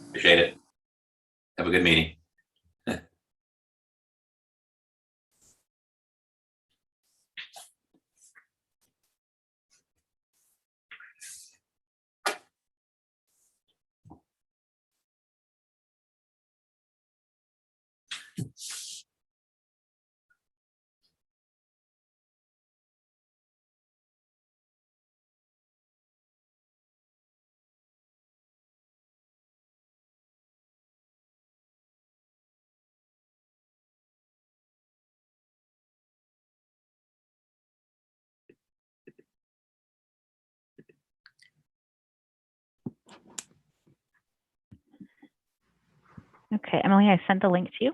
Appreciate it. Have a good meeting. Okay, Emily, I sent the link to you.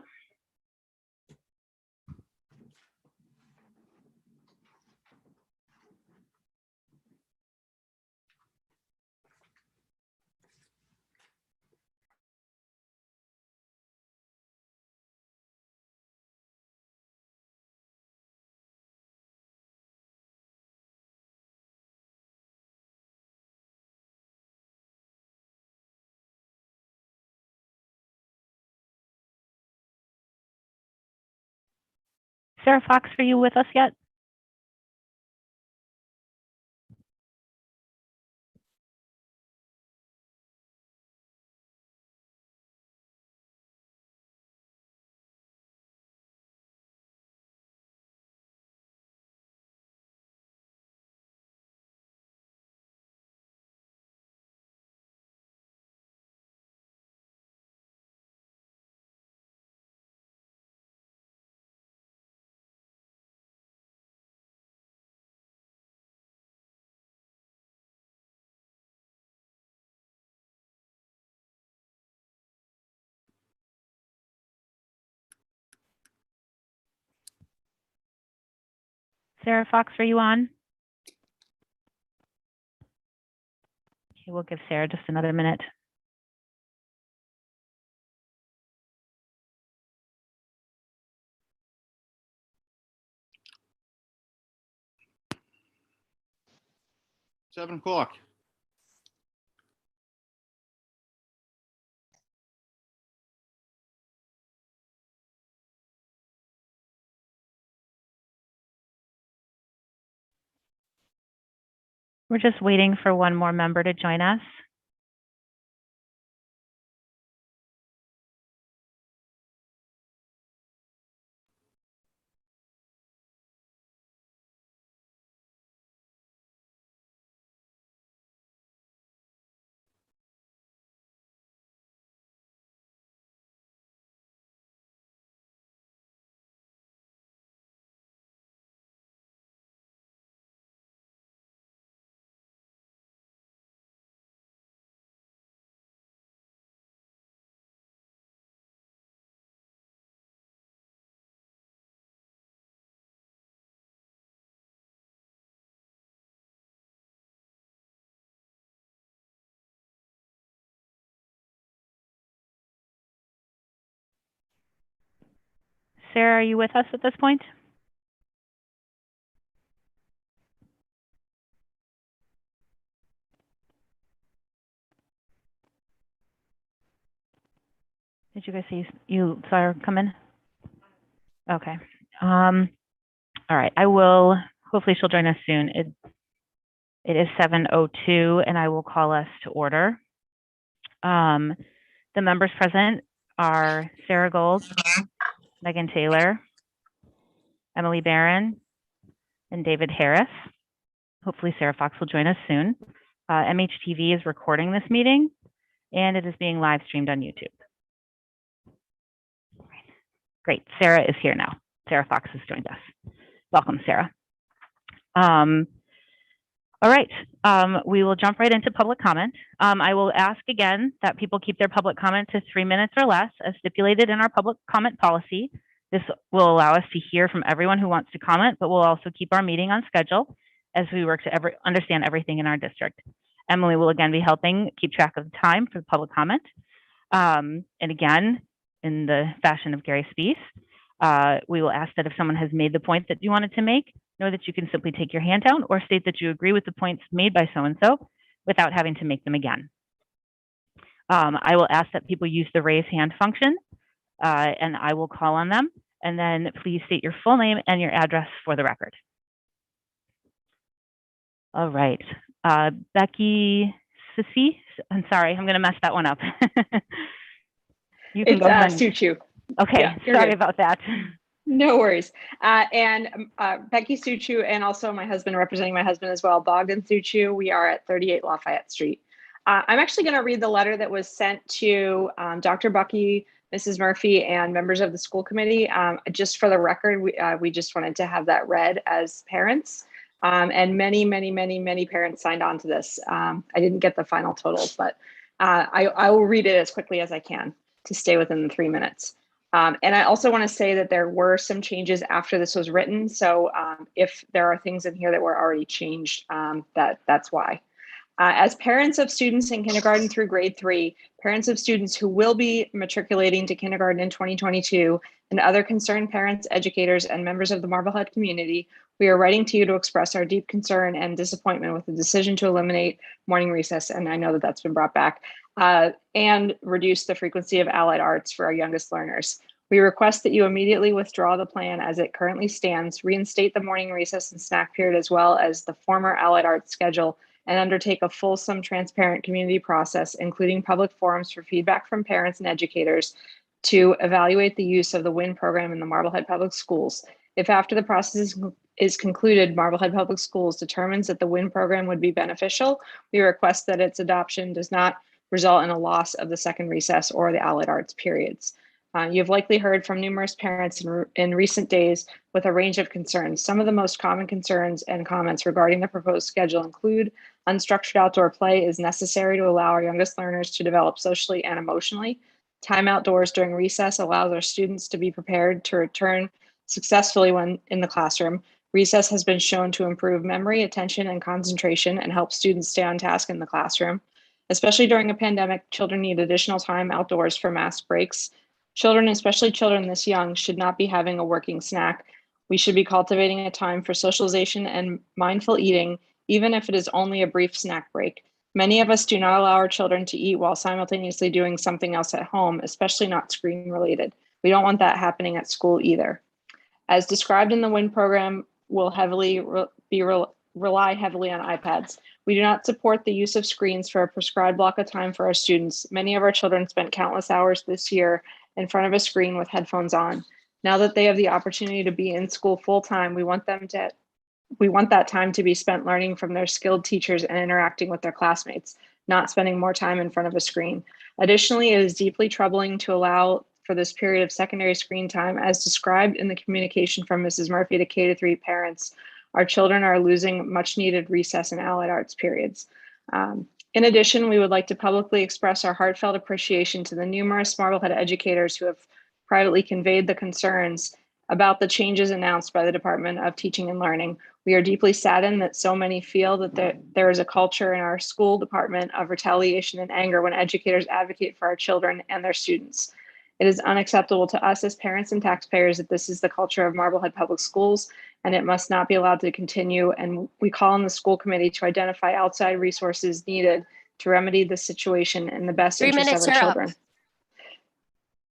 Sarah Fox, are you with us yet? Sarah Fox, are you on? Okay, we'll give Sarah just another minute. Seven o'clock. We're just waiting for one more member to join us. Sarah, are you with us at this point? Did you guys see you saw her come in? Okay. All right. I will. Hopefully, she'll join us soon. It is 7:02, and I will call us to order. The members present are Sarah Gold, Megan Taylor, Emily Barron, and David Harris. Hopefully, Sarah Fox will join us soon. MHTV is recording this meeting, and it is being live streamed on YouTube. Great. Sarah is here now. Sarah Fox has joined us. Welcome, Sarah. All right. We will jump right into public comment. I will ask again that people keep their public comment to 3 minutes or less, as stipulated in our public comment policy. This will allow us to hear from everyone who wants to comment, but we'll also keep our meeting on schedule as we work to understand everything in our district. Emily will again be helping keep track of the time for the public comment. And again, in the fashion of Gary Spees, we will ask that if someone has made the point that you wanted to make, know that you can simply take your hand down or state that you agree with the points made by so-and-so without having to make them again. I will ask that people use the raise hand function, and I will call on them. And then please state your full name and your address for the record. All right. Becky Sissy, I'm sorry, I'm going to mess that one up. You can go ahead. Suchu. Okay, Yeah, sorry good. about that. No worries. Becky Suchu, and also my husband, representing my husband as well, Bogdan Suchu. We are at 38 Lafayette Street. I'm actually going to read the letter that was sent to Dr. Bucky, Mrs. Murphy, and members of the school committee. Just for the record, we just wanted to have that read as parents. And many parents signed on to this. I didn't get the final total, but I will read it as quickly as I can to stay within the 3 minutes. And I also want to say that there were some changes after this was written. So if there are things in here that were already changed, that's why. As parents of students in kindergarten through grade 3, parents of students who will be matriculating to kindergarten in 2022, and other concerned parents, educators, and members of the Marblehead community, we are writing to you to express our deep concern and disappointment with the decision to eliminate morning recess, and I know that that's been brought back, and reduce the frequency of allied arts for our youngest learners. We request that you immediately withdraw the plan as it currently stands, reinstate the morning recess and snack period, as well as the former allied arts schedule, and undertake a fulsome, transparent community process, including public forums for feedback from parents and educators to evaluate the use of the WIN program in the Marblehead Public Schools. If after the process is concluded, Marblehead Public Schools determines that the WIN program would be beneficial, we request that its adoption does not result in a loss of the second recess or the allied arts periods. You've likely heard from numerous parents in recent days with a range of concerns. Some of the most common concerns and comments regarding the proposed schedule include unstructured outdoor play is necessary to allow our youngest learners to develop socially and emotionally. Time outdoors during recess allows our students to be prepared to return successfully when in the classroom. Recess has been shown to improve memory, attention, and concentration and help students stay on task in the classroom. Especially during a pandemic, children need additional time outdoors for mask breaks. Children, especially children this young, should not be having a working snack. We should be cultivating a time for socialization and mindful eating, even if it is only a brief snack break. Many of us do not allow our children to eat while simultaneously doing something else at home, especially not screen related. We don't want that happening at school either. As described in the WIN program, we'll rely heavily on iPads. We do not support the use of screens for a prescribed block of time for our students. Many of our children spent countless hours this year in front of a screen with headphones on. Now that they have the opportunity to be in school full time, we want that time to be spent learning from their skilled teachers and interacting with their classmates, not spending more time in front of a screen. Additionally, it is deeply troubling to allow for this period of secondary screen time, as described in the communication from Mrs. Murphy to K-3 parents. Our children are losing much needed recess and allied arts periods. In addition, we would like to publicly express our heartfelt appreciation to the numerous Marblehead educators who have privately conveyed the concerns about the changes announced by the Department of Teaching and Learning. We are deeply saddened that so many feel that there is a culture in our school department of retaliation and anger when educators advocate for our children and their students. It is unacceptable to us as parents and taxpayers that this is the culture of Marblehead Public Schools, and it must not be allowed to continue. And we call on the school committee to identify outside resources needed to remedy this situation in the best interest of our children.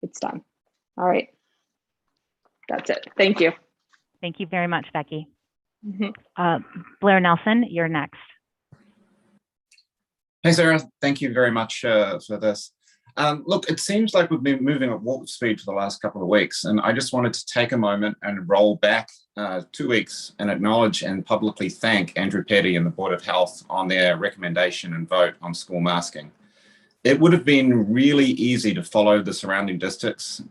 It's done. All right. That's it. Thank you. Thank you very much, Becky. Mm-hmm. Blair Nelson, you're next. Hey, Sarah. Thank you very much for this. Look, it seems like we've been moving at warp speed for the last couple of weeks, and I just wanted to take a moment and roll back 2 weeks and acknowledge and publicly thank Andrew Petty and the Board of Health on their recommendation and vote on school masking. It would have been really easy to follow the surrounding districts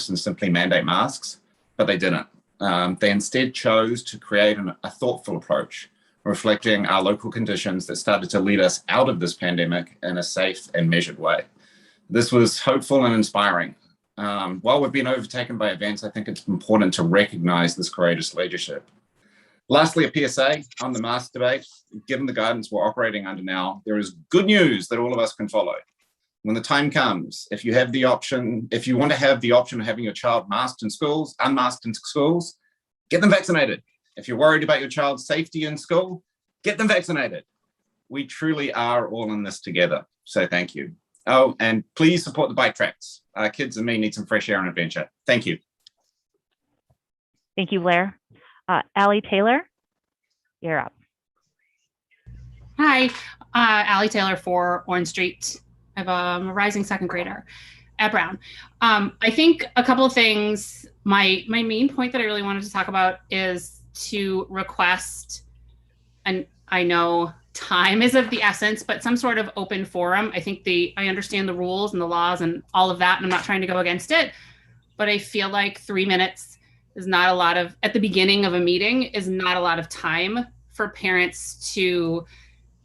and simply mandate masks, but they didn't. They instead chose to create a thoughtful approach, reflecting our local conditions that started to lead us out of this pandemic in a safe and measured way. This was hopeful and inspiring. While we've been overtaken by events, I think it's important to recognize this courageous leadership. Lastly, a PSA on the mask debate. Given the guidance we're operating under now, there is good news that all of us can follow. When the time comes, if you want to have the option of having your child masked in schools, unmasked in schools, get them vaccinated. If you're worried about your child's safety in school, get them vaccinated. We truly are all in this together. So thank you. Oh, and please support the bike tracks. Kids and me need some fresh air and adventure. Thank you. Thank you, Blair. Allie Taylor, you're up. Hi, Allie Taylor for Orange Street. I'm a rising second grader at Brown. I think a couple of things. My main point that I really wanted to talk about is to request, and I know time is of the essence, but some sort of open forum. I think I understand the rules and the laws and all of that, and I'm not trying to go against it, but I feel like 3 minutes is not a lot of, at the beginning of a meeting, is not a lot of time for parents to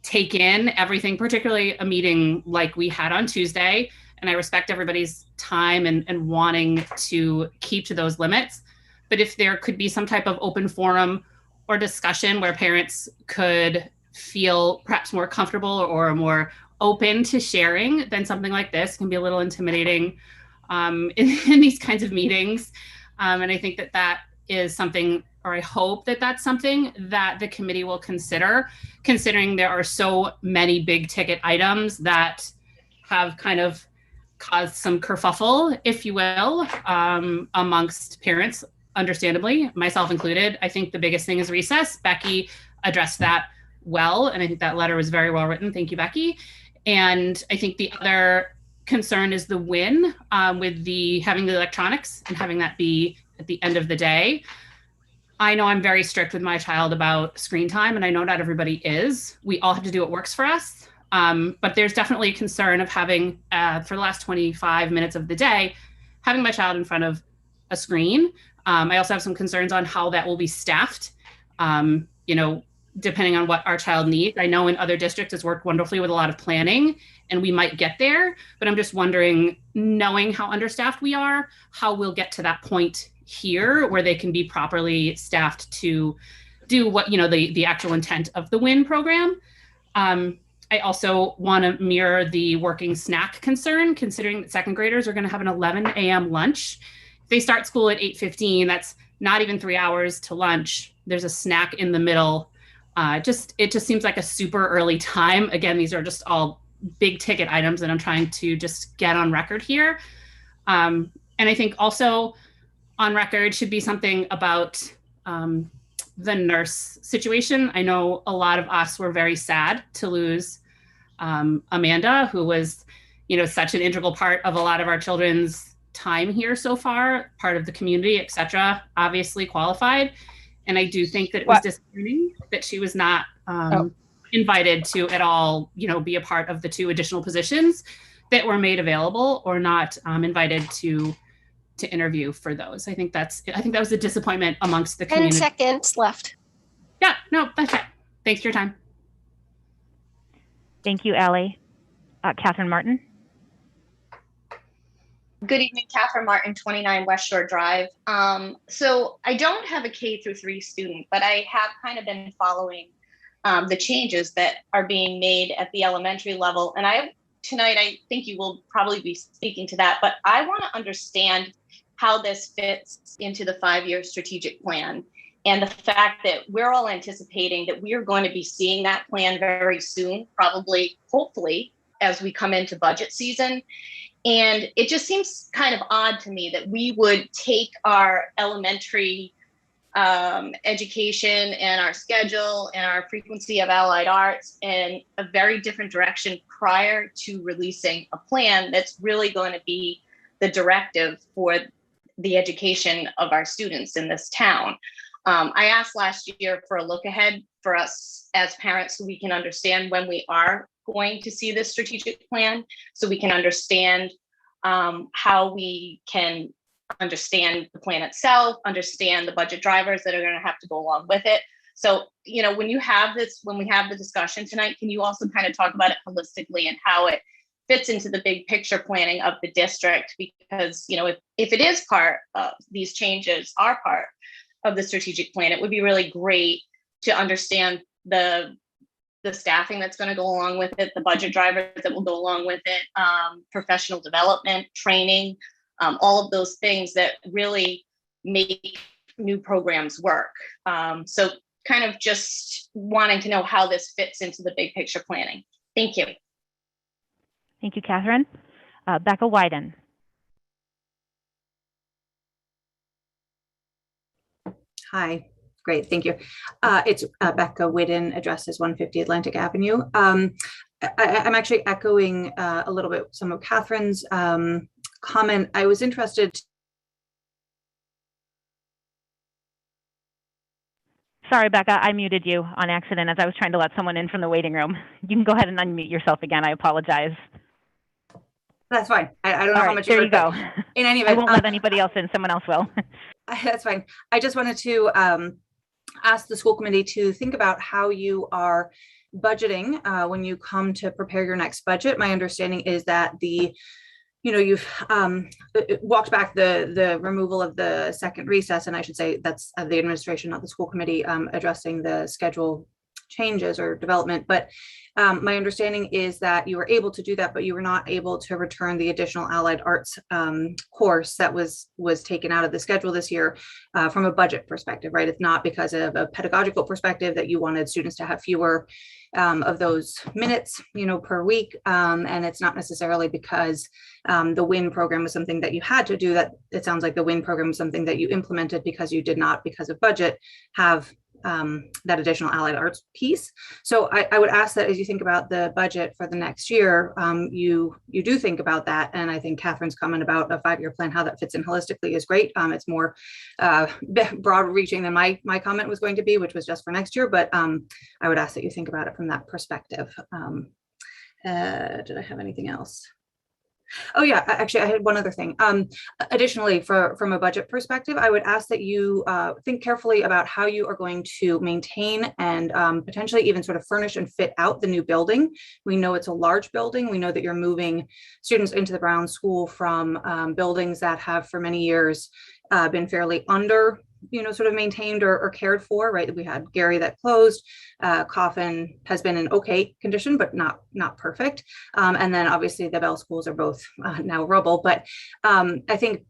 take in everything, particularly a meeting like we had on Tuesday. And I respect everybody's time and wanting to keep to those limits. But if there could be some type of open forum or discussion where parents could feel perhaps more comfortable or more open to sharing, then something like this can be a little intimidating in these kinds of meetings. And I think that is something, or I hope that that's something that the committee will consider, considering there are so many big ticket items that have kind of caused some kerfuffle, if you will, amongst parents, understandably, myself included. I think the biggest thing is recess. Becky addressed that well, and I think that letter was very well written. Thank you, Becky. And I think the other concern is the win with having the electronics and having that be at the end of the day. I know I'm very strict with my child about screen time, and I know not everybody is. We all have to do what works for us. But there's definitely a concern of having, for the last 25 minutes of the day, having my child in front of a screen. I also have some concerns on how that will be staffed, depending on what our child needs. I know in other districts it's worked wonderfully with a lot of planning, and we might get there, but I'm just wondering, knowing how understaffed we are, how we'll get to that point here where they can be properly staffed to do what, the actual intent of the WIN program. I also want to mirror the working snack concern, considering that second graders are going to have an 11 a.m. lunch. If they start school at 8:15, that's not even 3 hours to lunch. There's a snack in the middle. It just seems like a super early time. Again, these are just all big ticket items that I'm trying to just get on record here. And I think also on record should be something about the nurse situation. I know a lot of us were very sad to lose Amanda, who was, such an integral part of a lot of our children's time here so far, part of the community, et cetera, obviously qualified. And I do think that it was disappointing that she was not invited to at all, be a part of the 2 additional positions that were made available, or not invited to interview for those. I think that was a disappointment amongst the community. 10 seconds left. Yeah, no, that's it. Thanks for your time. Thank you, Allie. Catherine Martin. Good evening, Catherine Martin, 29 West Shore Drive. So I don't have a K-3 student, but I have kind of been following the changes that are being made at the elementary level. And tonight, I think you will probably be speaking to that, but I want to understand how this fits into the 5-year strategic plan, and the fact that we're all anticipating that we are going to be seeing that plan very soon, probably, hopefully, as we come into budget season. And it just seems kind of odd to me that we would take our elementary education and our schedule and our frequency of allied arts in a very different direction prior to releasing a plan that's really going to be the directive for the education of our students in this town. I asked last year for a look ahead for us as parents so we can understand when we are going to see this strategic plan, so we can understand how we can understand the plan itself, understand the budget drivers that are going to have to go along with it. So, when we have the discussion tonight, can you also kind of talk about it holistically and how it fits into the big picture planning of the district? Because, if it is part of these changes are part of the strategic plan, it would be really great to understand the staffing that's going to go along with it, the budget drivers that will go along with it, professional development, training, all of those things that really make new programs work. So kind of just wanting to know how this fits into the big picture planning. Thank you. Thank you, Catherine. Becca Wyden. Hi, great, thank you. It's Becca Whidden, address is 150 Atlantic Avenue. I'm actually echoing a little bit some of Catherine's comment. I was interested. Sorry, Becca, I muted you on accident as I was trying to let someone in from the waiting room. You can go ahead and unmute yourself again. I apologize. That's fine. I don't know All how right, much there you go. In any I event, won't let anybody else in. Someone else will. That's fine. I just wanted to ask the school committee to think about how you are budgeting when you come to prepare your next budget. My understanding is that you've walked back the removal of the second recess, and I should say that's the administration, not the school committee, addressing the schedule changes or development. But my understanding is that you were able to do that, but you were not able to return the additional allied arts course that was taken out of the schedule this year from a budget perspective, right? It's not because of a pedagogical perspective that you wanted students to have fewer of those minutes, per week. And it's not necessarily because the WIN program was something that you had to do. That it sounds like the WIN program was something that you implemented because you did not, because of budget, have that additional allied arts piece. So I would ask that as you think about the budget for the next year, you do think about that. And I think Catherine's comment about a 5-year plan, how that fits in holistically, is great. It's more broad reaching than my comment was going to be, which was just for next year. But I would ask that you think about it from that perspective. Did I have anything else? Oh yeah, actually I had one other thing. Additionally, from a budget perspective, I would ask that you think carefully about how you are going to maintain and potentially even sort of furnish and fit out the new building. We know it's a large building. We know that you're moving students into the Brown School from buildings that have for many years been fairly under sort of maintained or cared for, right? We had Gary that closed. Coffin has been in okay condition, but not perfect. And then obviously the Bell schools are both now rubble. But I think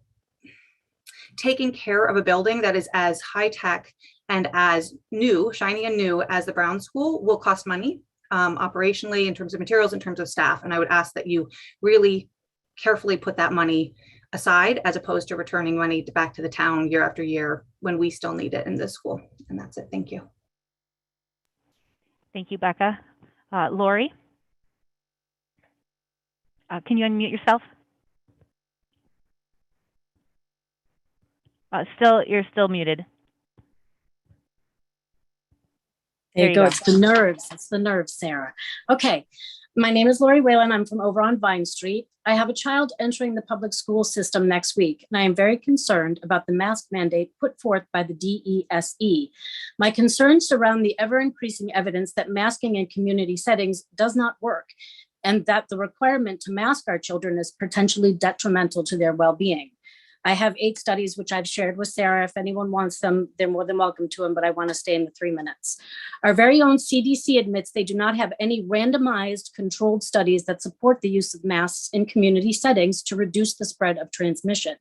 taking care of a building that is as high tech and as new, shiny and new as the Brown School will cost money operationally, in terms of materials, in terms of staff. And I would ask that you really carefully put that money aside, as opposed to returning money back to the town year after year when we still need it in this school. And that's it. Thank you. Thank you, Becca. Lori, can you unmute yourself? You're still muted. There you go. It's the nerves. It's the nerves, Sarah. Okay. My name is Lori Whalen. I'm from over on Vine Street. I have a child entering the public school system next week, and I am very concerned about the mask mandate put forth by the DESE. My concerns surround the ever-increasing evidence that masking in community settings does not work, and that the requirement to mask our children is potentially detrimental to their well-being. I have 8 studies, which I've shared with Sarah. If anyone wants them, they're more than welcome to them, but I want to stay in the 3 minutes. Our very own CDC admits they do not have any randomized controlled studies that support the use of masks in community settings to reduce the spread of transmission.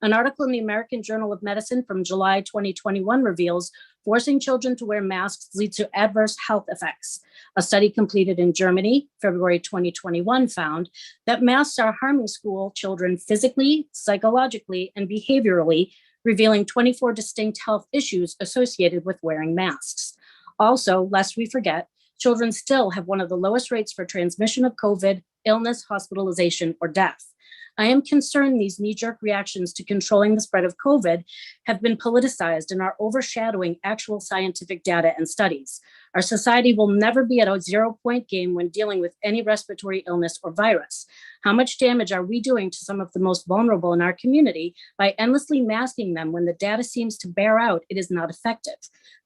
An article in the American Journal of Medicine from July 2021 reveals forcing children to wear masks leads to adverse health effects. A study completed in Germany, February 2021, found that masks are harming school children physically, psychologically, and behaviorally, revealing 24 distinct health issues associated with wearing masks. Also, lest we forget, children still have one of the lowest rates for transmission of COVID, illness, hospitalization, or death. I am concerned these knee-jerk reactions to controlling the spread of COVID have been politicized and are overshadowing actual scientific data and studies. Our society will never be at a 0-point game when dealing with any respiratory illness or virus. How much damage are we doing to some of the most vulnerable in our community by endlessly masking them when the data seems to bear out it is not effective?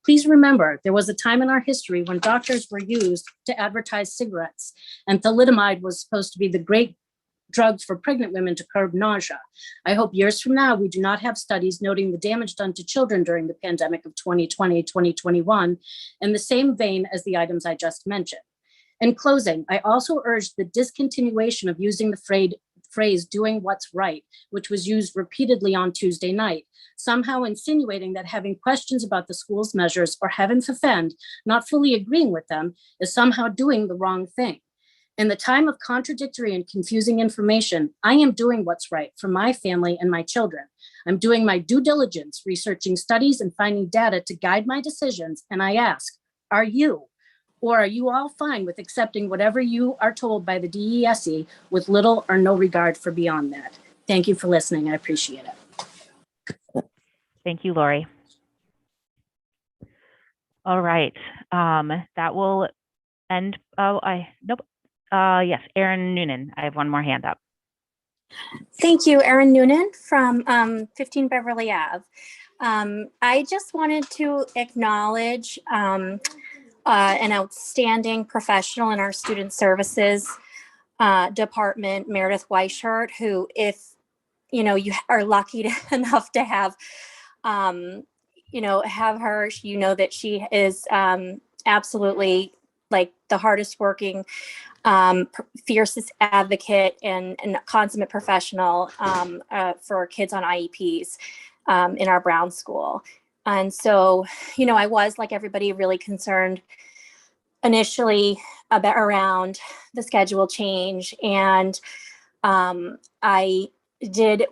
Please remember, there was a time in our history when doctors were used to advertise cigarettes, and thalidomide was supposed to be the great drugs for pregnant women to curb nausea. I hope years from now, we do not have studies noting the damage done to children during the pandemic of 2020, 2021, in the same vein as the items I just mentioned. In closing, I also urge the discontinuation of using the phrase doing what's right, which was used repeatedly on Tuesday night, somehow insinuating that having questions about the school's measures or heaven forfend, not fully agreeing with them, is somehow doing the wrong thing. In the time of contradictory and confusing information, I am doing what's right for my family and my children. I'm doing my due diligence, researching studies and finding data to guide my decisions. And I ask, are you? Or are you all fine with accepting whatever you are told by the DESE with little or no regard for beyond that? Thank you for listening. I appreciate it. Thank you, Lori. All right, that will end. Nope. Yes, Erin Noonan. I have one more hand up. Thank you, Erin Noonan from 15 Beverly Ave. I just wanted to acknowledge an outstanding professional in our student services department, Meredith Weishart, who, if you are lucky enough to have have her, that she is absolutely like the hardest working, fiercest advocate and consummate professional for kids on IEPs in our Brown school. And so, I was, like everybody, really concerned initially around the schedule change. And I did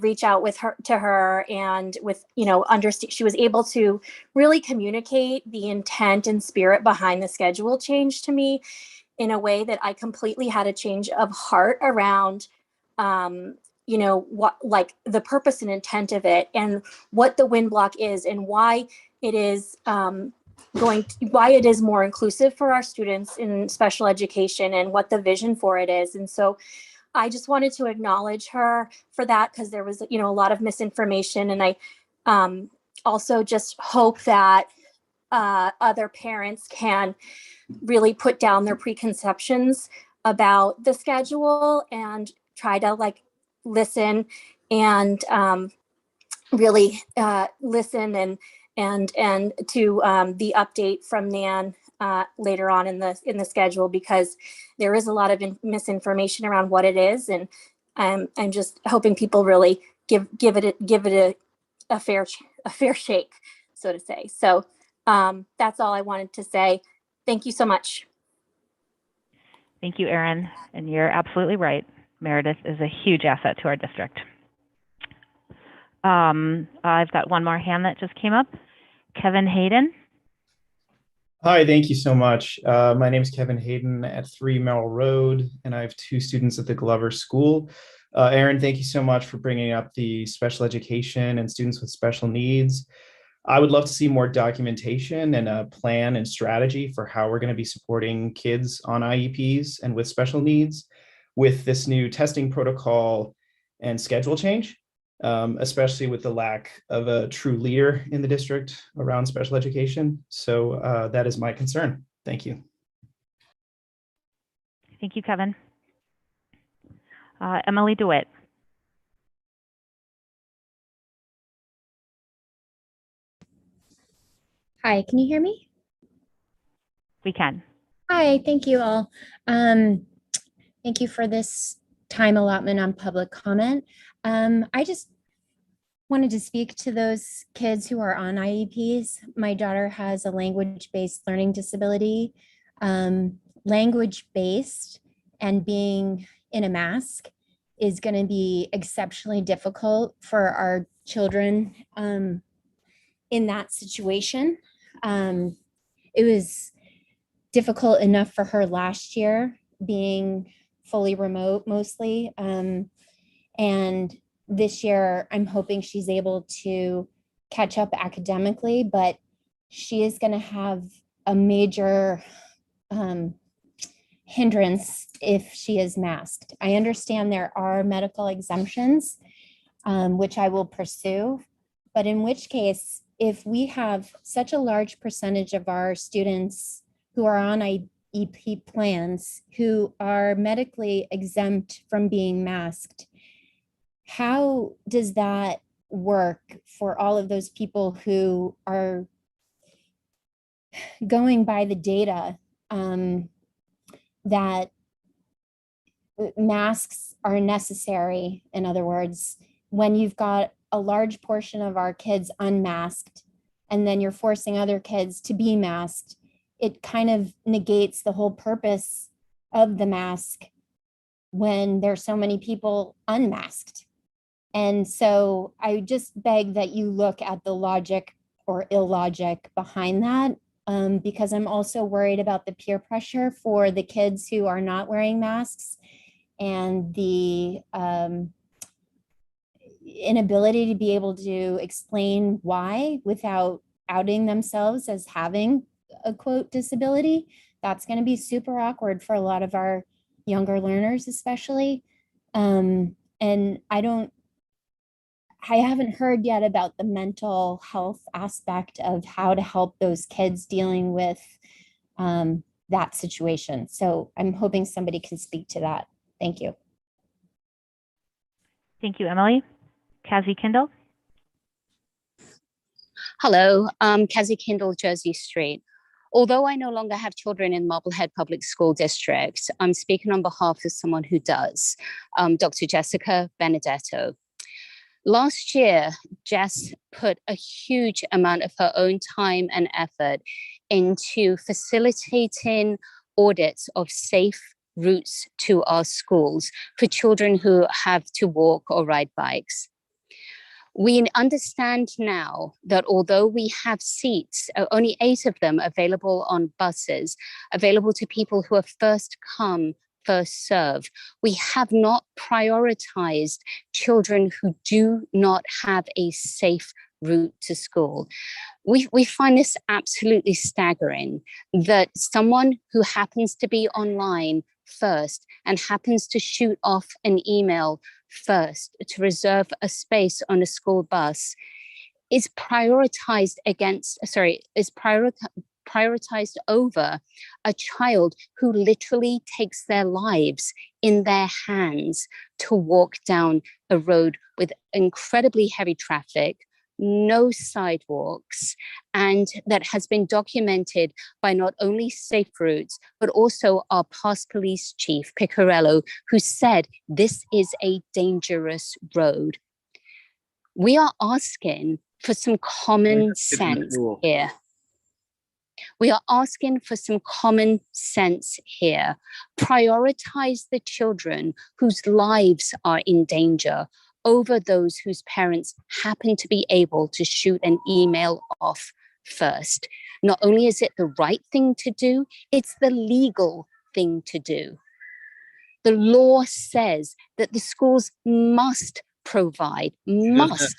reach out to her and with, understand, she was able to really communicate the intent and spirit behind the schedule change to me in a way that I completely had a change of heart around, what, like the purpose and intent of it and what the WIN block is and why it is why it is more inclusive for our students in special education and what the vision for it is. And so I just wanted to acknowledge her for that because there was, a lot of misinformation. And I also just hope that other parents can really put down their preconceptions about the schedule and try to listen and really listen and to the update from Nan later on in the schedule, because there is a lot of misinformation around what it is, and I'm just hoping people really give it a fair shake, so to say. So that's all I wanted to say. Thank you so much. Thank you, Erin. And you're absolutely right. Meredith is a huge asset to our district. I've got one more hand that just came up. Kevin Hayden. Hi, thank you so much. My name is Kevin Hayden at 3 Merrill Road, and I have 2 students at the Glover School. Erin, thank you so much for bringing up the special education and students with special needs. I would love to see more documentation and a plan and strategy for how we're going to be supporting kids on IEPs and with special needs with this new testing protocol and schedule change, especially with the lack of a true leader in the district around special education. So that is my concern. Thank you. Thank you, Kevin. Emily DeWitt. Hi, can you hear me? We can. Hi, thank you all. Thank you for this time allotment on public comment. I just wanted to speak to those kids who are on IEPs. My daughter has a language-based learning disability. Language-based and being in a mask is going to be exceptionally difficult for our children in that situation. It was difficult enough for her last year, being fully remote mostly. And this year, I'm hoping she's able to catch up academically, but she is going to have a major hindrance if she is masked. I understand there are medical exemptions, which I will pursue, but in which case, if we have such a large percentage of our students who are on IEP plans who are medically exempt from being masked, how does that work for all of those people who are going by the data that masks are necessary? In other words, when you've got a large portion of our kids unmasked and then you're forcing other kids to be masked, it kind of negates the whole purpose of the mask when there's so many people unmasked. And so I just beg that you look at the logic or illogic behind that, because I'm also worried about the peer pressure for the kids who are not wearing masks and the inability to be able to explain why without outing themselves as having a quote disability. That's going to be super awkward for a lot of our younger learners, especially. And I haven't heard yet about the mental health aspect of how to help those kids dealing with that situation. So I'm hoping somebody can speak to that. Thank you. Thank you, Emily. Cassie Kindle. Hello, Cassie Kindle, Jersey Street. Although I no longer have children in Marblehead Public School District, I'm speaking on behalf of someone who does, Dr. Jessica Benedetto. Last year, Jess put a huge amount of her own time and effort into facilitating audits of safe routes to our schools for children who have to walk or ride bikes. We understand now that although we have seats, only 8 of them available on buses, available to people who are first come, first serve, we have not prioritized children who do not have a safe route to school. We find this absolutely staggering, that someone who happens to be online first and happens to shoot off an email first to reserve a space on a school bus is prioritized over a child who literally takes their lives in their hands to walk down a road with incredibly heavy traffic, no sidewalks, and that has been documented by not only Safe Routes, but also our past police chief, Piccarello, who said this is a dangerous road. We are asking for some common sense here. We are asking for some common sense here. Prioritize the children whose lives are in danger over those whose parents happen to be able to shoot an email off first. Not only is it the right thing to do, it's the legal thing to do. The law says that the schools must provide. The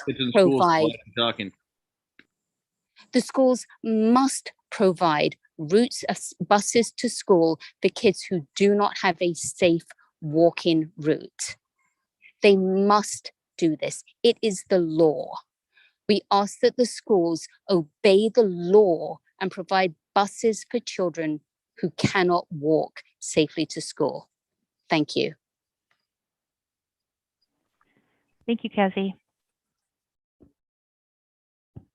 schools must provide routes of buses to school for kids who do not have a safe walking route. They must do this. It is the law. We ask that the schools obey the law and provide buses for children who cannot walk safely to school. Thank you. Thank you, Cassie.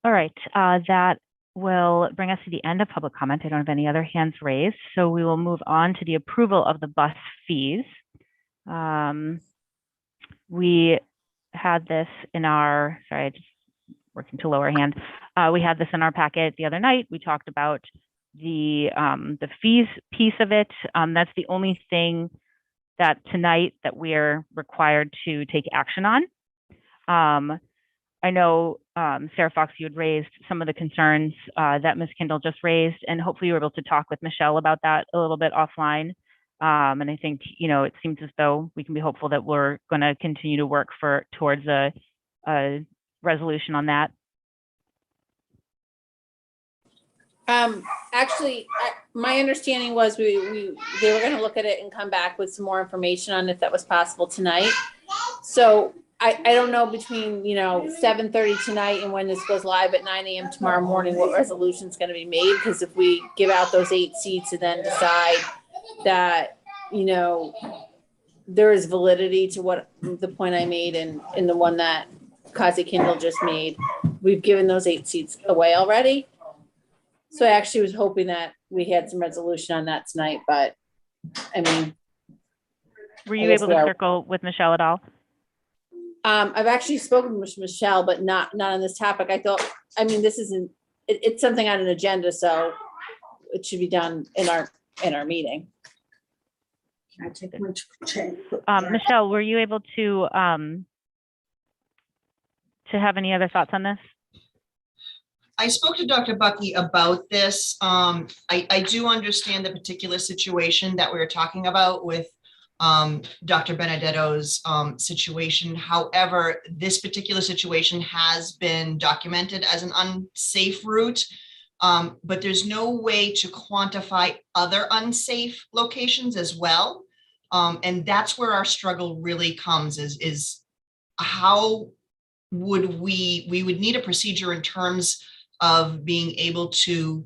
All right, that will bring us to the end of public comment. I don't have any other hands raised, so we will move on to the approval of the bus fees. We had this in our, sorry, I just working to lower hand. We had this in our packet the other night. We talked about the fees piece of it. That's the only thing that tonight that we're required to take action on. I know, Sarah Fox, you had raised some of the concerns that Ms. Kindle just raised, and hopefully you were able to talk with Michelle about that a little bit offline. And I think, you know, it seems as though we can be hopeful that we're going to continue to work towards a resolution on that. Actually, my understanding was they were going to look at it and come back with some more information on if that was possible tonight. So I don't know between, 7:30 tonight and when this goes live at 9 a.m. tomorrow morning, what resolution is going to be made. Because if we give out those 8 seats and then decide that, there is validity to what the point I made and the one that Kazi Kindle just made, we've given those 8 seats away already. So I actually was hoping that we had some resolution on that tonight, but I mean. Were you able to circle with Michelle at all? I've actually spoken with Michelle, but not on this topic. I thought, this isn't, it's something on an agenda, so it should be done in our meeting. I take my check. Michelle, were you able to have any other thoughts on this? I spoke to Dr. Bucky about this. I do understand the particular situation that we were talking about with Dr. Benedetto's situation. However, this particular situation has been documented as an unsafe route, but there's no way to quantify other unsafe locations as well. And that's where our struggle really comes is how would we would need a procedure in terms of being able to,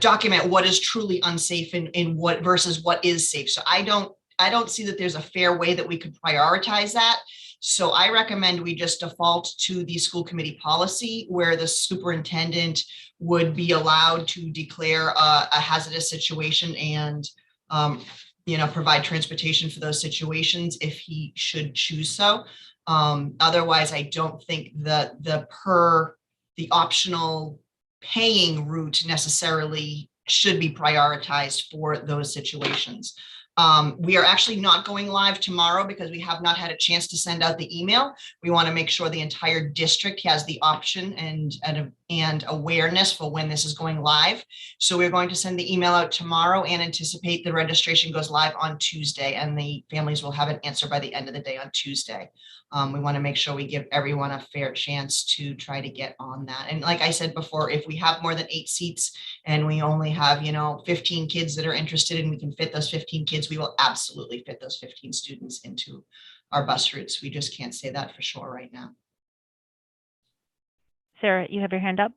document what is truly unsafe and what versus what is safe. So I don't see that there's a fair way that we could prioritize that. So I recommend we just default to the school committee policy where the superintendent would be allowed to declare a hazardous situation and, provide transportation for those situations if he should choose so. Otherwise, I don't think that the optional paying route necessarily should be prioritized for those situations. We are actually not going live tomorrow because we have not had a chance to send out the email. We want to make sure the entire district has the option and awareness for when this is going live. So we're going to send the email out tomorrow and anticipate the registration goes live on Tuesday, and the families will have an answer by the end of the day on Tuesday. We want to make sure we give everyone a fair chance to try to get on that. And like I said before, if we have more than 8 seats and we only have, 15 kids that are interested and we can fit those 15 kids, we will absolutely fit those 15 students into our bus routes. We just can't say that for sure right now. Sarah, you have your hand up.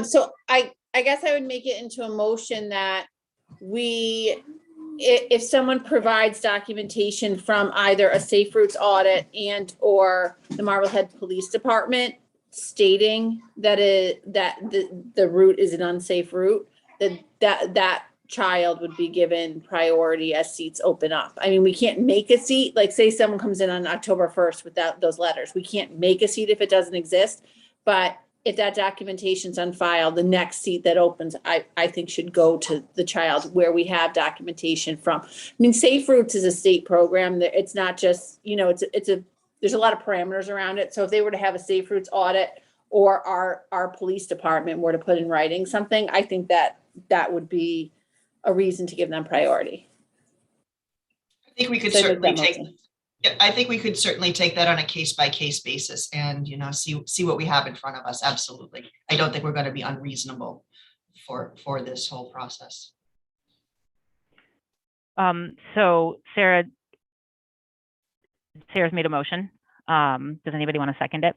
So I guess I would make it into a motion that if someone provides documentation from either a safe routes audit and or the Marblehead Police Department stating that the route is an unsafe route, that child would be given priority as seats open up. I mean, we can't make a seat, like say someone comes in on October 1st without those letters. We can't make a seat if it doesn't exist, but if that documentation's on file, the next seat that opens, I think should go to the child where we have documentation from. I mean, Safe Routes is a state program. It's not just, there's a lot of parameters around it. So if they were to have a Safe Routes audit or our police department were to put in writing something, I think that would be a reason to give them priority. I think we could certainly take that on a case-by-case basis and, see what we have in front of us. Absolutely. I don't think we're going to be unreasonable for this whole process. So Sarah's made a motion. Does anybody want to second it?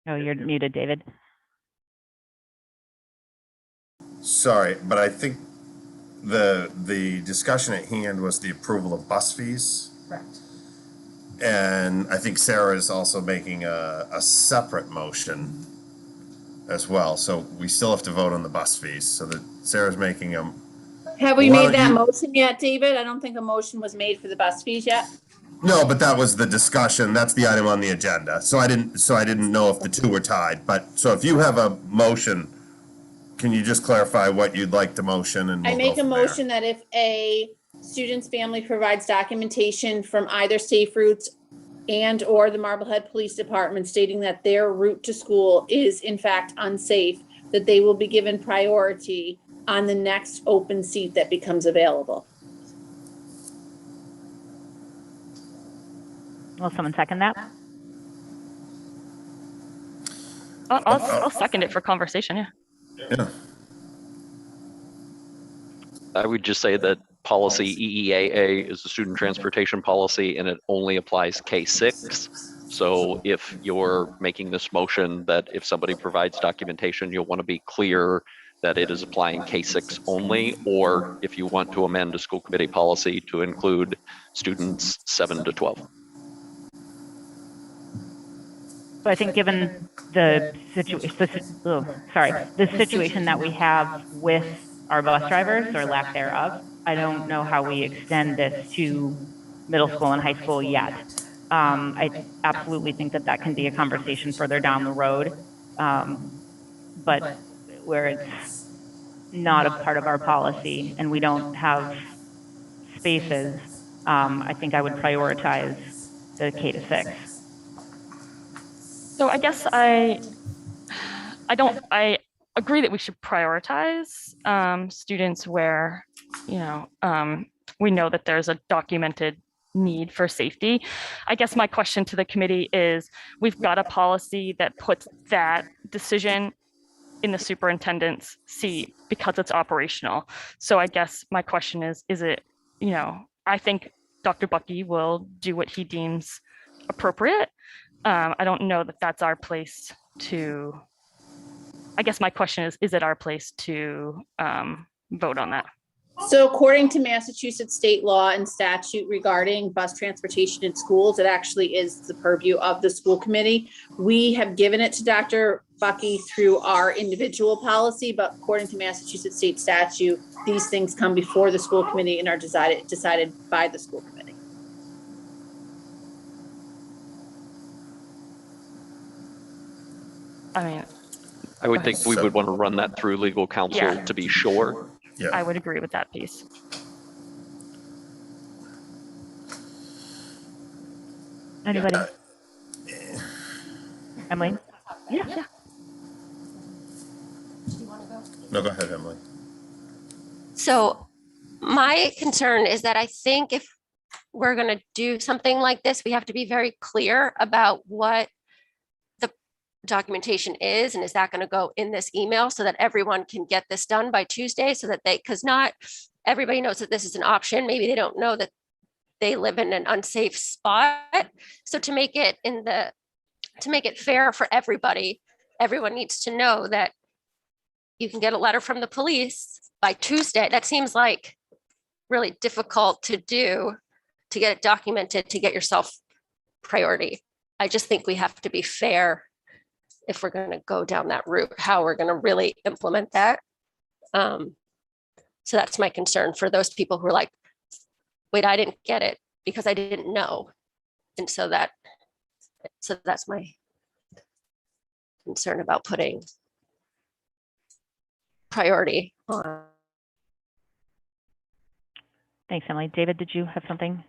Oh, you're muted, David. Sorry, but I think the discussion at hand was the approval of bus fees. Correct. And I think Sarah is also making a separate motion as well. So we still have to vote on the bus fees. So that Sarah's making them. Have we made that motion yet, David? I don't think a motion was made for the bus fees yet. No, but that was the discussion. That's the item on the agenda. So I didn't know if the two were tied. But so if you have a motion, can you just clarify what you'd like to motion? And I make a motion that if a student's family provides documentation from either Safe Routes and or the Marblehead Police Department stating that their route to school is in fact unsafe, that they will be given priority on the next open seat that becomes available. Will someone second that? I'll second it for conversation. Yeah. I would just say that policy EEAA is the student transportation policy and it only applies K6. So if you're making this motion that if somebody provides documentation, you'll want to be clear that it is applying K6 only, or if you want to amend a school committee policy to include students 7 to 12. So I think given the situation that we have with our bus drivers or lack thereof, I don't know how we extend this to middle school and high school yet. I absolutely think that can be a conversation further down the road. But where it's not a part of our policy and we don't have spaces, I think I would prioritize the K to 6. So I guess I agree that we should prioritize students where, we know that there's a documented need for safety. I guess my question to the committee is, we've got a policy that puts that decision in the superintendent's seat because it's operational. So I guess my question is it, I think Dr. Bucky will do what he deems appropriate. I don't know that that's our place to, I guess my question is it our place to vote on that? So according to Massachusetts state law and statute regarding bus transportation in schools, it actually is the purview of the school committee. We have given it to Dr. Bucky through our individual policy, but according to Massachusetts state statute, these things come before the school committee and are decided by the school committee. I mean, I would think we would want to run that through legal counsel Yeah. to be sure. Yeah. I would agree with that piece. Anybody? Emily? Yeah. No, go ahead, Emily. So my concern is that I think if we're going to do something like this, we have to be very clear about what the documentation is, and is that going to go in this email so that everyone can get this done by Tuesday, so that because not everybody knows that this is an option. Maybe they don't know that they live in an unsafe spot. So to make it fair for everybody, everyone needs to know that you can get a letter from the police by Tuesday. That seems like really difficult to do, to get it documented, to get yourself priority. I just think we have to be fair if we're going to go down that route, how we're going to really implement that. So that's my concern for those people who are like, wait, I didn't get it because I didn't know. And so that's my concern about putting priority on. Thanks, Emily. David, did you have something?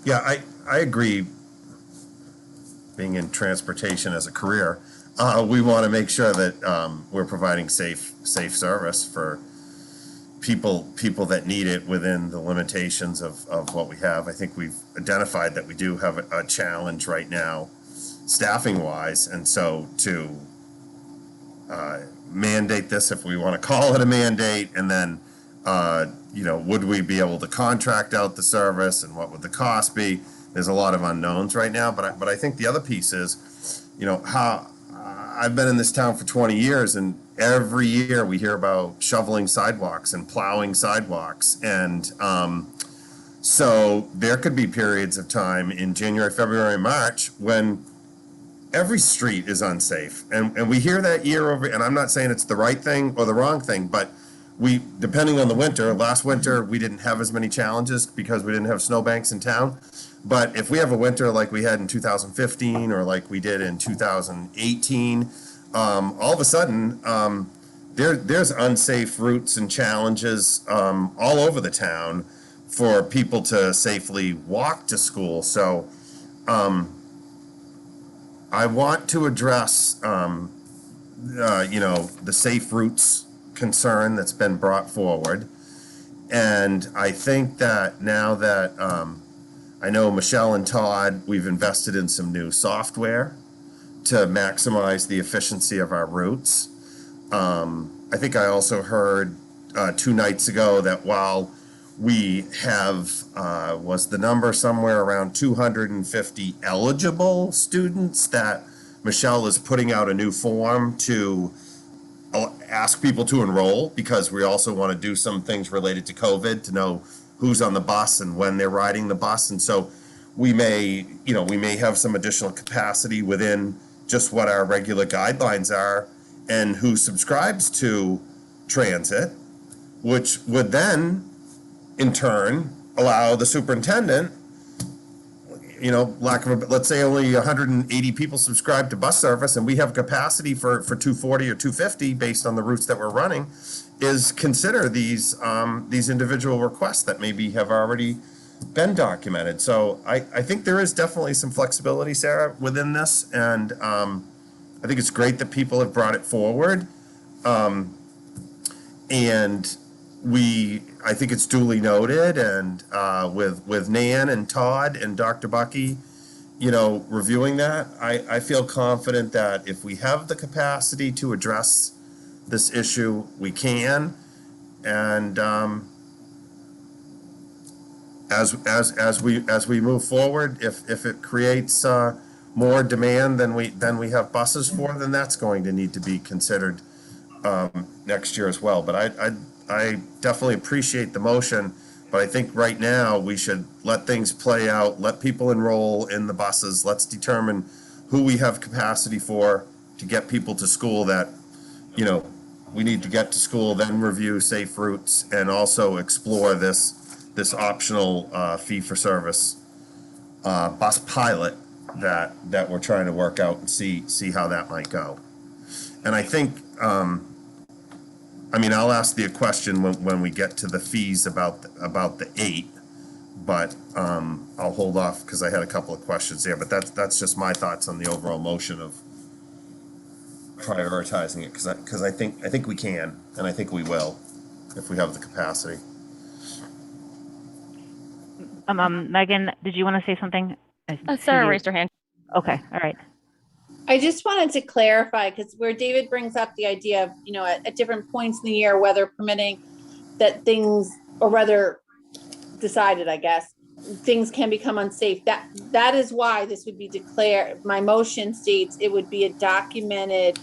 Yeah, I agree. Being in transportation as a career, we want to make sure that we're providing safe service for people that need it within the limitations of what we have. I think we've identified that we do have a challenge right now, staffing wise, and so to mandate this, if we want to call it a mandate, and then would we be able to contract out the service, and what would the cost be? There's a lot of unknowns right now, but I think the other piece is, how I've been in this town for 20 years, and every year we hear about shoveling sidewalks and plowing sidewalks, and so there could be periods of time in January, February, March when every street is unsafe, and we hear that year over. And I'm not saying it's the right thing or the wrong thing, but depending on the winter. Last winter we didn't have as many challenges because we didn't have snowbanks in town. But if we have a winter like we had in 2015 or like we did in 2018, all of a sudden there's unsafe routes and challenges all over the town for people to safely walk to school. So I want to address the safe routes concern that's been brought forward. And I think that now that I know Michelle and Todd, we've invested in some new software to maximize the efficiency of our routes. I think I also heard 2 nights ago that while we have, was the number somewhere around 250 eligible students, that Michelle is putting out a new form to ask people to enroll, because we also want to do some things related to COVID to know who's on the bus and when they're riding the bus. And so we may have some additional capacity within just what our regular guidelines are and who subscribes to transit, which would then in turn allow the superintendent, lack of let's say only 180 people subscribe to bus service and we have capacity for 240 or 250 based on the routes that we're running, is consider these individual requests that maybe have already been documented. So I think there is definitely some flexibility, Sarah, within this, and I think it's great that people have brought it forward. And I think it's duly noted, and with Nan and Todd and Dr. Bucky, reviewing that, I feel confident that if we have the capacity to address this issue, we can. And as we move forward, if it creates more demand than we have buses for, then that's going to need to be considered next year as well. But I definitely appreciate the motion, but I think right now we should let things play out, let people enroll in the buses. Let's determine who we have capacity for to get people to school that, we need to get to school, then review safe routes, and also explore this optional fee for service bus pilot that we're trying to work out and see how that might go. And I think, I'll ask the question when we get to the fees about the 8, but I'll hold off because I had a couple of questions there. But that's just my thoughts on the overall motion of prioritizing it, because I think we can, and I think we will if we have the capacity. Megan, did you want to say something? Sarah raised her hand. Okay, all right. I just wanted to clarify, because where David brings up the idea of, at different points in the year, whether permitting that things, or whether decided, I guess, things can become unsafe. That is why this would be declared. My motion states it would be a documented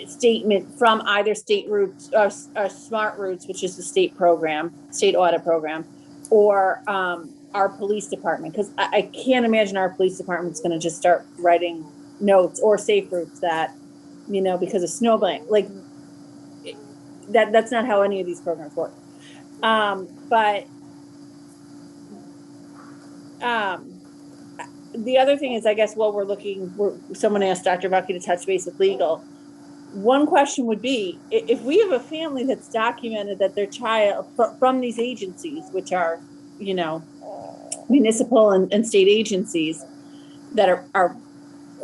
statement from either state routes or smart routes, which is the state audit program, or our police department, because I can't imagine our police department's going to just start writing notes, or safe routes that, because of snowbank, like that's not how any of these programs work. But the other thing is, I guess, while someone asked Dr. Bucky to touch base with legal. One question would be, if we have a family that's documented that their child from these agencies, which are, municipal and state agencies that are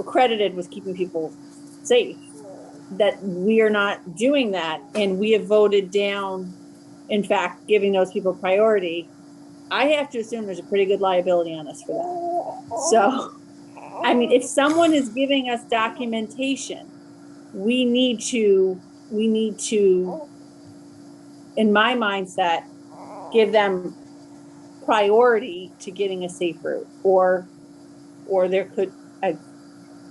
accredited with keeping people safe, that we are not doing that, and we have voted down, in fact, giving those people priority, I have to assume there's a pretty good liability on us for that. So, if someone is giving us documentation, we need to, in my mindset, give them priority to getting a safe route, or there could,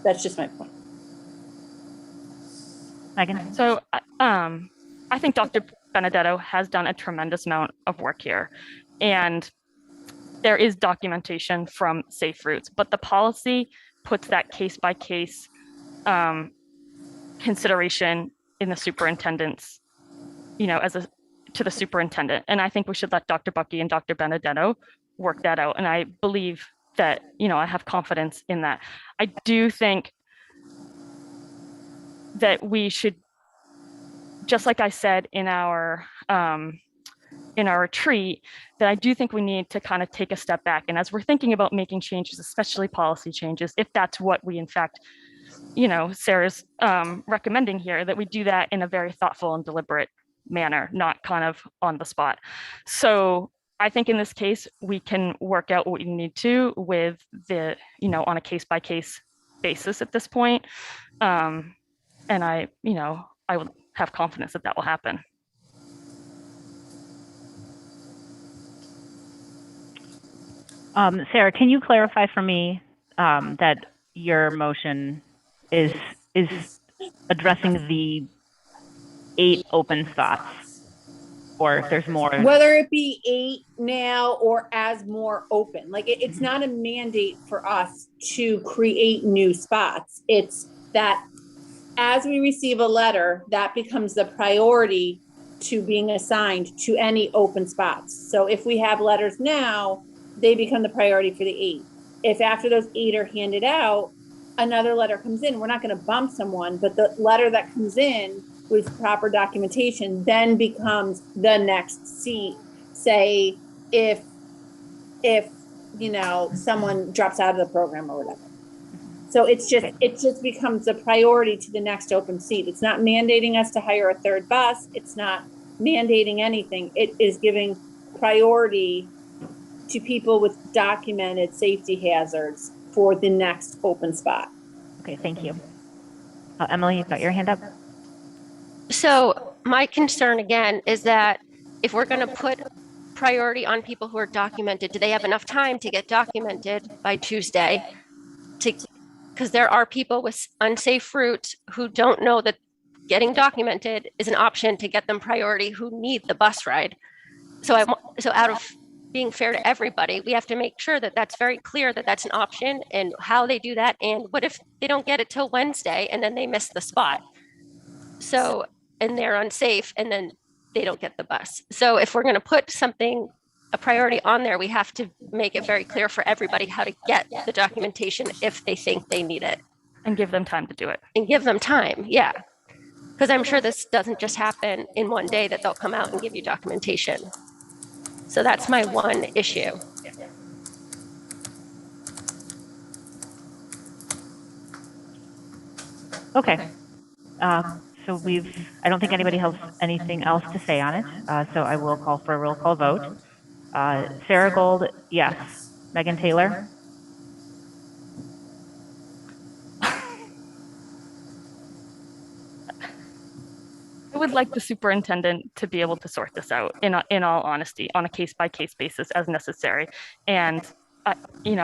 that's just my point. Megan? So I think Dr. Benedetto has done a tremendous amount of work here, and there is documentation from safe routes, but the policy puts that case by case consideration in the superintendent's, to the superintendent. And I think we should let Dr. Bucky and Dr. Benedetto work that out. And I believe that, I have confidence in that. I do think that we should, just like I said in our retreat, that I do think we need to kind of take a step back. And as we're thinking about making changes, especially policy changes, if that's what we in fact, Sarah's recommending here, that we do that in a very thoughtful and deliberate manner, not kind of on the spot. So I think in this case, we can work out what we need to with the, on a case by case basis at this point. And I would have confidence that will happen. Sarah, can you clarify for me that your motion is addressing the 8 open spots, or if there's more? Whether it be 8 now or as more open, like it's not a mandate for us to create new spots. It's that as we receive a letter, that becomes the priority to being assigned to any open spots. So if we have letters now they become the priority for the 8. If after those 8 are handed out, another letter comes in, we're not going to bump someone, but the letter that comes in with proper documentation then becomes the next seat. Say if someone drops out of the program or whatever. So it just becomes a priority to the next open seat. It's not mandating us to hire a third bus. It's not mandating anything. It is giving priority to people with documented safety hazards for the next open spot. Okay, thank you. Emily, you've got your hand up. So my concern again is that if we're going to put priority on people who are documented, do they have enough time to get documented by Tuesday? Because there are people with unsafe routes who don't know that getting documented is an option to get them priority who need the bus ride. So out of being fair to everybody, we have to make sure that that's very clear that that's an option and how they do that. And what if they don't get it till Wednesday and then they miss the spot? So, and they're unsafe and then they don't get the bus. So if we're going to put a priority on there, we have to make it very clear for everybody how to get the documentation if they think they need it. And give them time to do it. And give them time, yeah. Because I'm sure this doesn't just happen in one day that they'll come out and give you documentation. So that's my one issue. Okay. So I don't think anybody has anything else to say on it. So I will call for a roll call vote. Sarah Gold, yes. Megan Taylor? I would like the superintendent to be able to sort this out in all honesty, on a case-by-case basis as necessary. And I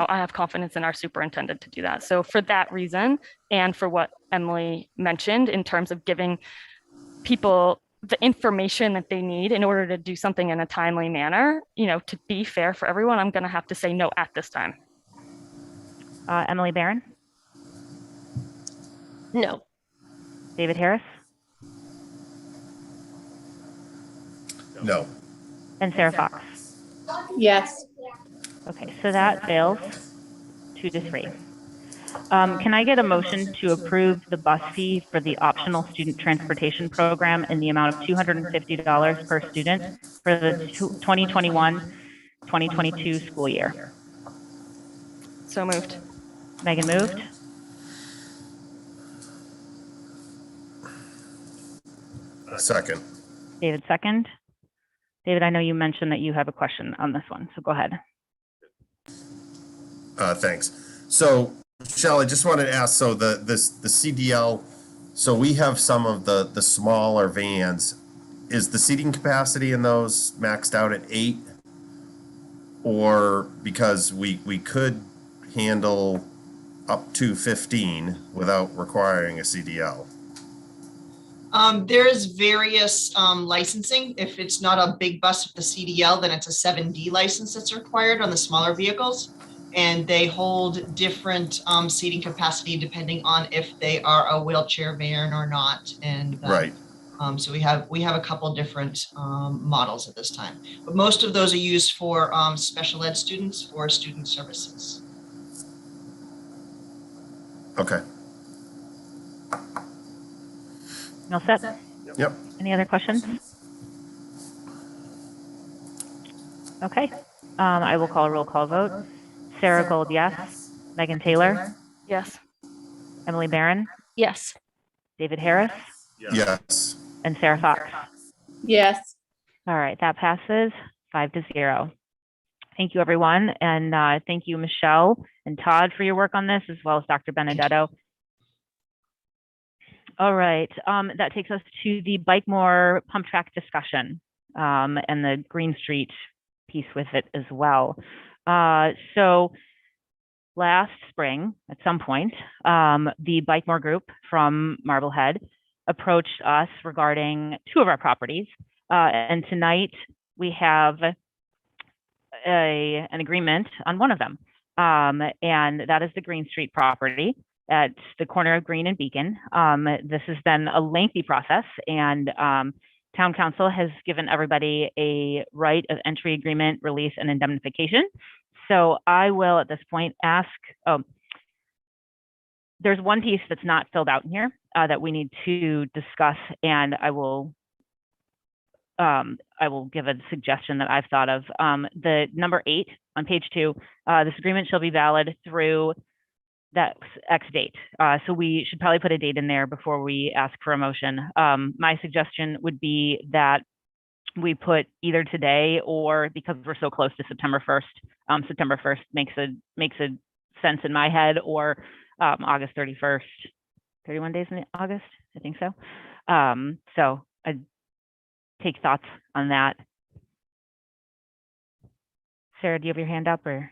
have confidence in our superintendent to do that. So for that reason, and for what Emily mentioned in terms of giving people the information that they need in order to do something in a timely manner, to be fair for everyone, I'm going to have to say no at this time. Emily Barron? No. David Harris? No. And Sarah Fox? Yes. Okay, so that fails 2-3. Can I get a motion to approve the bus fee for the optional student transportation program in the amount of $250 per student for the 2021-2022 school year? So moved. Megan moved. Second. David second. David, I know you mentioned that you have a question on this one, so go ahead. Thanks. So, Michelle, I just wanted to ask, so the CDL, so we have some of the smaller vans. Is the seating capacity in those maxed out at 8? Or because we could handle up to 15 without requiring a CDL? There's various licensing. If it's not a big bus with the CDL, then it's a 7D license that's required on the smaller vehicles. And they hold different seating capacity depending on if they are a wheelchair van or not. And right. So we have a couple different models at this time, but most of those are used for special ed students for student services. Okay. All set? Yep. Any other questions? Okay. I will call a roll call vote. Sarah Gold, yes. Megan Taylor? Yes. Emily Barron? Yes. David Harris? Yes. And Sarah Fox? Yes. All right, that passes 5-0. Thank you, everyone. And thank you, Michelle and Todd, for your work on this, as well as Dr. Benedetto. All right, that takes us to the Bikemore pump track discussion and the Green Street piece with it as well. So last spring, at some point, the Bikemore group from Marblehead approached us regarding 2 of our properties. And tonight we have an agreement on one of them. And that is the Green Street property at the corner of Green and Beacon. This has been a lengthy process, and Town Council has given everybody a right of entry agreement, release, and indemnification. So I will at this point ask, there's one piece that's not filled out in here that we need to discuss, and I will give a suggestion that I've thought of. The number 8 on page 2, this agreement shall be valid through that X date. So we should probably put a date in there before we ask for a motion. My suggestion would be that we put either today, or because we're so close to September 1st, September 1st makes a sense in my head, or August 31st, 31 days in August, I think so. So I'd take thoughts on that. Sarah, do you have your hand up, or?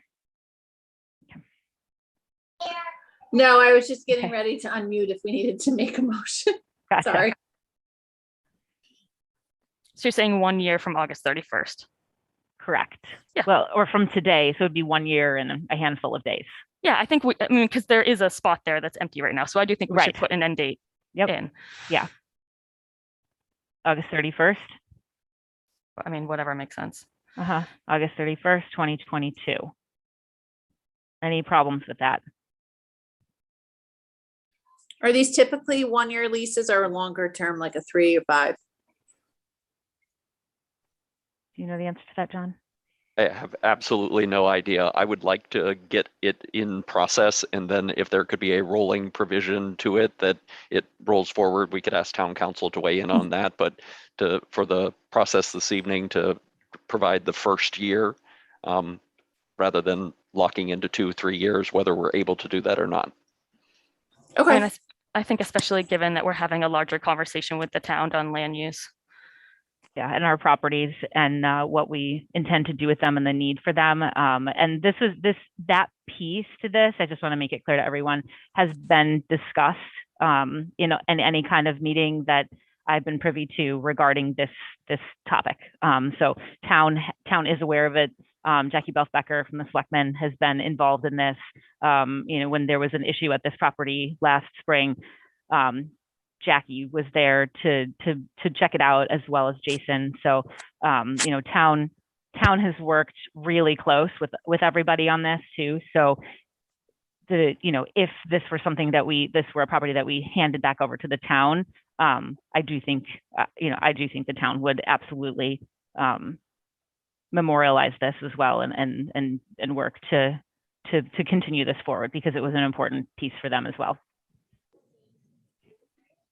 No, I was just getting ready to unmute if we needed to make a motion. Gotcha. Sorry. So you're saying 1 year from August 31st? Correct. Yeah. Well, or from today, so it'd be 1 year and a handful of days. Yeah, I think I mean, because there is a spot there that's empty right now. So I do think we should put an end date in. Yeah. August 31st. I mean, whatever makes sense. August 31st, 2022. Any problems with that? Are these typically 1-year leases or longer term, like a 3 or 5? Do you know the answer to that, John? I have absolutely no idea. I would like to get it in process, and then if there could be a rolling provision to it that it rolls forward, we could ask town council to weigh in on that. But for the process this evening to provide the first year, rather than locking into 2-3 years, whether we're able to do that or not. Okay. And I think especially given that we're having a larger conversation with the town on land use. Yeah, and our properties and what we intend to do with them and the need for them. And that piece to this, I just want to make it clear to everyone, has been discussed, in any kind of meeting that I've been privy to regarding this topic. So town is aware of it. Jackie Belfbecker from the Selectmen has been involved in this. When there was an issue at this property last spring, Jackie was there to check it out, as well as Jason. So, town has worked really close with everybody on this too. So if this were something that this were a property that we handed back over to the town, I do think the town would absolutely memorialize this as well and work to continue this forward, because it was an important piece for them as well.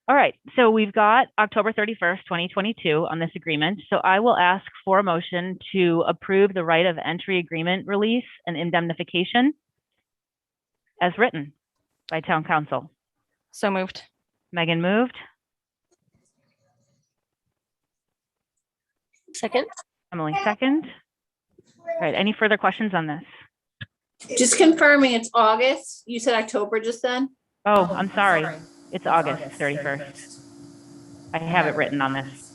All right, so we've got October 31st, 2022 on this agreement. So I will ask for a motion to approve the right of entry agreement release and indemnification as written by town council. So moved. Megan moved. Second. Emily second. All right, any further questions on this? Just confirming it's August. You said October just then? Oh, I'm sorry. It's August 31st. I have it written on this.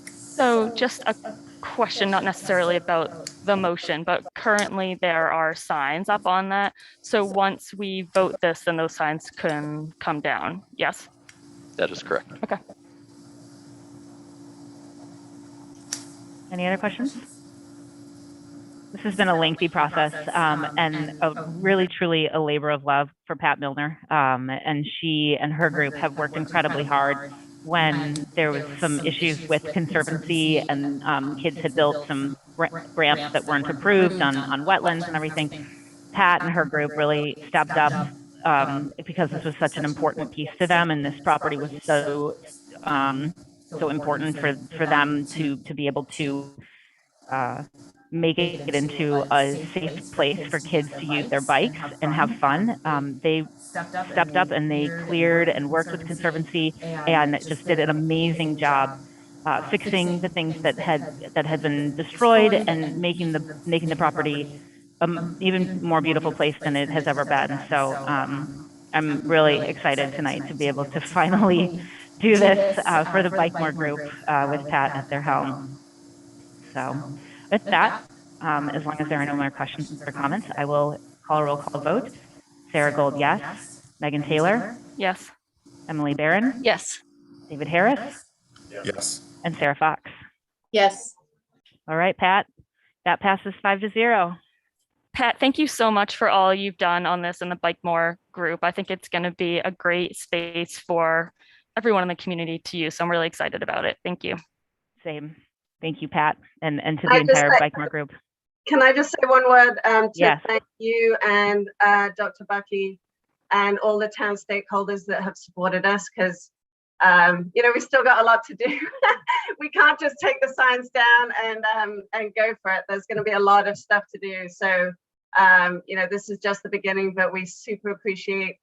So just a question, not necessarily about the motion, but currently there are signs up on that. So once we vote this, then those signs can come down. Yes? That is correct. Okay. Any other questions? This has been a lengthy process and really truly a labor of love for Pat Milner. And she and her group have worked incredibly hard when there was some issues with conservancy and kids had built some ramps that weren't approved on wetlands and everything. Pat and her group really stepped up because this was such an important piece to them, and this property was so important for them to be able to make it into a safe place for kids to use their bikes and have fun. They stepped up and they cleared and worked with Conservancy and just did an amazing job fixing the things that had been destroyed and making the property even more beautiful place than it has ever been. So I'm really excited tonight to be able to finally do this for the Bike More group with Pat at their helm. So with that, as long as there are no more questions or comments, I will call a roll call vote. Sarah Gold, yes. Megan Taylor? Yes. Emily Barron? Yes. David Harris? Yes. And Sarah Fox? Yes. All right, Pat, that passes 5-0. Pat, thank you so much for all you've done on this in the Bike More group. I think it's going to be a great space for everyone in the community to use. So I'm really excited about it. Thank you. Same. Thank you, Pat, and to Can the I just entire say- Bike More group. Can I just say one word to Yes. thank you and Dr. Bucky and all the town stakeholders that have supported us, because we still got a lot to do. We can't just take the signs down and go for it. There's going to be a lot of stuff to do. So this is just the beginning, but we super appreciate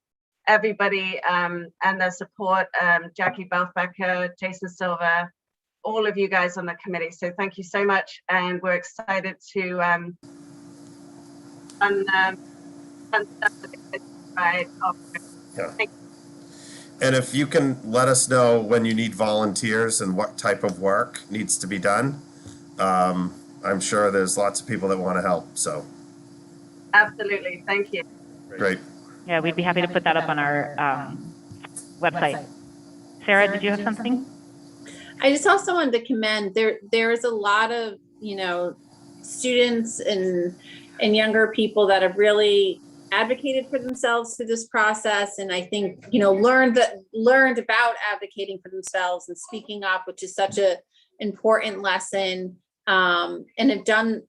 everybody and their support. Jackie Belfacker, Jason Silva, all of you guys on the committee. So thank you so much. And we're excited to run stuff for the kids, right? Yeah. And if you can let us know when you need volunteers and what type of work needs to be done, I'm sure there's lots of people that want to help. So Absolutely. Thank you. great. Yeah, we'd be happy to put that up on our website. Sarah, did you have something? I just also wanted to commend there is a lot of students and younger people that have really advocated for themselves through this process, and I think learned about advocating for themselves and speaking up, which is such a important lesson, and have done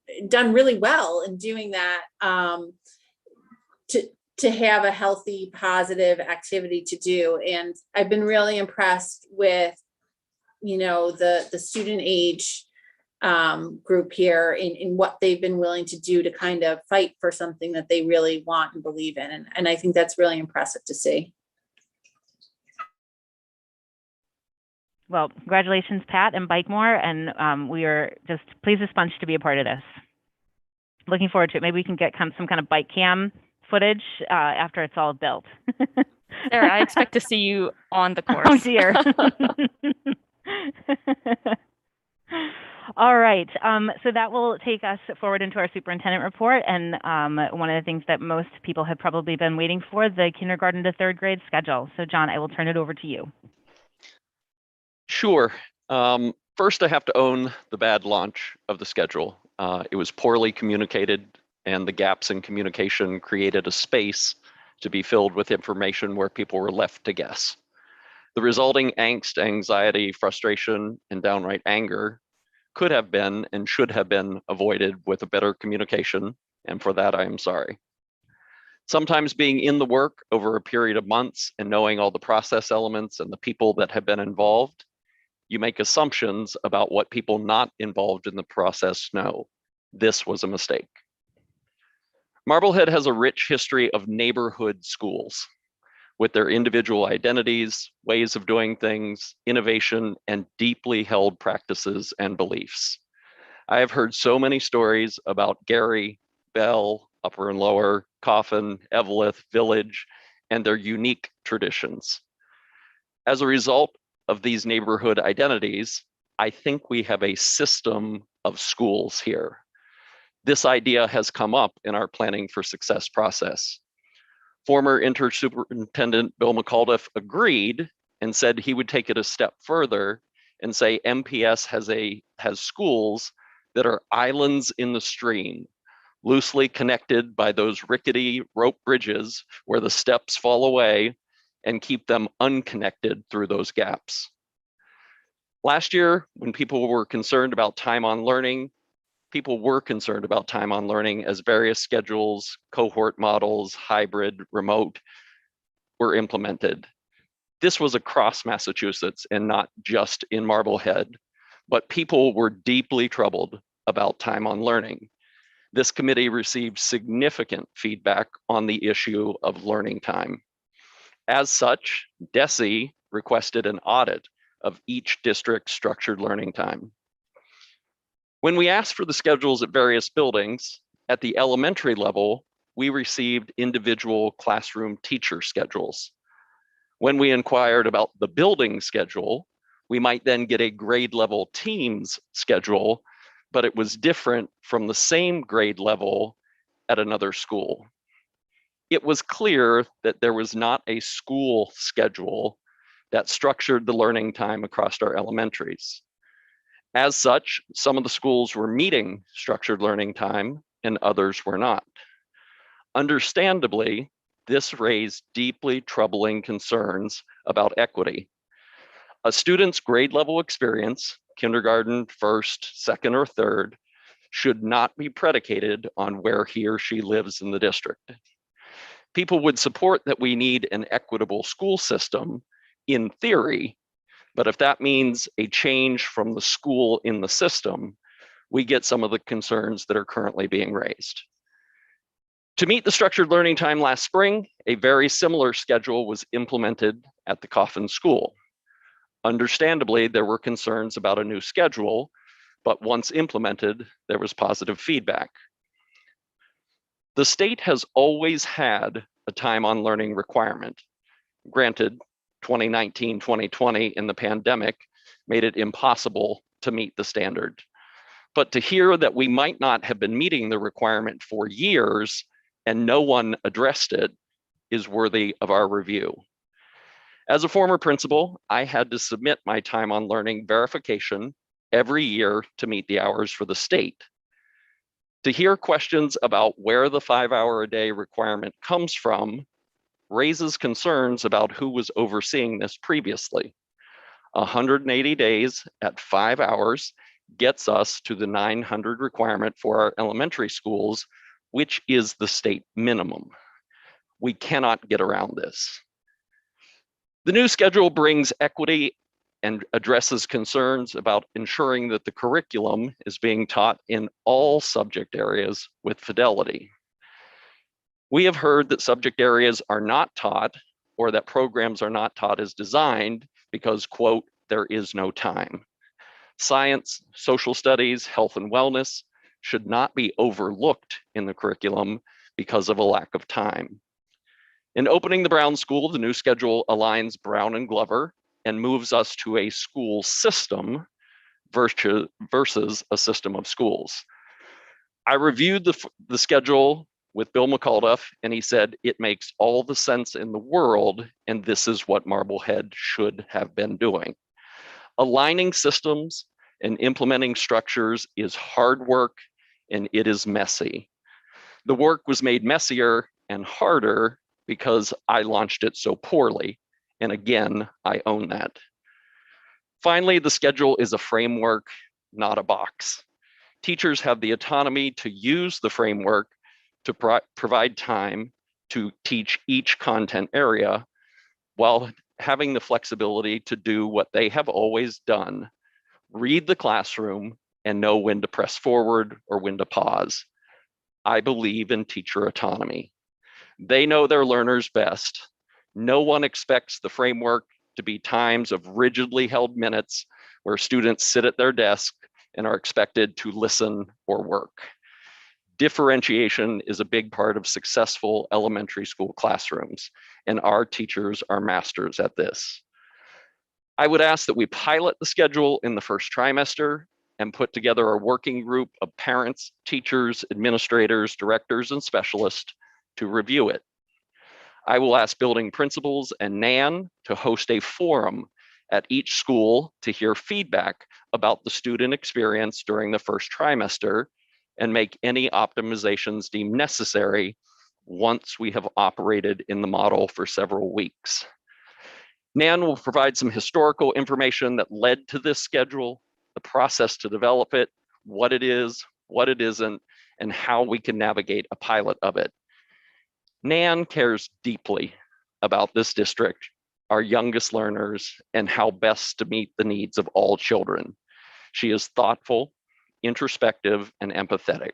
really well in doing that, to have a healthy, positive activity to do. And I've been really impressed with the student age group here in what they've been willing to do to kind of fight for something that they really want and believe in. And I think that's really impressive to see. Well, congratulations, Pat and Bike More, and we are just pleased as punch to be a part of this. Looking forward to it. Maybe we can get some kind of bike cam footage after it's all built. Sarah, I expect to see you on the course. Oh dear. All right. So that will take us forward into our superintendent report. And one of the things that most people have probably been waiting for, the kindergarten to third grade schedule. So John, I will turn it over to you. Sure. First, I have to own the bad launch of the schedule. It was poorly communicated, and the gaps in communication created a space to be filled with information where people were left to guess. The resulting angst, anxiety, frustration, and downright anger could have been and should have been avoided with a better communication, and for that I am sorry. Sometimes being in the work over a period of months and knowing all the process elements and the people that have been involved, you make assumptions about what people not involved in the process know. This was a mistake. Marblehead has a rich history of neighborhood schools with their individual identities, ways of doing things, innovation, and deeply held practices and beliefs. I have heard so many stories about Gary, Bell, Upper and Lower, Coffin, Eveleth, Village, and their unique traditions. As a result of these neighborhood identities, I think we have a system of schools here. This idea has come up in our planning for success process. Former Intersuperintendent Bill McAuliffe agreed and said he would take it a step further and say MPS has schools that are islands in the stream, loosely connected by those rickety rope bridges where the steps fall away and keep them unconnected through those gaps. Last year, when people were concerned about time on learning, as various schedules, cohort models, hybrid, remote were implemented. This was across Massachusetts and not just in Marblehead, but people were deeply troubled about time on learning. This committee received significant feedback on the issue of learning time. As such, DESE requested an audit of each district's structured learning time. When we asked for the schedules at various buildings, at the elementary level, we received individual classroom teacher schedules. When we inquired about the building schedule, we might then get a grade level teams schedule, but it was different from the same grade level at another school. It was clear that there was not a school schedule that structured the learning time across our elementaries. As such, some of the schools were meeting structured learning time and others were not. Understandably, this raised deeply troubling concerns about equity. A student's grade level experience, kindergarten, first, second, or third, should not be predicated on where he or she lives in the district. People would support that we need an equitable school system in theory, but if that means a change from the school in the system, we get some of the concerns that are currently being raised. To meet the structured learning time last spring, a very similar schedule was implemented at the Coffin School. Understandably, there were concerns about a new schedule, but once implemented, there was positive feedback. The state has always had a time on learning requirement. Granted, 2019, 2020 in the pandemic made it impossible to meet the standard. But to hear that we might not have been meeting the requirement for years and no one addressed it is worthy of our review. As a former principal, I had to submit my time on learning verification every year to meet the hours for the state. To hear questions about where the 5-hour-a-day requirement comes from raises concerns about who was overseeing this previously. 180 days at 5 hours gets us to the 900 requirement for our elementary schools, which is the state minimum. We cannot get around this. The new schedule brings equity and addresses concerns about ensuring that the curriculum is being taught in all subject areas with fidelity. We have heard that subject areas are not taught or that programs are not taught as designed because, quote, there is no time. Science, social studies, health and wellness should not be overlooked in the curriculum because of a lack of time. In opening the Brown School, the new schedule aligns Brown and Glover and moves us to a school system versus a system of schools. I reviewed the schedule with Bill McAuliffe, and he said it makes all the sense in the world, and this is what Marblehead should have been doing. Aligning systems and implementing structures is hard work, and it is messy. The work was made messier and harder because I launched it so poorly. And again, I own that. Finally, the schedule is a framework, not a box. Teachers have the autonomy to use the framework to provide time to teach each content area while having the flexibility to do what they have always done, read the classroom and know when to press forward or when to pause. I believe in teacher autonomy. They know their learners best. No one expects the framework to be times of rigidly held minutes where students sit at their desk and are expected to listen or work. Differentiation is a big part of successful elementary school classrooms, and our teachers are masters at this. I would ask that we pilot the schedule in the first trimester and put together a working group of parents, teachers, administrators, directors, and specialists to review it. I will ask building principals and NAN to host a forum at each school to hear feedback about the student experience during the first trimester and make any optimizations deemed necessary once we have operated in the model for several weeks. NAN will provide some historical information that led to this schedule, the process to develop it, what it is, what it isn't, and how we can navigate a pilot of it. NAN cares deeply about this district, our youngest learners, and how best to meet the needs of all children. She is thoughtful, introspective, and empathetic.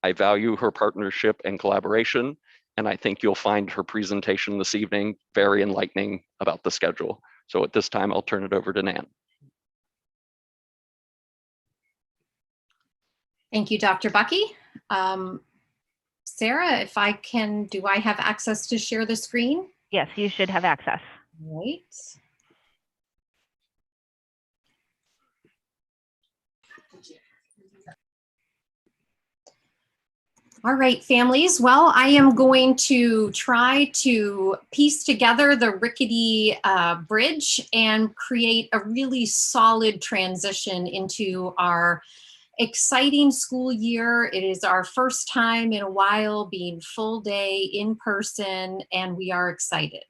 I value her partnership and collaboration, and I think you'll find her presentation this evening very enlightening about the schedule. So at this time, I'll turn it over to Nan. Thank you, Dr. Bucky. Sarah, if I can, do I have access to share the screen? Yes, you should have access. Right. All right, families. Well, I am going to try to piece together the rickety bridge and create a really solid transition into our exciting school year. It is our first time in a while being full day in person, and we are excited.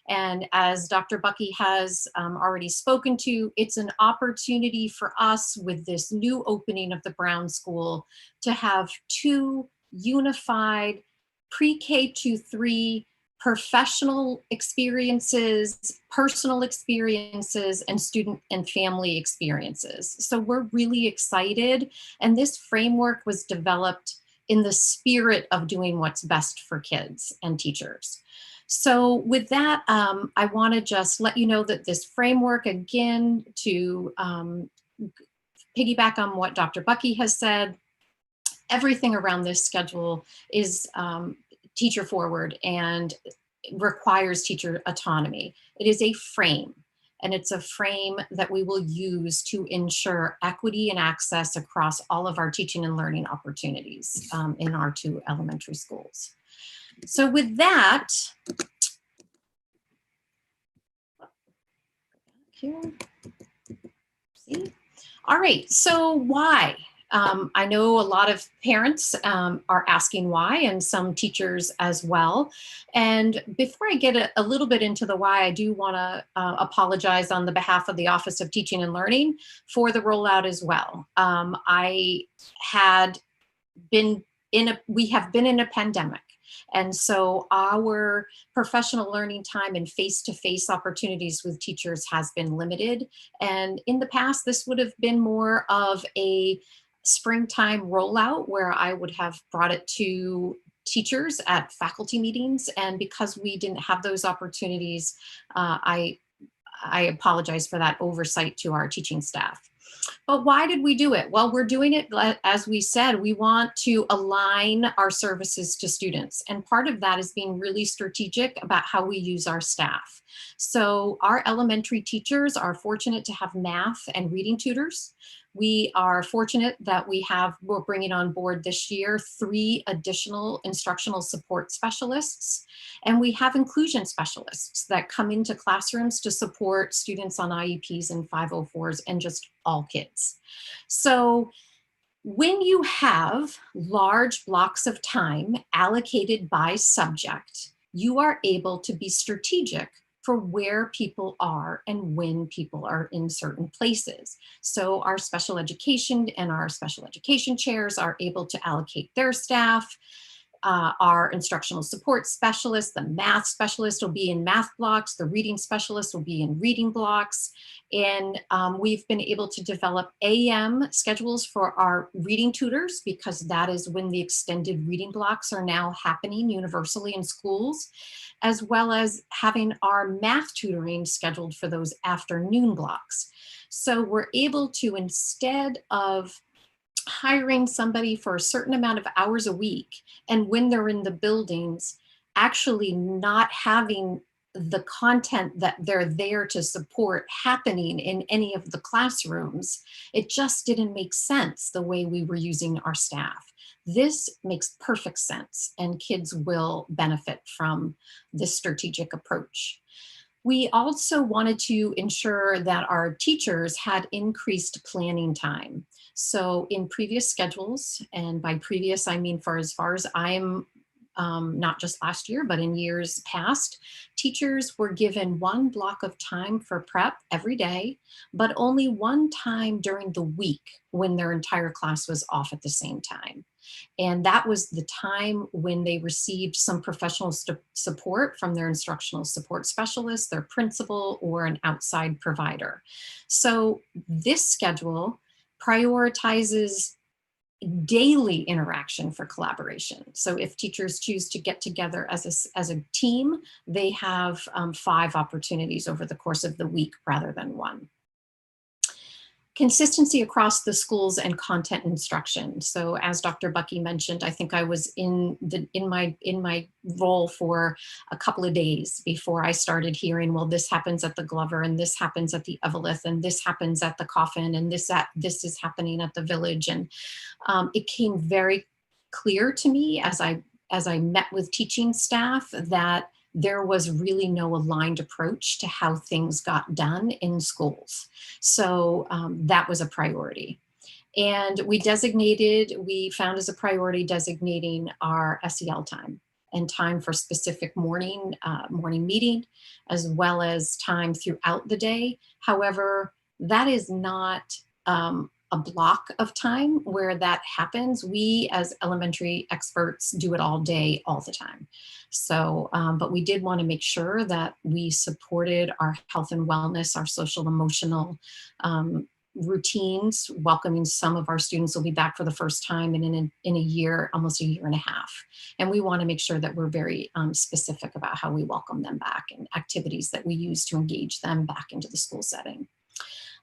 And as Dr. Bucky has already spoken to, it's an opportunity for us with this new opening of the Brown School to have 2 unified pre-K to 3 professional experiences, personal experiences, and student and family experiences. So we're really excited. And this framework was developed in the spirit of doing what's best for kids and teachers. So with that, I want to just let you know that this framework, again, to piggyback on what Dr. Bucky has said, everything around this schedule is teacher forward and requires teacher autonomy. It is a frame, and it's a frame that we will use to ensure equity and access across all of our teaching and learning opportunities in our 2 elementary schools. So with that, all right, so why? I know a lot of parents are asking why, and some teachers as well. And before I get a little bit into the why, I do want to apologize on the behalf of the Office of Teaching and Learning for the rollout as well. We have been in a pandemic. And so our professional learning time and face-to-face opportunities with teachers has been limited. And in the past, this would have been more of a springtime rollout where I would have brought it to teachers at faculty meetings. And because we didn't have those opportunities, I apologize for that oversight to our teaching staff. But why did we do it? Well, we're doing it, as we said, we want to align our services to students. And part of that is being really strategic about how we use our staff. So our elementary teachers are fortunate to have math and reading tutors. We are fortunate that we're bringing on board this year 3 additional instructional support specialists, and we have inclusion specialists that come into classrooms to support students on IEPs and 504s and just all kids. So when you have large blocks of time allocated by subject, you are able to be strategic for where people are and when people are in certain places. So our special education and our special education chairs are able to allocate their staff. Our instructional support specialist, the math specialist will be in math blocks, the reading specialist will be in reading blocks. And we've been able to develop AM schedules for our reading tutors because that is when the extended reading blocks are now happening universally in schools, as well as having our math tutoring scheduled for those afternoon blocks. So we're able to, instead of hiring somebody for a certain amount of hours a week, and when they're in the buildings, actually not having the content that they're there to support happening in any of the classrooms, it just didn't make sense the way we were using our staff. This makes perfect sense, and kids will benefit from this strategic approach. We also wanted to ensure that our teachers had increased planning time. So in previous schedules, and by previous, I mean for as far as I'm not just last year, but in years past, teachers were given 1 block of time for prep every day, but only 1 time during the week when their entire class was off at the same time. And that was the time when they received some professional support from their instructional support specialist, their principal, or an outside provider. So this schedule prioritizes daily interaction for collaboration. So if teachers choose to get together as a team, they have 5 opportunities over the course of the week rather than 1. Consistency across the schools and content instruction. So as Dr. Bucky mentioned, I think I was in my role for a couple of days before I started hearing, well, this happens at the Glover, and this happens at the Eveleth, and this happens at the Coffin, and this is happening at the Village. And it came very clear to me as I met with teaching staff that there was really no aligned approach to how things got done in schools. So that was a priority. And we found as a priority designating our SEL time and time for specific morning meeting, as well as time throughout the day. However, that is not a block of time where that happens. We as elementary experts do it all day, all the time. So, but we did want to make sure that we supported our health and wellness, our social emotional routines. Welcoming some of our students will be back for the first time in a year, almost a year and a half. And we want to make sure that we're very specific about how we welcome them back and activities that we use to engage them back into the school setting.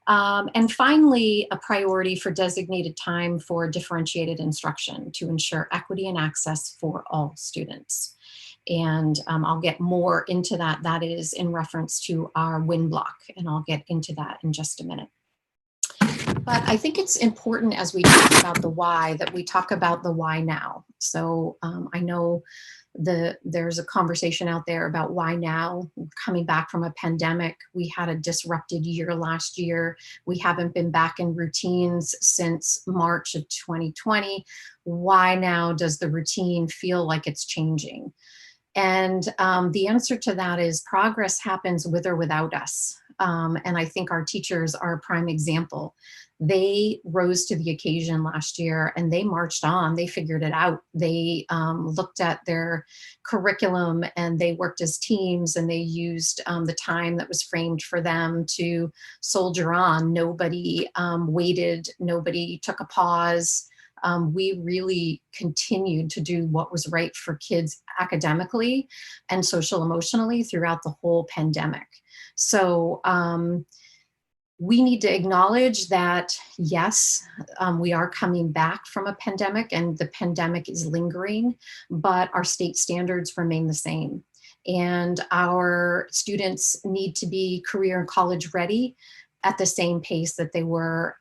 And finally, a priority for designated time for differentiated instruction to ensure equity and access for all students. And I'll get more into that. That is in reference to our WIN block, and I'll get into that in just a minute. But I think it's important as we talk about the why that we talk about the why now. So I know there's a conversation out there about why now. Coming back from a pandemic, we had a disrupted year last year. We haven't been back in routines since March of 2020. Why now does the routine feel like it's changing? And the answer to that is progress happens with or without us. And I think our teachers are a prime example. They rose to the occasion last year and they marched on, they figured it out. They looked at their curriculum and they worked as teams, and they used the time that was framed for them to soldier on. Nobody waited, nobody took a pause. We really continued to do what was right for kids academically and social emotionally throughout the whole pandemic. So we need to acknowledge that, yes, we are coming back from a pandemic and the pandemic is lingering, but our state standards remain the same. And our students need to be career and college ready at the same pace that they were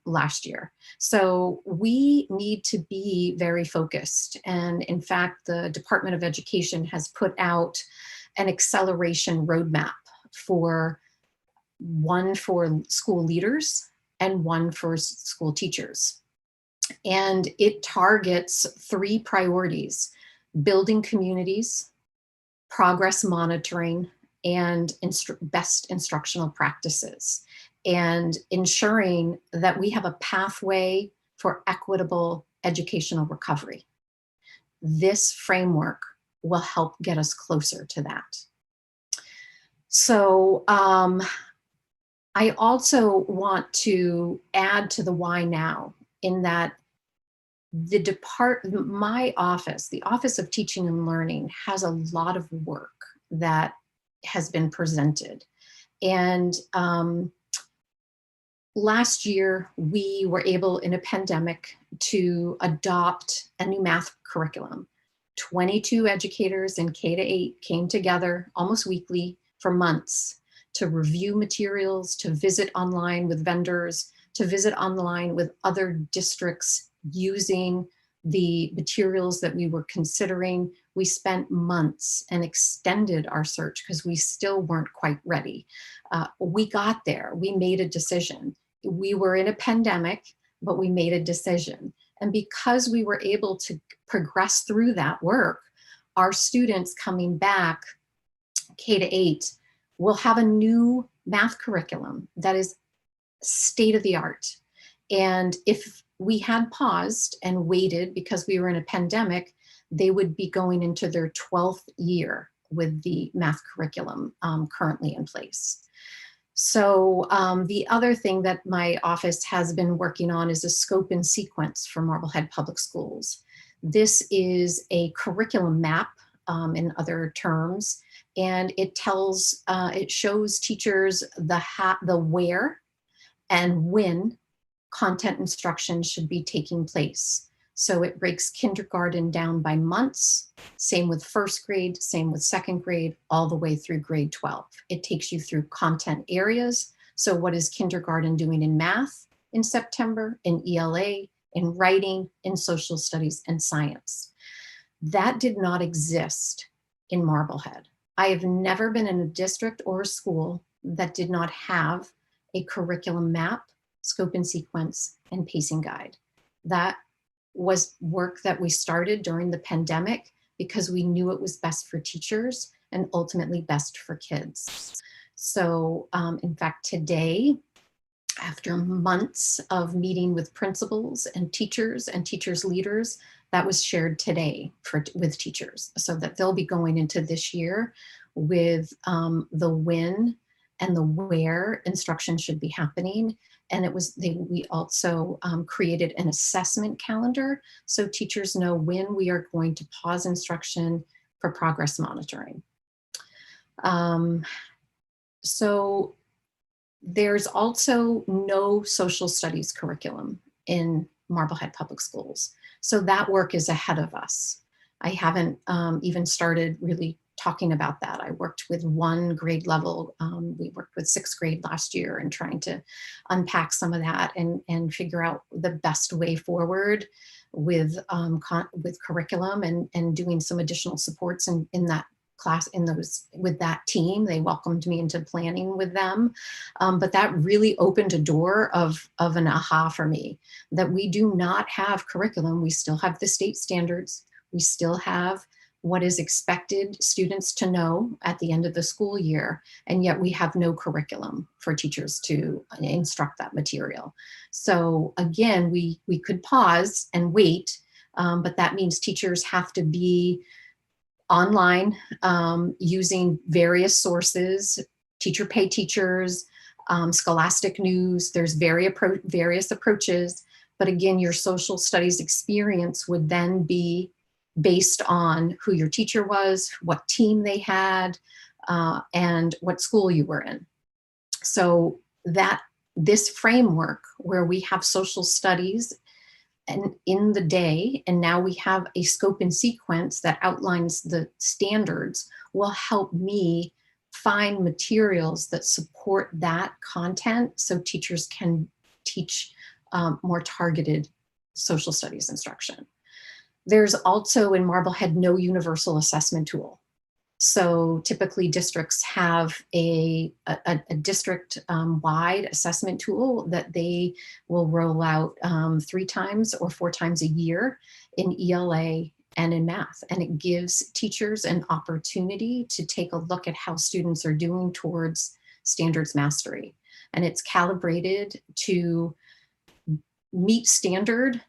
last year. So we need to be very focused. And in fact, the Department of Education has put out an acceleration roadmap one for school leaders and one for school teachers. And it targets 3 priorities: building communities, progress monitoring, and best instructional practices, and ensuring that we have a pathway for equitable educational recovery. This framework will help get us closer to that. So I also want to add to the why now, in that my office, the Office of Teaching and Learning, has a lot of work that has been presented. And last year, we were able in a pandemic to adopt a new math curriculum. 22 educators in K-8 came together almost weekly for months to review materials, to visit online with vendors, to visit online with other districts using the materials that we were considering. We spent months and extended our search because we still weren't quite ready. We got there, we made a decision. We were in a pandemic, but we made a decision. And because we were able to progress through that work, our students coming back K-8 will have a new math curriculum that is state of the art. And if we had paused and waited because we were in a pandemic, they would be going into their 12th year with the math curriculum currently in place. So the other thing that my office has been working on is a scope and sequence for Marblehead Public Schools. This is a curriculum map in other terms, and it shows teachers the where and when content instruction should be taking place. So it breaks kindergarten down by months, same with first grade, same with second grade, all the way through grade 12. It takes you through content areas. So what is kindergarten doing in math in September, in ELA, in writing, in social studies, and science? That did not exist in Marblehead. I have never been in a district or a school that did not have a curriculum map, scope and sequence, and pacing guide. That was work that we started during the pandemic because we knew it was best for teachers and ultimately best for kids. So in fact, today, after months of meeting with principals and teachers leaders, that was shared today with teachers, so that they'll be going into this year with the when and the where instruction should be happening. And we also created an assessment calendar so teachers know when we are going to pause instruction for progress monitoring. So there's also no social studies curriculum in Marblehead Public Schools. So that work is ahead of us. I haven't even started really talking about that. I worked with one grade level. We worked with 6th grade last year and trying to unpack some of that and figure out the best way forward with curriculum and doing some additional supports in that class with that team. They welcomed me into planning with them. But that really opened a door of an aha for me, that we do not have curriculum. We still have the state standards. We still have what is expected students to know at the end of the school year, and yet we have no curriculum for teachers to instruct that material. So again, we could pause and wait, but that means teachers have to be online using various sources, teacher pay teachers, Scholastic News. There's various approaches, but again, your social studies experience would then be based on who your teacher was, what team they had, and what school you were in. So this framework where we have social studies and in the day, and now we have a scope and sequence that outlines the standards, will help me find materials that support that content so teachers can teach more targeted social studies instruction. There's also in Marblehead no universal assessment tool. So typically districts have a district-wide assessment tool that they will roll out 3 times or 4 times a year in ELA and in math. And it gives teachers an opportunity to take a look at how students are doing towards standards mastery. And it's calibrated to meet standard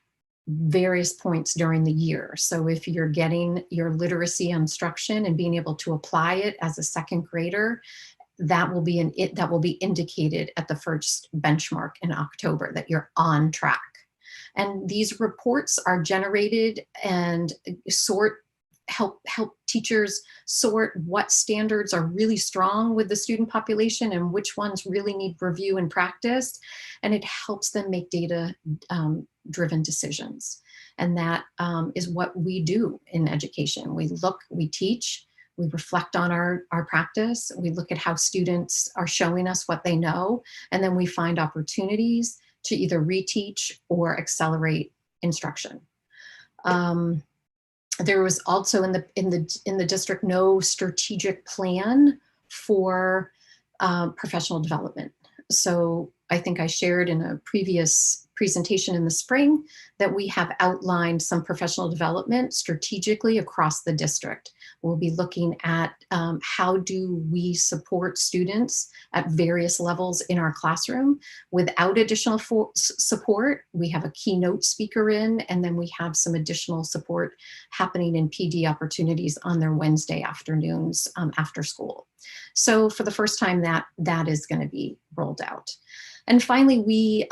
various points during the year. So if you're getting your literacy instruction and being able to apply it as a 2nd grader, that will be indicated at the first benchmark in October that you're on track. And these reports are generated and help teachers sort what standards are really strong with the student population and which ones really need review and practice. And it helps them make data driven decisions. And that is what we do in education. We look, we teach, we reflect on our practice, we look at how students are showing us what they know, and then we find opportunities to either reteach or accelerate instruction. There was also in the district no strategic plan for professional development. So I think I shared in a previous presentation in the spring that we have outlined some professional development strategically across the district. We'll be looking at how do we support students at various levels in our classroom without additional support. We have a keynote speaker in, and then we have some additional support happening in PD opportunities on their Wednesday afternoons after school. So for the first time that is going to be rolled out. And finally, we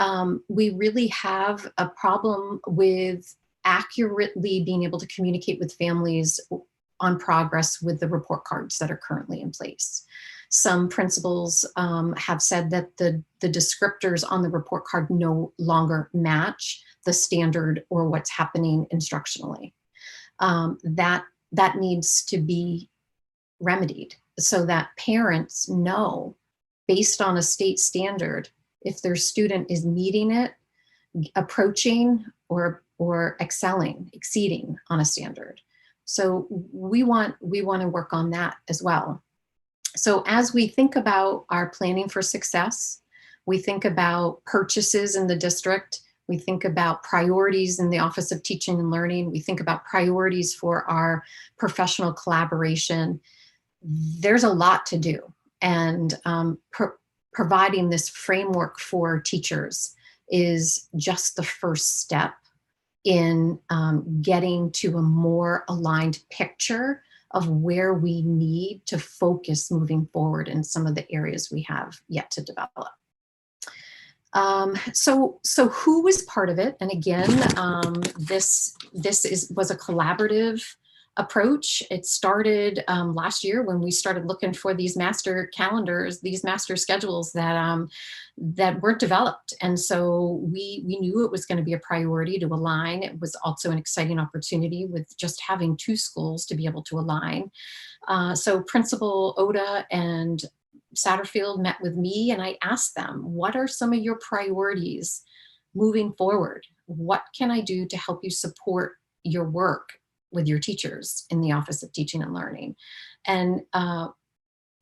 really have a problem with accurately being able to communicate with families on progress with the report cards that are currently in place. Some principals have said that the descriptors on the report card no longer match the standard or what's happening instructionally. That needs to be remedied so that parents know, based on a state standard, if their student is meeting it, approaching, or excelling, exceeding on a standard. So we want to work on that as well. So as we think about our planning for success, we think about purchases in the district, We think about priorities in the Office of Teaching and Learning. We think about priorities for our professional collaboration. There's a lot to do. And providing this framework for teachers is just the first step in getting to a more aligned picture of where we need to focus moving forward in some of the areas we have yet to develop. So who was part of it? And again, this was a collaborative approach. It started last year when we started looking for these master calendars, these master schedules that that weren't developed. And so we knew it was going to be a priority to align. It was also an exciting opportunity with just having 2 schools to be able to align. So Principal Oda and Satterfield met with me, and I asked them, what are some of your priorities moving forward? What can I do to help you support your work with your teachers in the Office of Teaching and Learning? And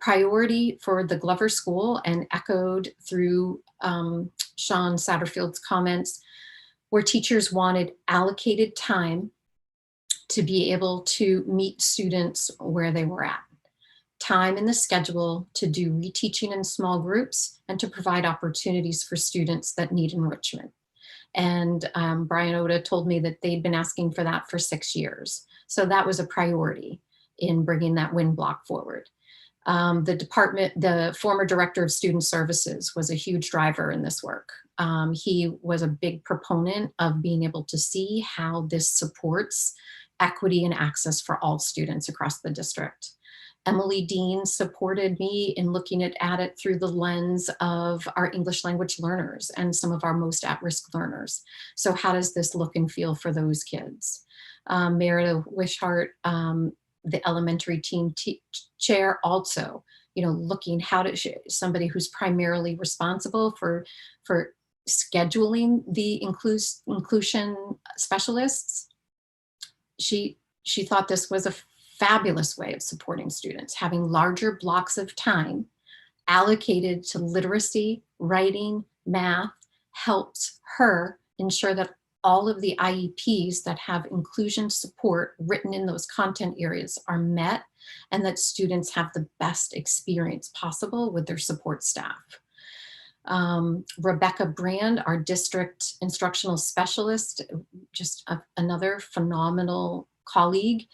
priority for the Glover School, and echoed through Sean Satterfield's comments, where teachers wanted allocated time to be able to meet students where they were at. Time in the schedule to do reteaching in small groups and to provide opportunities for students that need enrichment. And Brian Oda told me that they'd been asking for that for 6 years. So that was a priority in bringing that WIN block forward. The former director of student services was a huge driver in this work. He was a big proponent of being able to see how this supports equity and access for all students across the district. Emily Dean supported me in looking at it through the lens of our English language learners and some of our most at-risk learners. So how does this look and feel for those kids? Meredith Wishart, the elementary team chair, also, looking how to somebody who's primarily responsible for scheduling the inclusion specialists. She thought this was a fabulous way of supporting students, having larger blocks of time allocated to literacy, writing, math, helps her ensure that all of the IEPs that have inclusion support written in those content areas are met, and that students have the best experience possible with their support staff. Rebecca Brand, our district instructional specialist, just another phenomenal colleague,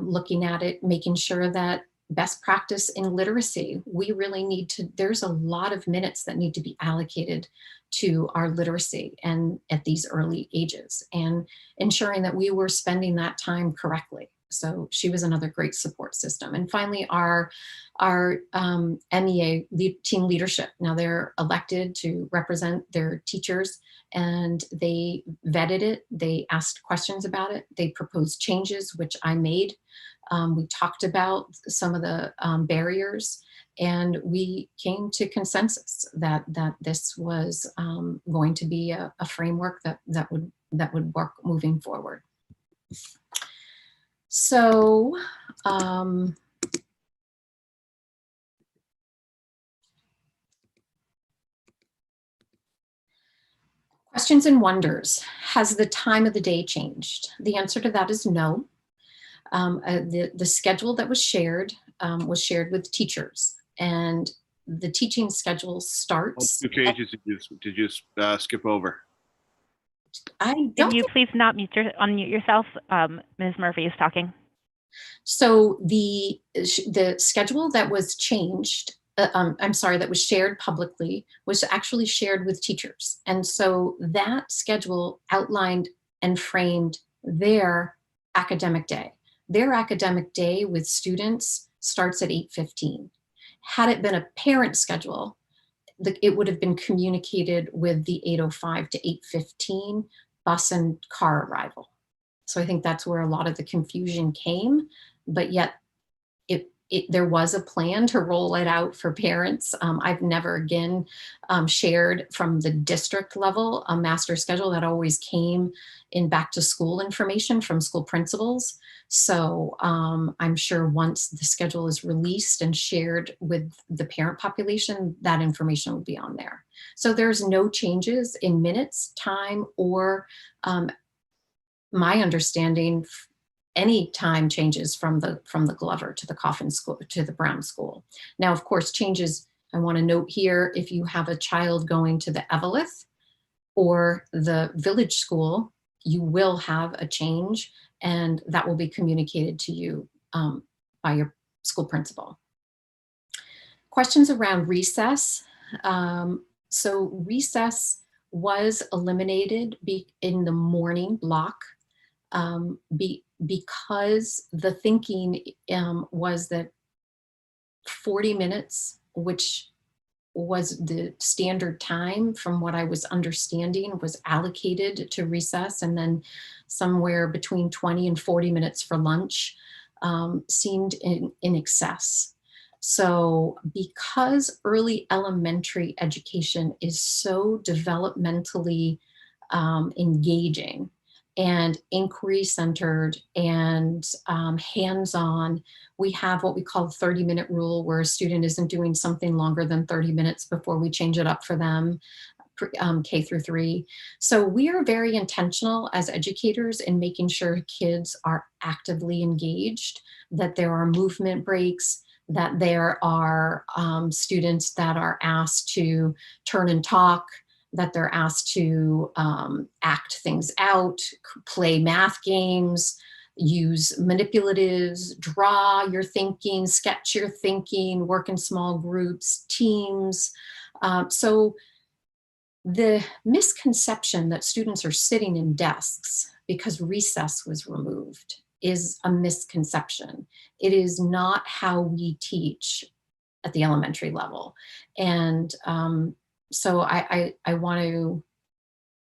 looking at it, making sure that best practice in literacy, we really need to, there's a lot of minutes that need to be allocated to our literacy and at these early ages, and ensuring that we were spending that time correctly. So she was another great support system. And finally, our MEA team leadership. Now they're elected to represent their teachers, and they vetted it. They asked questions about it. They proposed changes, which I made. We talked about some of the barriers, and we came to consensus that this was going to be a framework that would work moving forward. So questions and wonders. Has the time of the day changed? The answer to that is no. The schedule that was shared with teachers, and the teaching schedule starts. What pages did you skip over? Can you please not unmute yourself? Ms. Murphy is talking. So the schedule that was changed, that was shared publicly, was actually shared with teachers. And so that schedule outlined and framed their academic day. Their academic day with students starts at 8:15. Had it been a parent schedule, it would have been communicated with the 8:05 to 8:15 bus and car arrival. So I think that's where a lot of the confusion came, but yet there was a plan to roll it out for parents. I've never again shared from the district level a master schedule. That always came in back to school information from school principals. So I'm sure once the schedule is released and shared with the parent population, that information will be on there. So there's no changes in minutes, time, or my understanding, any time changes from the Glover to the Coffin School to the Brown School. Now, of course, changes, I want to note here, if you have a child going to the Eveleth or the Village School, you will have a change, and that will be communicated to you by your school principal. Questions around recess. So recess was eliminated in the morning block because the thinking was that 40 minutes, which was the standard time from what I was understanding, was allocated to recess, and then somewhere between 20 and 40 minutes for lunch seemed in excess. So because early elementary education is so developmentally engaging and inquiry centered and hands-on, we have what we call the 30-minute rule, where a student isn't doing something longer than 30 minutes before we change it up for them, K through 3. So we are very intentional as educators in making sure kids are actively engaged, that there are movement breaks, that there are students that are asked to turn and talk, that they're asked to act things out, play math games, use manipulatives, draw your thinking, sketch your thinking, work in small groups, teams. So the misconception that students are sitting in desks because recess was removed is a misconception. It is not how we teach at the elementary level. And so I want to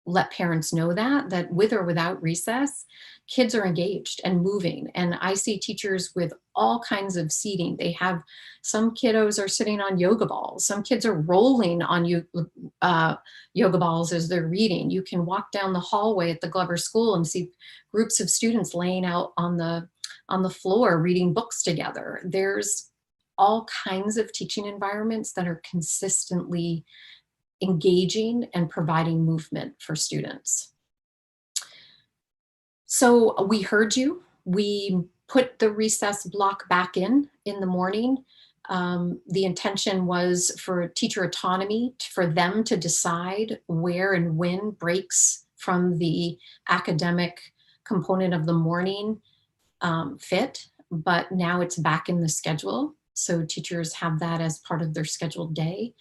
let parents know that with or without recess, kids are engaged and moving. And I see teachers with all kinds of seating. They have, some kiddos are sitting on yoga balls. Some kids are rolling on yoga balls as they're reading. You can walk down the hallway at the Glover School and see groups of students laying out on the floor reading books together. There's all kinds of teaching environments that are consistently engaging and providing movement for students. So we heard you. We put the recess block back in the morning. The intention was for teacher autonomy, for them to decide where and when breaks from the academic component of the morning fit, but now it's back in the schedule. So teachers have that as part of their scheduled day.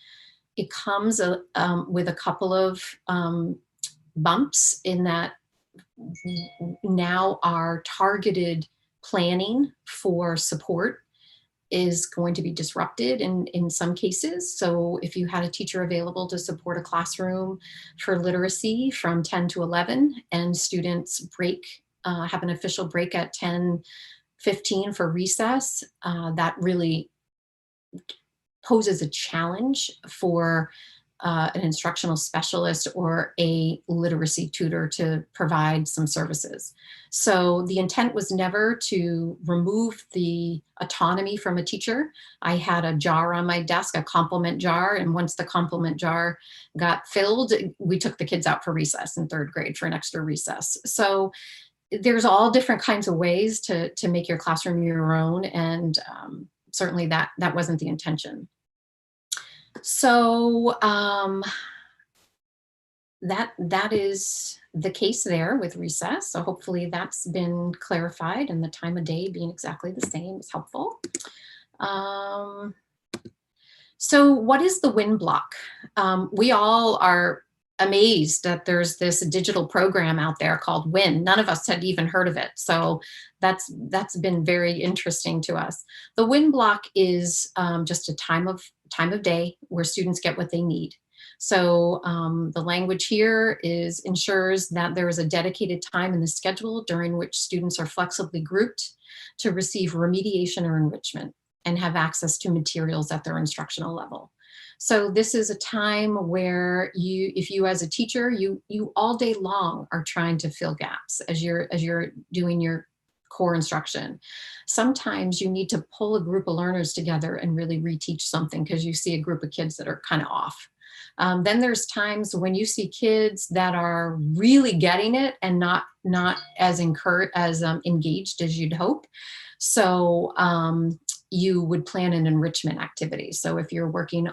It comes with a couple of bumps in that now our targeted planning for support is going to be disrupted in some cases. So if you had a teacher available to support a classroom for literacy from 10 to 11 and students break, have an official break at 10:15 for recess, that really poses a challenge for an instructional specialist or a literacy tutor to provide some services. So the intent was never to remove the autonomy from a teacher. I had a jar on my desk, a complement jar, and once the complement jar got filled, we took the kids out for recess in 3rd grade for an extra recess. So there's all different kinds of ways to make your classroom your own, and certainly that wasn't the intention. So that is the case there with recess. So hopefully that's been clarified, and the time of day being exactly the same is helpful. So what is the WIN block? We all are amazed that there's this digital program out there called WIN. None of us had even heard of it. So that's been very interesting to us. The WIN block is just a time of day where students get what they need. So the language here ensures that there is a dedicated time in the schedule during which students are flexibly grouped to receive remediation or enrichment. and have access to materials at their instructional level. So this is a time where if you as a teacher, you all day long are trying to fill gaps as you're doing your core instruction. Sometimes you need to pull a group of learners together and really reteach something because you see a group of kids that are kind of off. Then there's times when you see kids that are really getting it and not as engaged as you'd hope. So you would plan an enrichment activity. So if you're working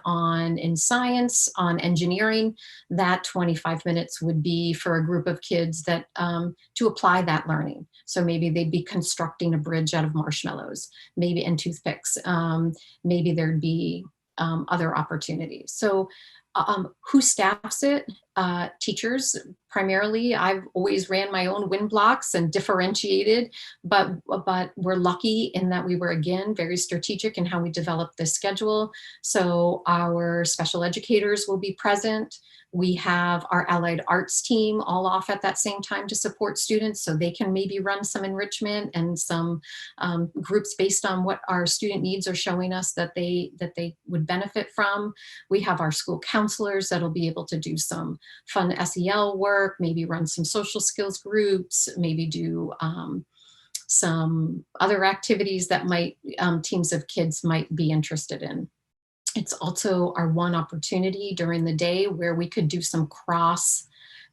in science, on engineering, that 25 minutes would be for a group of kids that to apply that learning. So maybe they'd be constructing a bridge out of marshmallows, maybe and toothpicks. Maybe there'd be other opportunities. So who staffs it? Teachers primarily. I've always ran my own WIN blocks and differentiated, but we're lucky in that we were, again, very strategic in how we developed this schedule. So our special educators will be present. We have our allied arts team all off at that same time to support students, so they can maybe run some enrichment and some groups based on what our student needs are showing us that they would benefit from. We have our school counselors that'll be able to do some fun SEL work, maybe run some social skills groups, maybe do some other activities that teams of kids might be interested in. It's also our one opportunity during the day where we could do some cross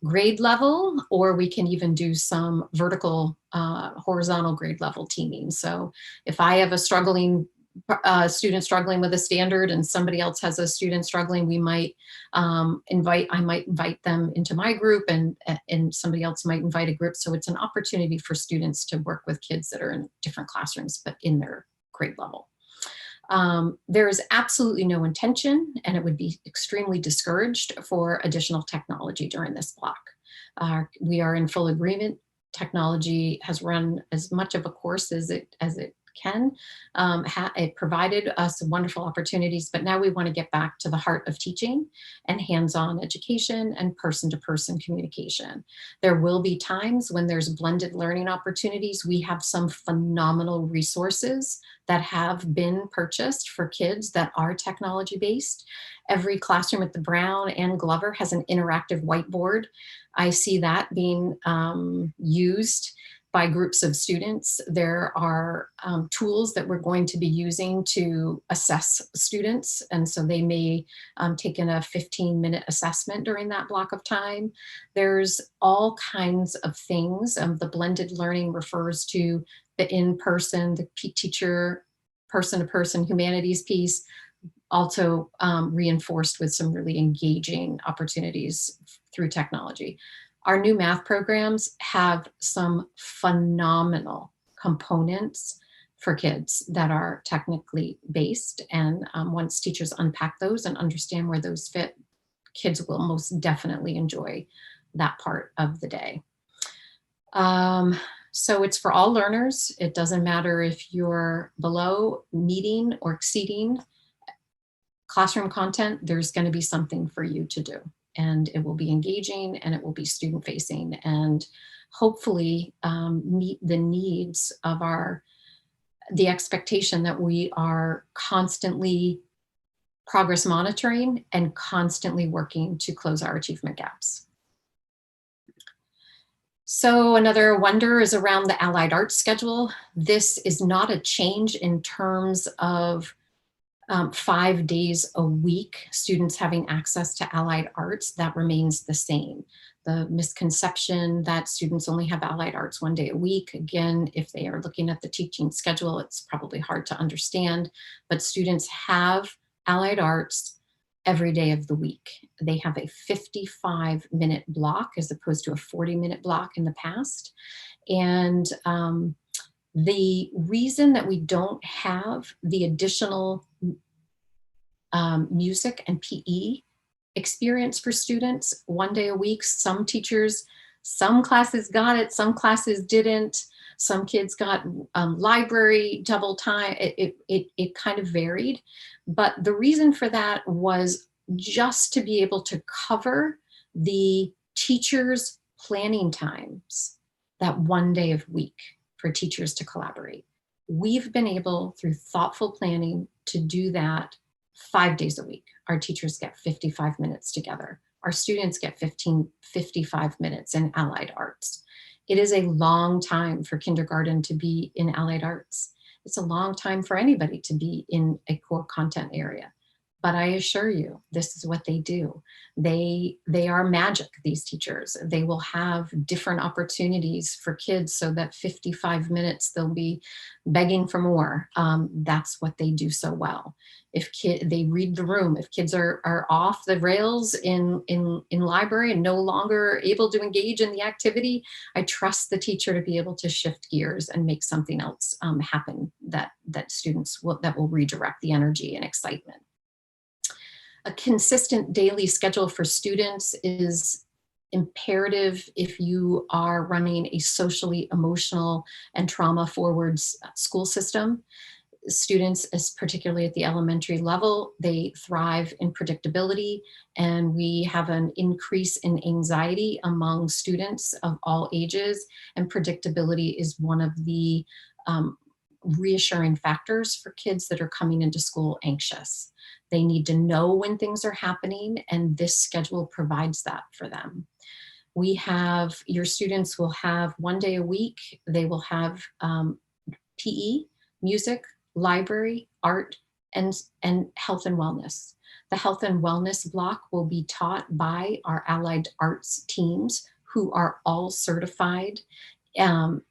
grade level, or we can even do some vertical, horizontal grade level teaming. So if I have a student struggling with a standard and somebody else has a student struggling, we might invite them into my group, and somebody else might invite a group. So it's an opportunity for students to work with kids that are in different classrooms, but in their grade level. There is absolutely no intention, and it would be extremely discouraged for additional technology during this block. We are in full agreement. Technology has run as much of a course as it can. It provided us wonderful opportunities, but now we want to get back to the heart of teaching and hands-on education and person-to-person communication. There will be times when there's blended learning opportunities. We have some phenomenal resources that have been purchased for kids that are technology-based. Every classroom at the Brown and Glover has an interactive whiteboard. I see that being used by groups of students. There are tools that we're going to be using to assess students. And so they may take in a 15-minute assessment during that block of time. There's all kinds of things. The blended learning refers to the in-person, the teacher, person-to-person humanities piece, also reinforced with some really engaging opportunities through technology. Our new math programs have some phenomenal components for kids that are technically based. And once teachers unpack those and understand where those fit, kids will most definitely enjoy that part of the day. So it's for all learners. It doesn't matter if you're below, meeting, or exceeding classroom content, there's going to be something for you to do. And it will be engaging, and it will be student facing, and hopefully meet the needs of the expectation that we are constantly progress monitoring and constantly working to close our achievement gaps. So another wonder is around the allied arts schedule. This is not a change in terms of 5 days a week, students having access to allied arts. That remains the same. The misconception that students only have allied arts 1 day a week, again, if they are looking at the teaching schedule, it's probably hard to understand, but students have allied arts every day of the week. They have a 55-minute block as opposed to a 40-minute block in the past. And the reason that we don't have the additional music and PE experience for students 1 day a week, some teachers, some classes got it, some classes didn't. Some kids got library double time. It kind of varied. But the reason for that was just to be able to cover the teachers' planning times that 1 day of week for teachers to collaborate. We've been able, through thoughtful planning, to do that 5 days a week. Our teachers get 55 minutes together. Our students get 55 minutes in allied arts. It is a long time for kindergarten to be in allied arts. It's a long time for anybody to be in a core content area. But I assure you, this is what they do. They are magic, these teachers. They will have different opportunities for kids so that 55 minutes they'll be begging for more. That's what they do so well. If they read the room, if kids are off the rails in library and no longer able to engage in the activity, I trust the teacher to be able to shift gears and make something else happen that students will redirect the energy and excitement. A consistent daily schedule for students is imperative if you are running a socially, emotional, and trauma-forward school system. Students, particularly at the elementary level, they thrive in predictability, and we have an increase in anxiety among students of all ages, and predictability is one of the reassuring factors for kids that are coming into school anxious. They need to know when things are happening, and this schedule provides that for them. Your students will have 1 day a week. They will have PE, music, library, art, and health and wellness. The health and wellness block will be taught by our allied arts teams, who are all certified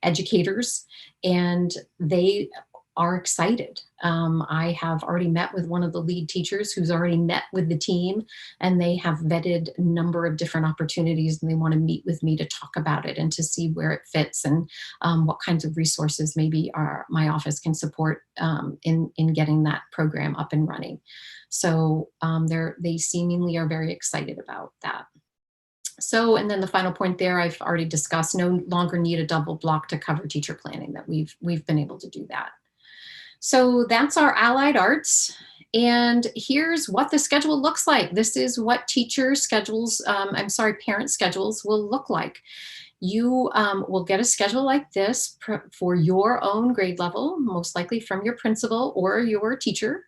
educators, and they are excited. I have already met with one of the lead teachers who's already met with the team, and they have vetted a number of different opportunities, and they want to meet with me to talk about it and to see where it fits and what kinds of resources maybe my office can support in getting that program up and running. So they seemingly are very excited about that. So, and then the final point there, I've already discussed, no longer need a double block to cover teacher planning, that we've been able to do that. So that's our allied arts. And here's what the schedule looks like. This is what teacher schedules, parent schedules will look like. You will get a schedule like this for your own grade level, most likely from your principal or your teacher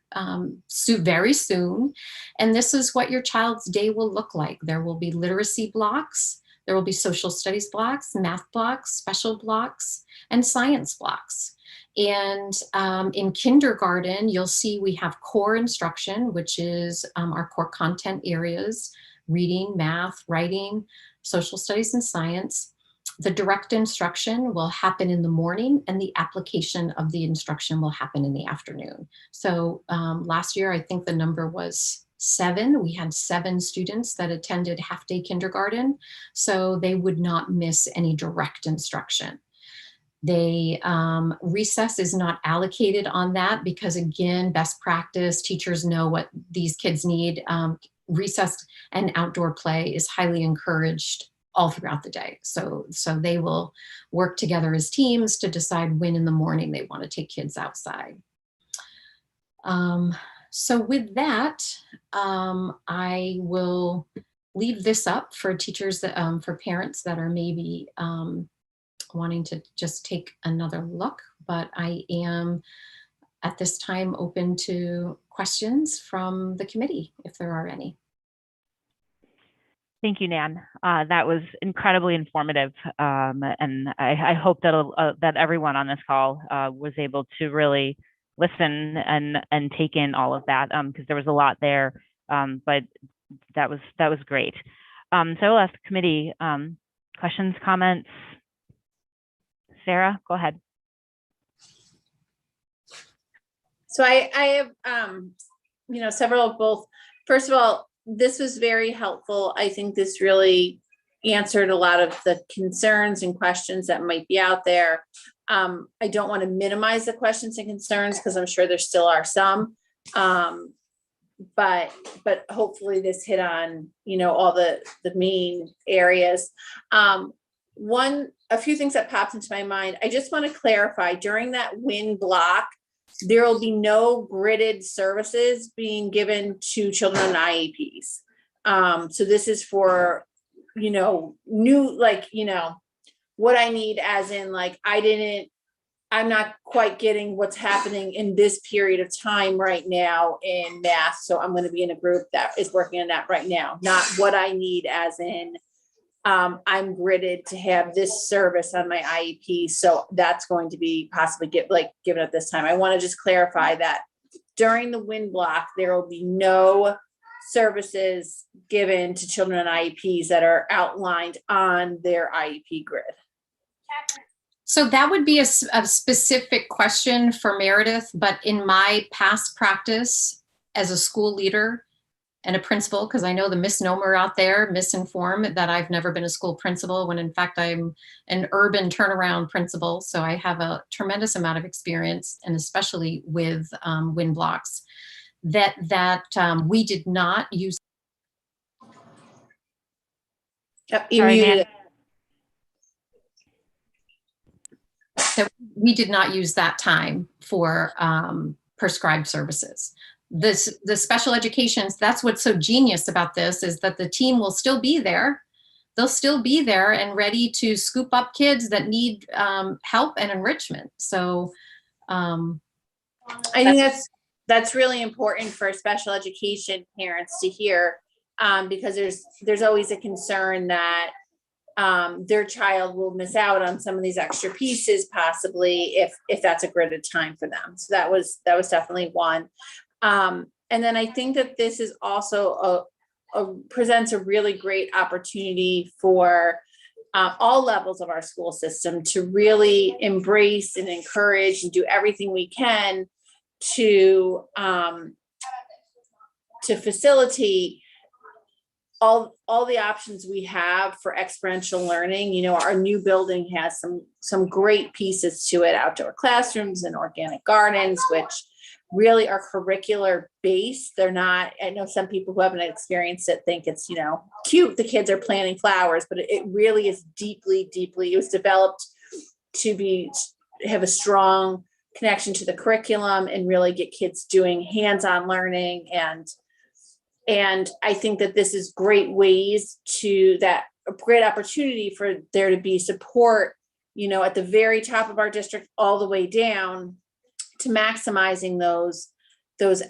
very soon. And this is what your child's day will look like. There will be literacy blocks, there will be social studies blocks, math blocks, special blocks, and science blocks. And in kindergarten, you'll see we have core instruction, which is our core content areas: reading, math, writing, social studies, and science. The direct instruction will happen in the morning, and the application of the instruction will happen in the afternoon. So last year, I think the number was 7. We had 7 students that attended half-day kindergarten, so they would not miss any direct instruction. Recess is not allocated on that because, again, best practice, teachers know what these kids need. Recess and outdoor play is highly encouraged all throughout the day. So they will work together as teams to decide when in the morning they want to take kids outside. So with that, I will leave this up for teachers, for parents that are maybe wanting to just take another look, but I am at this time open to questions from the committee, if there are any. Thank you, Nan. That was incredibly informative, and I hope that everyone on this call was able to really listen and take in all of that, because there was a lot there, but that was great. So I'll ask the committee questions, comments. Sarah, go ahead. So I have, several both. First of all, this was very helpful. I think this really answered a lot of the concerns and questions that might be out there. I don't want to minimize the questions and concerns because I'm sure there still are some, but hopefully this hit on, all the main areas. A few things that popped into my mind. I just want to clarify, during that WIN block, there will be no gridded services being given to children on IEPs. So this is for, new, what I need, as in, I didn't I'm not quite getting what's happening in this period of time right now in math. So I'm going to be in a group that is working on that right now, not what I need as in I'm gridded to have this service on my IEP. So that's going to be possibly given at this time. I want to just clarify that during the WIN block, there will be no services given to children on IEPs that are outlined on their IEP grid. So that would be a specific question for Meredith, but in my past practice as a school leader and a principal, because I know the misnomer out there, misinformed, that I've never been a school principal, when in fact I'm an urban turnaround principal. So I have a tremendous amount of experience, and especially with WIN blocks, that we did not use. You muted it. That we did not use that time for prescribed services. The special educations, that's what's so genius about this, is that the team will still be there. They'll still be there and ready to scoop up kids that need help and enrichment. So I think that's really important for special education parents to hear, because there's always a concern that their child will miss out on some of these extra pieces, possibly if that's a gridded time for them. So that was definitely one. And then I think that this is also presents a really great opportunity for all levels of our school system to really embrace and encourage and do everything we can to facilitate all the options we have for experiential learning. You know, our new building has some great pieces to it, outdoor classrooms and organic gardens, which really are curricular based. They're not, I know some people who haven't experienced it think it's, cute, the kids are planting flowers, but it really is deeply, it was developed to have a strong connection to the curriculum and really get kids doing hands-on learning. And I think that this is great a great opportunity for there to be support, at the very top of our district, all the way down to maximizing those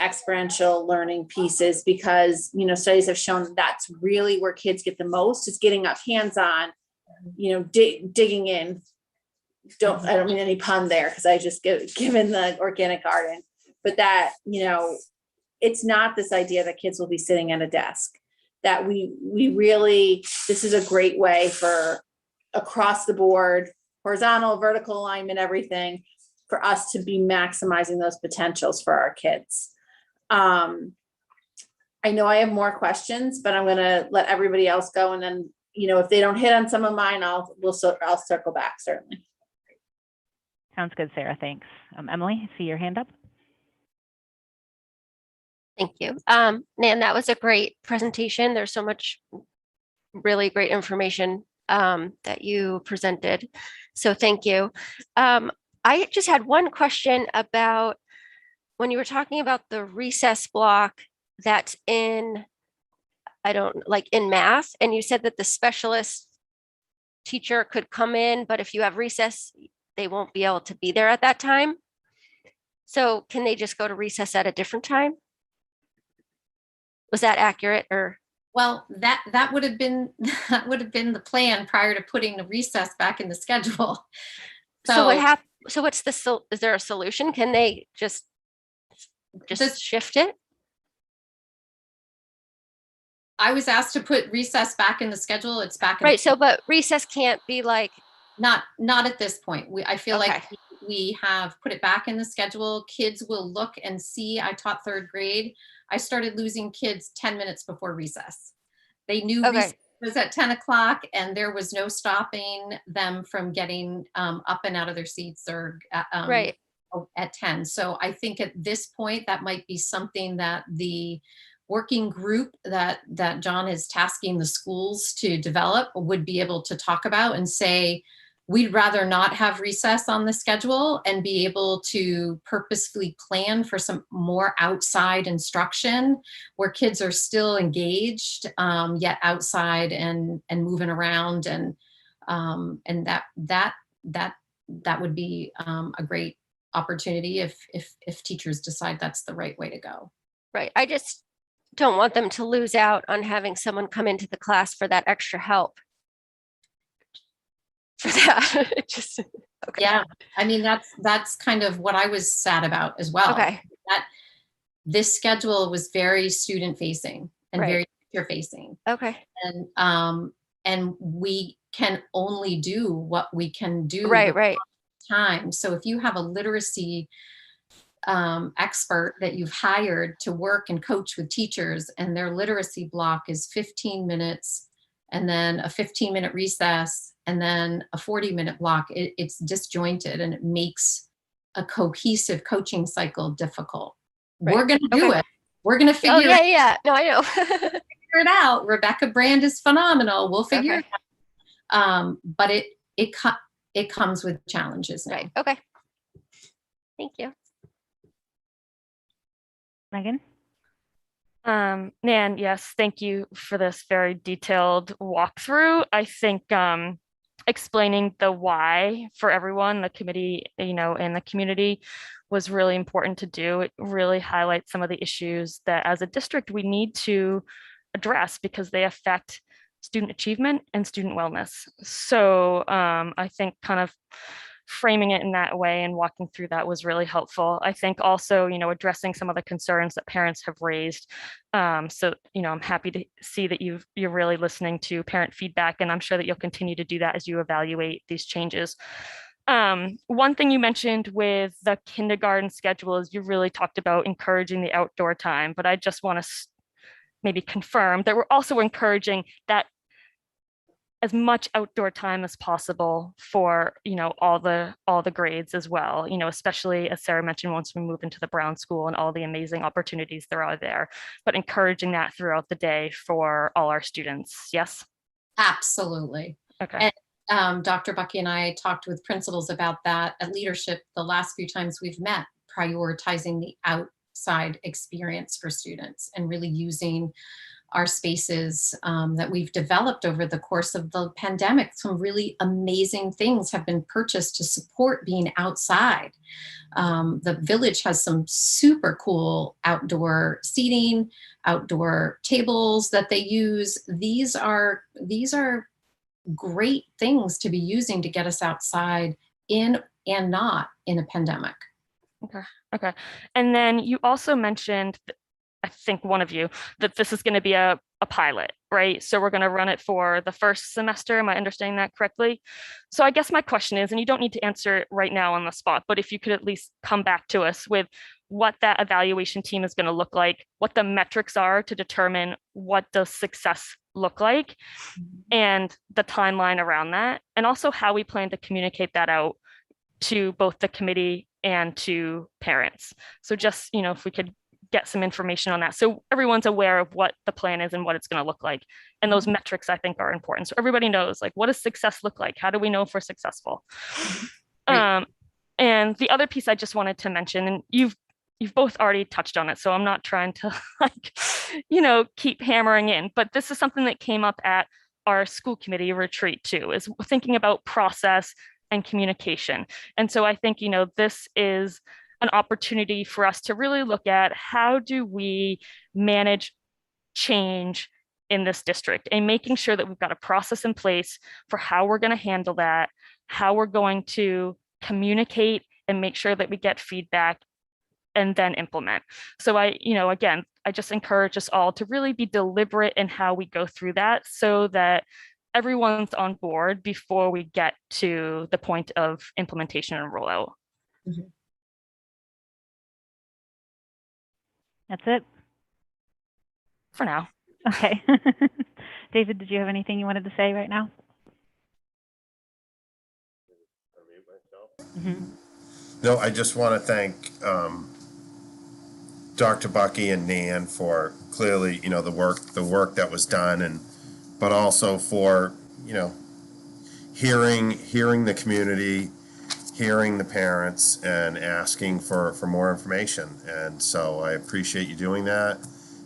experiential learning pieces, because, studies have shown that's really where kids get the most, is getting up hands-on, digging in. I don't mean any pun there, because I just given the organic garden, but that, it's not this idea that kids will be sitting at a desk, that we really, this is a great way for across the board, horizontal, vertical alignment, everything, for us to be maximizing those potentials for our kids. I know I have more questions, but I'm going to let everybody else go. And then, if they don't hit on some of mine, I'll circle back, certainly. Sounds good, Sarah. Thanks. Emily, I see your hand up. Thank you. Nan, that was a great presentation. There's so much really great information that you presented. So thank you. I just had one question about when you were talking about the recess block that's in math, and you said that the specialist teacher could come in, but if you have recess, they won't be able to be there at that time. So can they just go to recess at a different time? Was that accurate? Or well, that would have been the plan prior to putting the recess back in the schedule. So what happened? So is there a solution? Can they just shift it? I was asked to put recess back in the schedule. It's back. Right. So, but recess can't be not at this point. I feel like we have put it back in the schedule. Kids will look and see. I taught third grade. I started losing kids 10 minutes before recess. They knew recess was at 10 o'clock, and there was no stopping them from getting up and out of their seats or at 10. So I think at this point, that might be something that the working group that John is tasking the schools to develop would be able to talk about and say, we'd rather not have recess on the schedule and be able to purposefully plan for some more outside instruction where kids are still engaged, yet outside and moving around, and that that would be a great opportunity if teachers decide that's the right way to go. Right. I just don't want them to lose out on having someone come into the class for that extra help. For that, it just okay. Yeah, I mean that's kind of what I was sad about as well. Okay. That this schedule was very student facing and Right. very teacher facing. Okay. And we can only do what we can do. Right, with right. time. So if you have a literacy expert that you've hired to work and coach with teachers, and their literacy block is 15 minutes, and then a 15-minute recess, and then a 40-minute block, it's disjointed, and it makes a cohesive coaching cycle difficult. Right. We're going to do Okay. it. We're going to figure Oh, yeah. No, I know. figure it out. Rebecca Brand is phenomenal. We'll figure Okay. it out. But it comes with challenges now. Right. Okay. Thank you. Megan? Nan, yes, thank you for this very detailed walkthrough. I think explaining the why for everyone, the committee, and the community was really important to do. It really highlights some of the issues that as a district we need to address because they affect student achievement and student wellness. So I think kind of framing it in that way and walking through that was really helpful. I think also, addressing some of the concerns that parents have raised. So, I'm happy to see that you're really listening to parent feedback, and I'm sure that you'll continue to do that as you evaluate these changes. One thing you mentioned with the kindergarten schedule is you really talked about encouraging the outdoor time, but I just want to maybe confirm that we're also encouraging that as much outdoor time as possible for all the grades as well, especially as Sarah mentioned, once we move into the Brown School and all the amazing opportunities there are there, but encouraging that throughout the day for all our students. Yes? Absolutely. Okay. And Dr. Bucky and I talked with principals about that at leadership the last few times we've met, prioritizing the outside experience for students and really using our spaces that we've developed over the course of the pandemic. Some really amazing things have been purchased to support being outside. The village has some super cool outdoor seating, outdoor tables that they use. These are great things to be using to get us outside in and not in a pandemic. Okay. And then you also mentioned, I think one of you, that this is going to be a pilot, right? So we're going to run it for the first semester. Am I understanding that correctly? So I guess my question is, and you don't need to answer it right now on the spot, but if you could at least come back to us with what that evaluation team is going to look like, what the metrics are to determine what does success look like, and the timeline around that, and also how we plan to communicate that out to both the committee and to parents. So just, if we could get some information on that so everyone's aware of what the plan is and what it's going to look like. And those metrics I think are important. So everybody knows, like, what does success look like? How do we know if we're successful? And the other piece I just wanted to mention, and you've both already touched on it, so I'm not trying to keep hammering in, but this is something that came up at our school committee retreat too, is thinking about process and communication. And so I think, this is an opportunity for us to really look at how do we manage change in this district, and making sure that we've got a process in place for how we're going to handle that, how we're going to communicate and make sure that we get feedback and then implement. So again, I just encourage us all to really be deliberate in how we go through that so that everyone's on board before we get to the point of implementation and rollout. Mm-hmm. That's it for now. Okay. David, did you have anything you wanted to say right now? Mm-hmm. No, I just want to thank Dr. Bucky and Nan for clearly, the work that was done, but also for, hearing the community, hearing the parents, and asking for more information. And so I appreciate you doing that,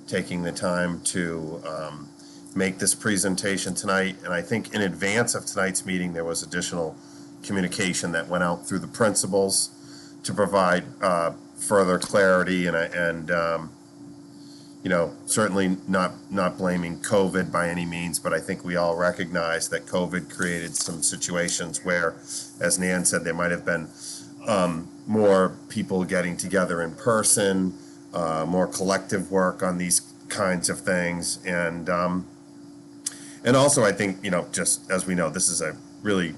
taking the time to make this presentation tonight. And I think in advance of tonight's meeting, there was additional communication that went out through the principals to provide further clarity, and you know, certainly not blaming COVID by any means, but I think we all recognize that COVID created some situations where, as Nan said, there might have been more people getting together in person, more collective work on these kinds of things, and also I think, you know, just as we know, this is a really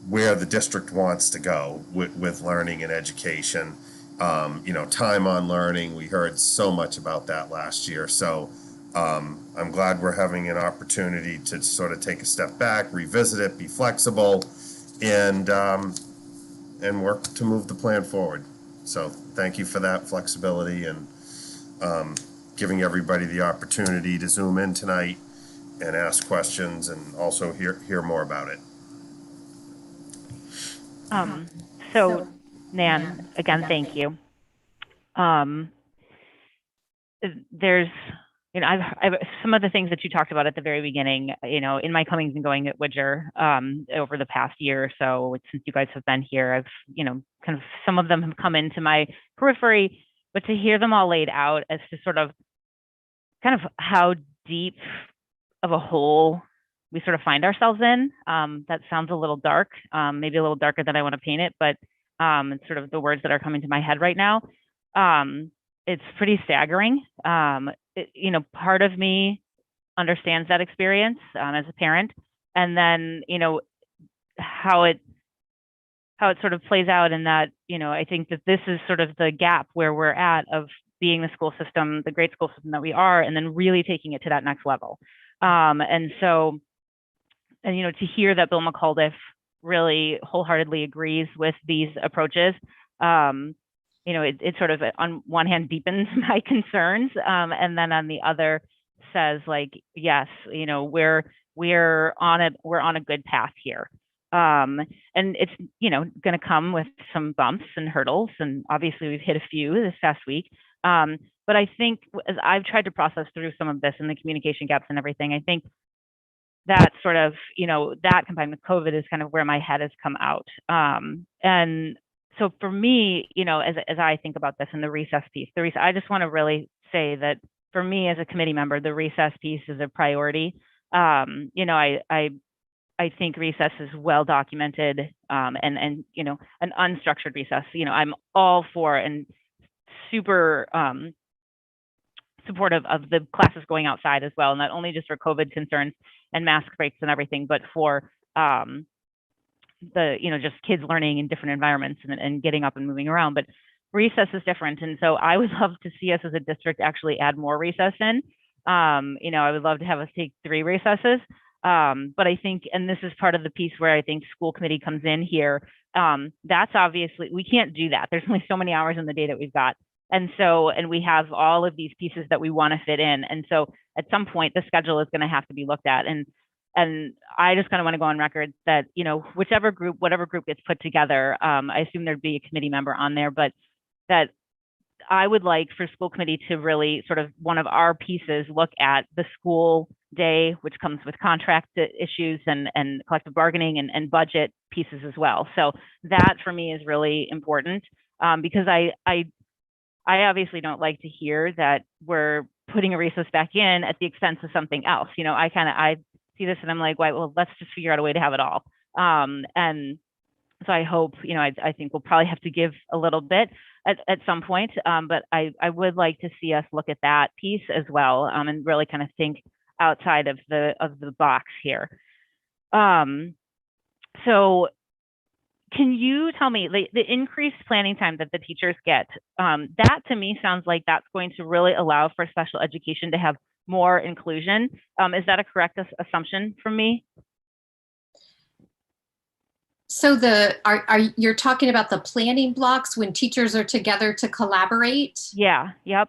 where the district wants to go with learning and education. You know, time on learning, we heard so much about that last year. So I'm glad we're having an opportunity to sort of take a step back, revisit it, be flexible, and work to move the plan forward. So thank you for that flexibility and giving everybody the opportunity to Zoom in tonight and ask questions and also hear more about it. So Nan, again, thank you. There's, you know, I've some of the things that you talked about at the very beginning, you know, in my comings and going at Widger, over the past year or so, since you guys have been here, I've, you know, kind of, some of them have come into my periphery, but to hear them all laid out as to sort of kind of how deep of a hole we sort of find ourselves in, that sounds a little dark, maybe a little darker than I want to paint it, but it's sort of the words that are coming to my head right now. It's pretty staggering. You know, part of me understands that experience as a parent, and then, you know, how it sort of plays out in that, you know, I think that this is sort of the gap where we're at of being the school system, the great school system that we are, and then really taking it to that next level. And so, and, you know, to hear that Bill McAuliffe really wholeheartedly agrees with these approaches, you know, it sort of on one hand deepens my concerns, and then on the other says, like, yes, you know, we're on a good path here. And it's, you know, going to come with some bumps and hurdles, and obviously we've hit a few this past week. But I think as I've tried to process through some of this and the communication gaps and everything, I think that sort of, you know, that combined with COVID is kind of where my head has come out. And so for me, you know, as I think about this and the recess piece, I just want to really say that for me as a committee member, the recess piece is a priority. You know, I think recess is well documented, and you know, an unstructured recess, you know, I'm all for and super supportive of the classes going outside as well, not only just for COVID concerns and mask breaks and everything, but for the, you know, just kids learning in different environments and getting up and moving around. But recess is different, and so I would love to see us as a district actually add more recess in. You know, I would love to have us take 3 recesses. But I think, and this is part of the piece where I think school committee comes in here, that's obviously, we can't do that. There's only so many hours in the day that we've got. And so, and we have all of these pieces that we want to fit in. And so at some point, the schedule is going to have to be looked at. And I just kind of want to go on record that, you know, whatever group gets put together, I assume there'd be a committee member on there, but that I would like for school committee to really sort of one of our pieces look at the school day, which comes with contract issues and collective bargaining and budget pieces as well. So that for me is really important, because I obviously don't like to hear that we're putting a recess back in at the expense of something else. You know, I see this and I'm like, well, let's just figure out a way to have it all. And so I hope, you know, I think we'll probably have to give a little bit at some point, but I would like to see us look at that piece as well, and really kind of think outside of the box here. So can you tell me the increased planning time that the teachers get, that to me sounds like that's going to really allow for special education to have more inclusion. Is that a correct assumption from me? So you're talking about the planning blocks when teachers are together to collaborate? Yeah, yep.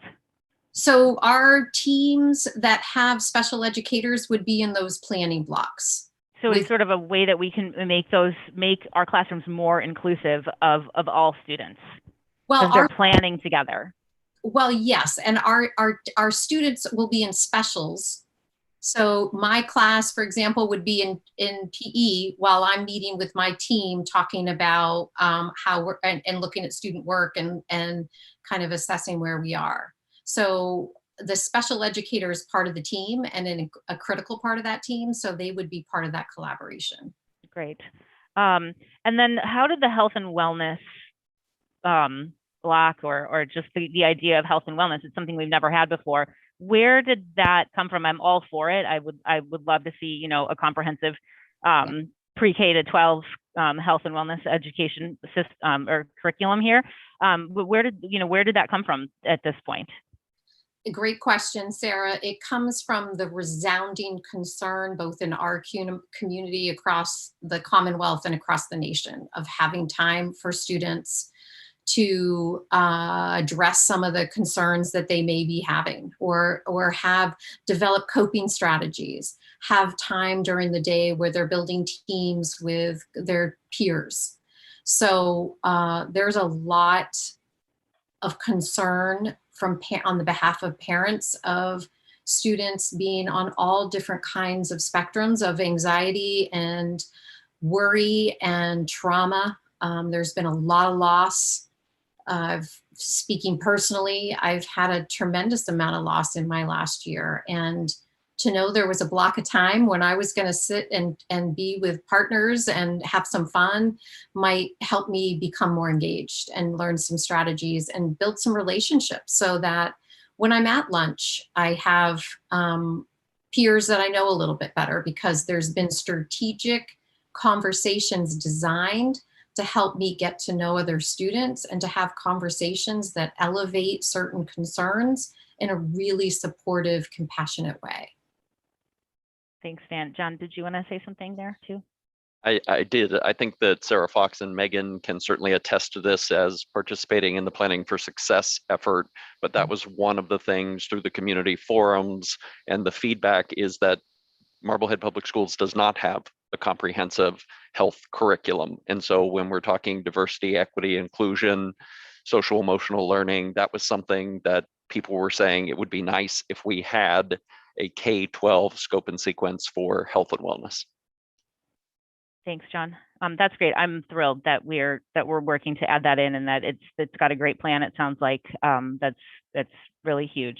So our teams that have special educators would be in those planning blocks. So it's sort of a way that we can make our classrooms more inclusive of all students. Well, they're planning together. Well, yes, and our students will be in specials. So my class, for example, would be in PE while I'm meeting with my team, talking about how we're and looking at student work and kind of assessing where we are. So the special educator is part of the team and a critical part of that team. So they would be part of that collaboration. Great. And then how did the health and wellness block or just the idea of health and wellness? It's something we've never had before. Where did that come from? I'm all for it. I would love to see, you know, a comprehensive pre-K to 12 health and wellness education system or curriculum here. But where did that come from at this point? A great question, Sarah. It comes from the resounding concern, both in our community across the Commonwealth and across the nation, of having time for students to address some of the concerns that they may be having, or have developed coping strategies, have time during the day where they're building teams with their peers. So there's a lot of concern on the behalf of parents of students being on all different kinds of spectrums of anxiety and worry and trauma. There's been a lot of loss. Speaking personally, I've had a tremendous amount of loss in my last year, and to know there was a block of time when I was going to sit and be with partners and have some fun might help me become more engaged and learn some strategies and build some relationships, so that when I'm at lunch, I have peers that I know a little bit better, because there's been strategic conversations designed to help me get to know other students and to have conversations that elevate certain concerns in a really supportive, compassionate way. Thanks, Dan. John, did you want to say something there too? I did. I think that Sarah Fox and Megan can certainly attest to this as participating in the Planning for Success effort, but that was one of the things through the community forums, and the feedback is that Marblehead Public Schools does not have a comprehensive health curriculum. And so when we're talking diversity, equity, inclusion, social emotional learning, that was something that people were saying it would be nice if we had a K-12 scope and sequence for health and wellness. Thanks, John. That's great. I'm thrilled that we're working to add that in, and that it's got a great plan. It sounds like that's really huge.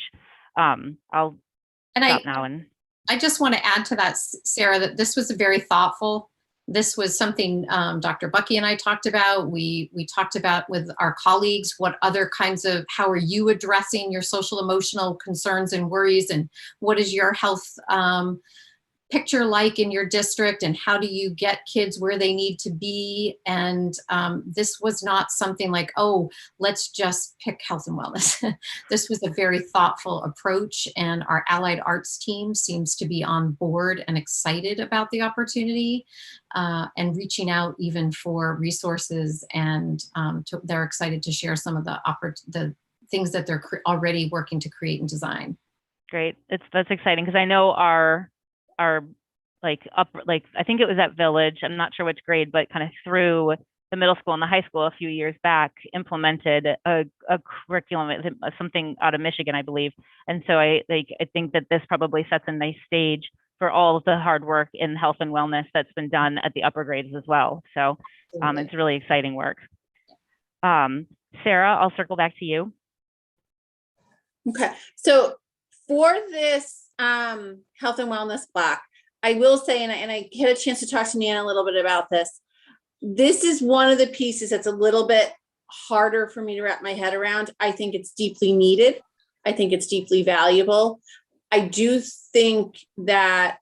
I'll stop now. And I just want to add to that, Sarah, that this was very thoughtful. This was something Dr. Bucky and I talked about. We talked about with our colleagues, what other kinds of, how are you addressing your social emotional concerns and worries, and what is your health picture like in your district, and how do you get kids where they need to be? And this was not something like, oh, let's just pick health and wellness. This was a very thoughtful approach, and our allied arts team seems to be on board and excited about the opportunity, and reaching out even for resources, and they're excited to share some of the things that they're already working to create and design. Great. That's exciting, because I know our I think it was at Village, I'm not sure which grade, but kind of through the middle school and the high school a few years back, implemented a curriculum, something out of Michigan, I believe. And so I think that this probably sets a nice stage for all of the hard work in health and wellness that's been done at the upper grades as well. So it's really exciting work. Sarah, I'll circle back to you. Okay, so for this health and wellness block, I will say, and I had a chance to talk to Nan a little bit about this. This is one of the pieces that's a little bit harder for me to wrap my head around. I think it's deeply needed. I think it's deeply valuable. I do think that,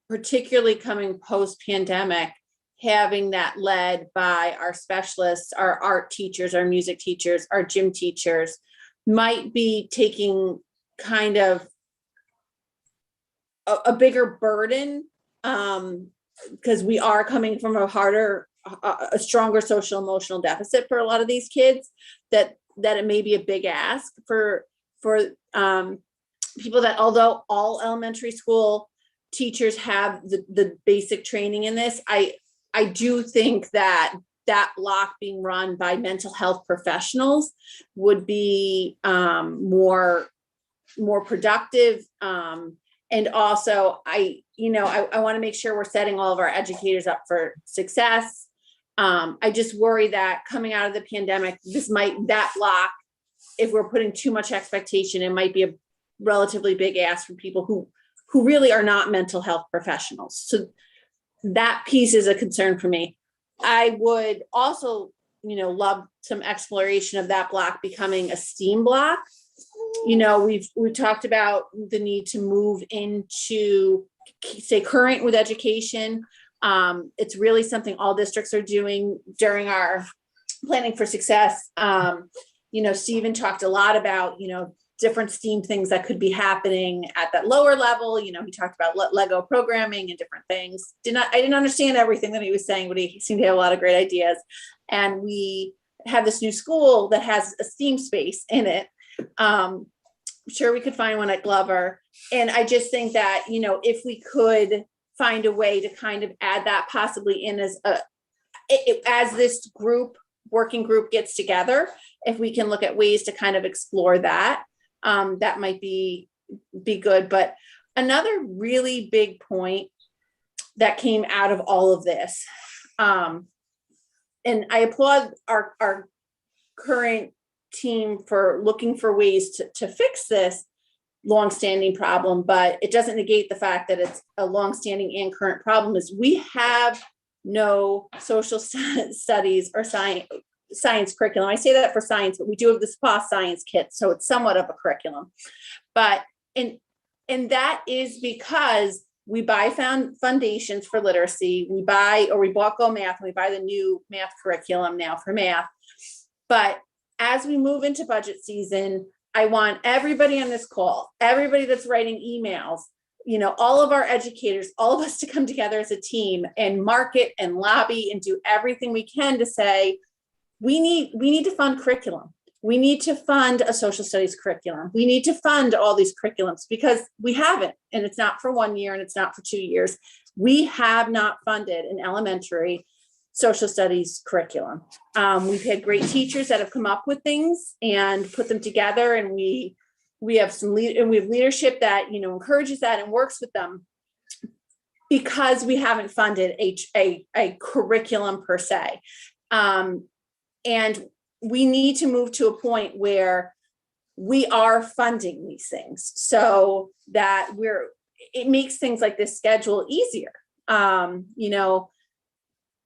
particularly coming post-pandemic, having that led by our specialists, our art teachers, our music teachers, our gym teachers, might be taking kind of a bigger burden, because we are coming from a stronger social emotional deficit for a lot of these kids, that it may be a big ask for people that, although all elementary school teachers have the basic training in this, I do think that block being run by mental health professionals would be more productive, And also I want to make sure we're setting all of our educators up for success. I just worry that coming out of the pandemic, that block, if we're putting too much expectation, it might be a relatively big ask for people who really are not mental health professionals. So that piece is a concern for me. I would also, love some exploration of that block becoming a STEAM block. We've talked about the need to move into stay current with education. It's really something all districts are doing during our planning for success. Stephen talked a lot about, different STEAM things that could be happening at that lower level. He talked about Lego programming and different things. I didn't understand everything that he was saying, but he seemed to have a lot of great ideas. And we have this new school that has a STEAM space in it. I'm sure we could find one at Glover. And I just think that, if we could find a way to kind of add that possibly in as this working group gets together, if we can look at ways to kind of explore that, that might be good. But another really big point that came out of all of this, and I applaud our current team for looking for ways to fix this longstanding problem, but it doesn't negate the fact that it's a longstanding and current problem, is we have no social studies or science curriculum. I say that for science, but we do have the SPA science kit, so it's somewhat of a curriculum. But and that is because we buy foundations for literacy. We bought Go Math, and we buy the new math curriculum now for math. But as we move into budget season, I want everybody on this call, everybody that's writing emails, all of our educators, all of us to come together as a team and market and lobby and do everything we can to say, we need to fund curriculum. We need to fund a social studies curriculum. We need to fund all these curriculums because we haven't, and it's not for 1 year and it's not for 2 years. We have not funded an elementary social studies curriculum. We've had great teachers that have come up with things and put them together, and we have leadership that encourages that and works with them, because we haven't funded a curriculum per se. And we need to move to a point where we are funding these things so that it makes things like this schedule easier.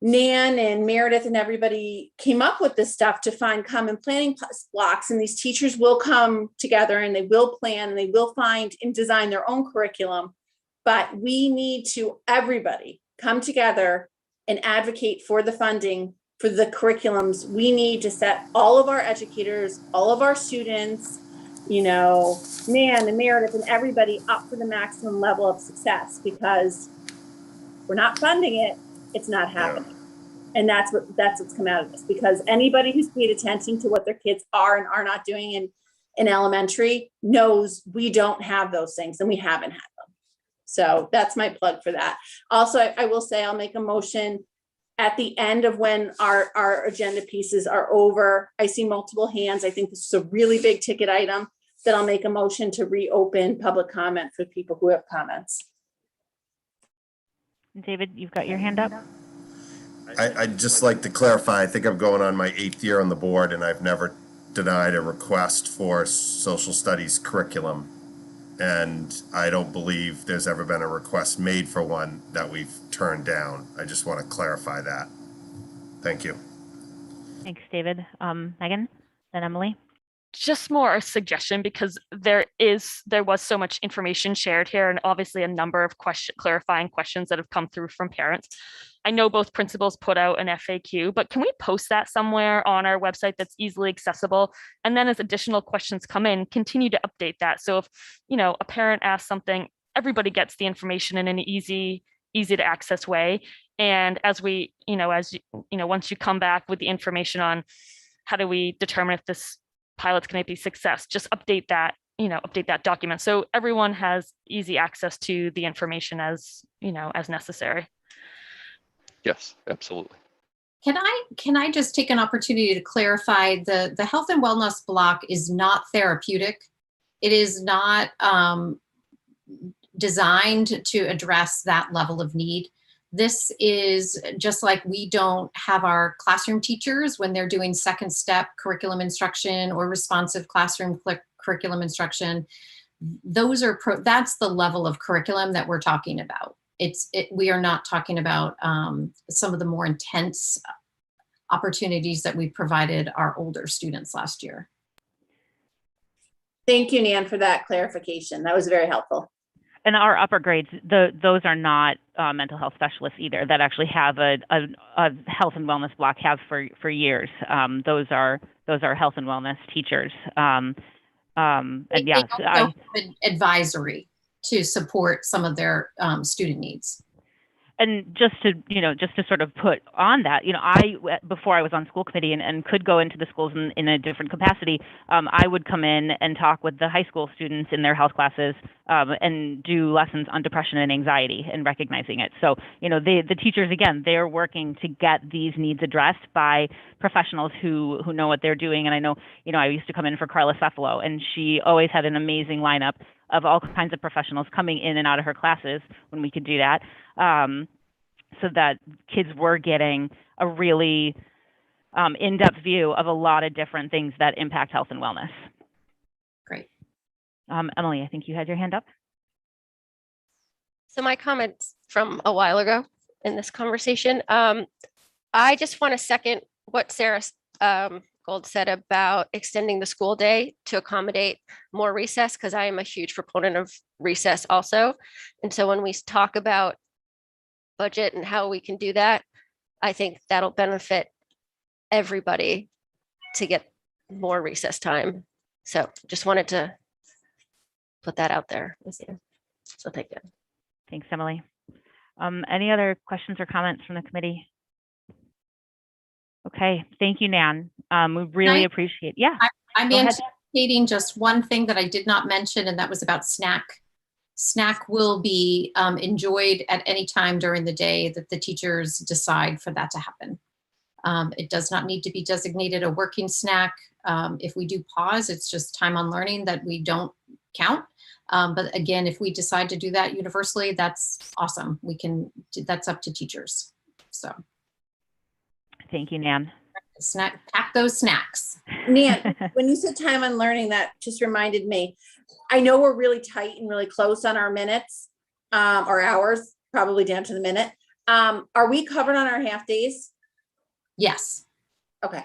Nan and Meredith and everybody came up with this stuff to find common planning blocks, and these teachers will come together and they will plan and they will find and design their own curriculum. But we need to, everybody, come together and advocate for the funding for the curriculums. We need to set all of our educators, all of our students, Nan and Meredith and everybody up for the maximum level of success, because we're not funding it, it's not happening. And that's what's come out of this, because anybody who's paid attention to what their kids are and are not doing in elementary knows we don't have those things, and we haven't had them. So that's my plug for that. Also, I will say I'll make a motion at the end of when our agenda pieces are over. I see multiple hands. I think this is a really big ticket item, that I'll make a motion to reopen public comment for people who have comments. David, you've got your hand up. I'd just like to clarify, I think I'm going on my 8th year on the board, and I've never denied a request for social studies curriculum. And I don't believe there's ever been a request made for one that we've turned down. I just want to clarify that. Thank you. Thanks, David. Megan, then Emily. Just more a suggestion, because there was so much information shared here, and obviously a number of clarifying questions that have come through from parents. I know both principals put out an FAQ, but can we post that somewhere on our website that's easily accessible? And then as additional questions come in, continue to update that. So if, a parent asks something, everybody gets the information in an easy to access way. And as once you come back with the information on how do we determine if this pilot's going to be success, just update that document, so everyone has easy access to the information as necessary. Yes, absolutely. Can I just take an opportunity to clarify, the health and wellness block is not therapeutic. It is not designed to address that level of need. This is just like we don't have our classroom teachers when they're doing second step curriculum instruction or responsive classroom curriculum instruction. Those are that's the level of curriculum that we're talking about. We are not talking about some of the more intense opportunities that we provided our older students last year. Thank you, Nan, for that clarification. That was very helpful. And our upper grades, those are not mental health specialists either. That actually have a health and wellness block, have for years. Those are health and wellness teachers. And yes, they also have advisory to support some of their student needs. And just to sort of put on that, before I was on school committee and could go into the schools in a different capacity, I would come in and talk with the high school students in their health classes and do lessons on depression and anxiety and recognizing it. So, the teachers, again, they're working to get these needs addressed by professionals who know what they're doing. And I know, I used to come in for Carla Cephalo, and she always had an amazing lineup of all kinds of professionals coming in and out of her classes when we could do that. So that kids were getting a really in-depth view of a lot of different things that impact health and wellness. Great. Emily, I think you had your hand up. So my comments from a while ago in this conversation, I just want to second what Sarah Gold said about extending the school day to accommodate more recess, because I am a huge proponent of recess also. And so when we talk about budget and how we can do that, I think that'll benefit everybody to get more recess time. So just wanted to put that out there with you. So thank you. Thanks, Emily. Any other questions or comments from the committee? Okay, thank you, Nan. We really appreciate. Yeah, I'm anticipating just one thing that I did not mention, and that was about snack. Snack will be enjoyed at any time during the day that the teachers decide for that to happen. It does not need to be designated a working snack. If we do pause, it's just time on learning that we don't count. But again, if we decide to do that universally, that's awesome. That's up to teachers. So. Thank you, Nan. Pack those snacks. Nan, when you said time on learning, that just reminded me. I know we're really tight and really close on our minutes, or hours, probably down to the minute. Are we covered on our half days? Yes. Okay.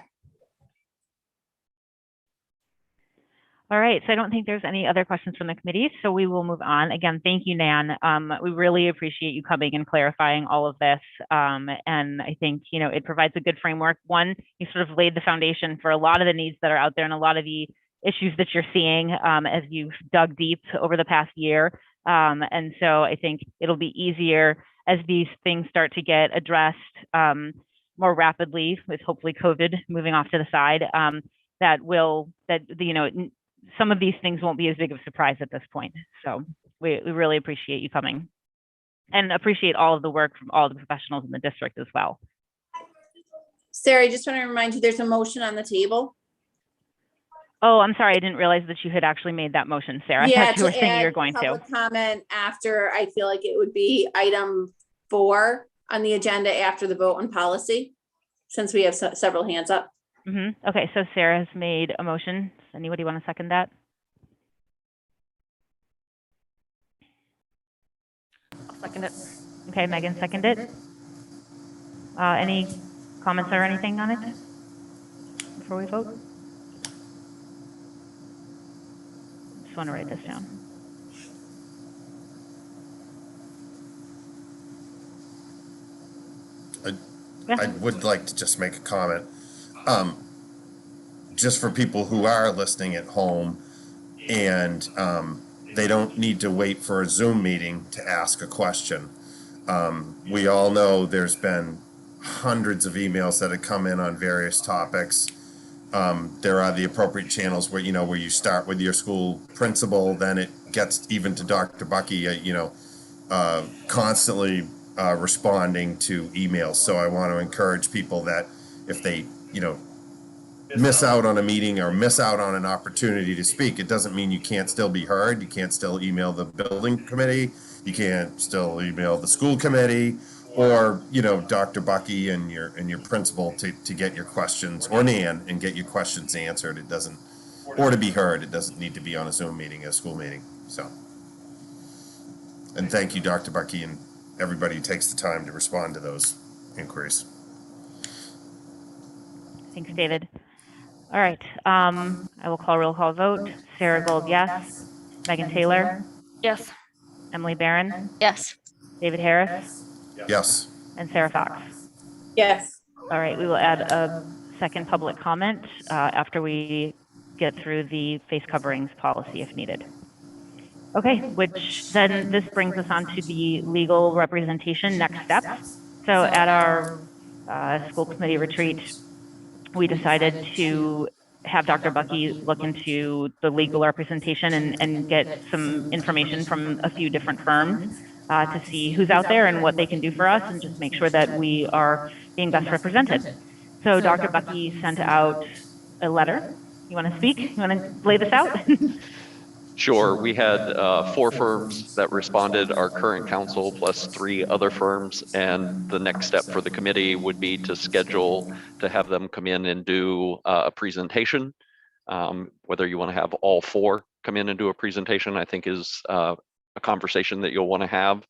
All right, so I don't think there's any other questions from the committee, so we will move on. Again, thank you, Nan. We really appreciate you coming and clarifying all of this. And I think, it provides a good framework. One, you sort of laid the foundation for a lot of the needs that are out there and a lot of the issues that you're seeing as you've dug deep over the past year. And so I think it'll be easier as these things start to get addressed more rapidly with hopefully COVID moving off to the side, some of these things won't be as big of a surprise at this point. So we really appreciate you coming and appreciate all of the work from all the professionals in the district as well. Sarah, I just want to remind you, there's a motion on the table. Oh, I'm sorry. I didn't realize that you had actually made that motion, Sarah. I thought you were saying you were going to. Comment after, I feel like it would be item 4 on the agenda after the vote on policy, since we have several hands up. Okay, so Sarah has made a motion. Does anybody want to second that? I'll second it. Okay, Megan seconded it. Any comments or anything on it before we vote? Just want to write this down. I would like to just make a comment. Just for people who are listening at home and they don't need to wait for a Zoom meeting to ask a question. We all know there's been hundreds of emails that have come in on various topics. There are the appropriate channels where, where you start with your school principal, then it gets even to Dr. Bucky, constantly responding to emails. So I want to encourage people that if they, miss out on a meeting or miss out on an opportunity to speak. It doesn't mean you can't still be heard. You can't still email the building committee. You can't still email the school committee, or, you know, Dr. Bucky and your principal to get your questions, or Nan, and get your questions answered. It doesn't, or to be heard. It doesn't need to be on a Zoom meeting, a school meeting. So, and thank you, Dr. Bucky, and everybody who takes the time to respond to those inquiries. Thanks, David. All right, I will call roll call vote. Sarah Gold, yes. Megan Taylor? Yes. Emily Barron? Yes. David Harris? Yes. And Sarah Fox? Yes. All right, we will add a second public comment after we get through the face coverings policy if needed. Okay, which then this brings us on to the legal representation next steps. So at our school committee retreat, we decided to have Dr. Bucky look into the legal representation and get some information from a few different firms to see who's out there and what they can do for us, and just make sure that we are being best represented. So Dr. Bucky sent out a letter. You want to speak? You want to lay this out? Sure. We had 4 firms that responded, our current council plus 3 other firms. And the next step for the committee would be to schedule to have them come in and do a presentation. Whether you want to have all 4 come in and do a presentation, I think is a conversation that you'll want to have.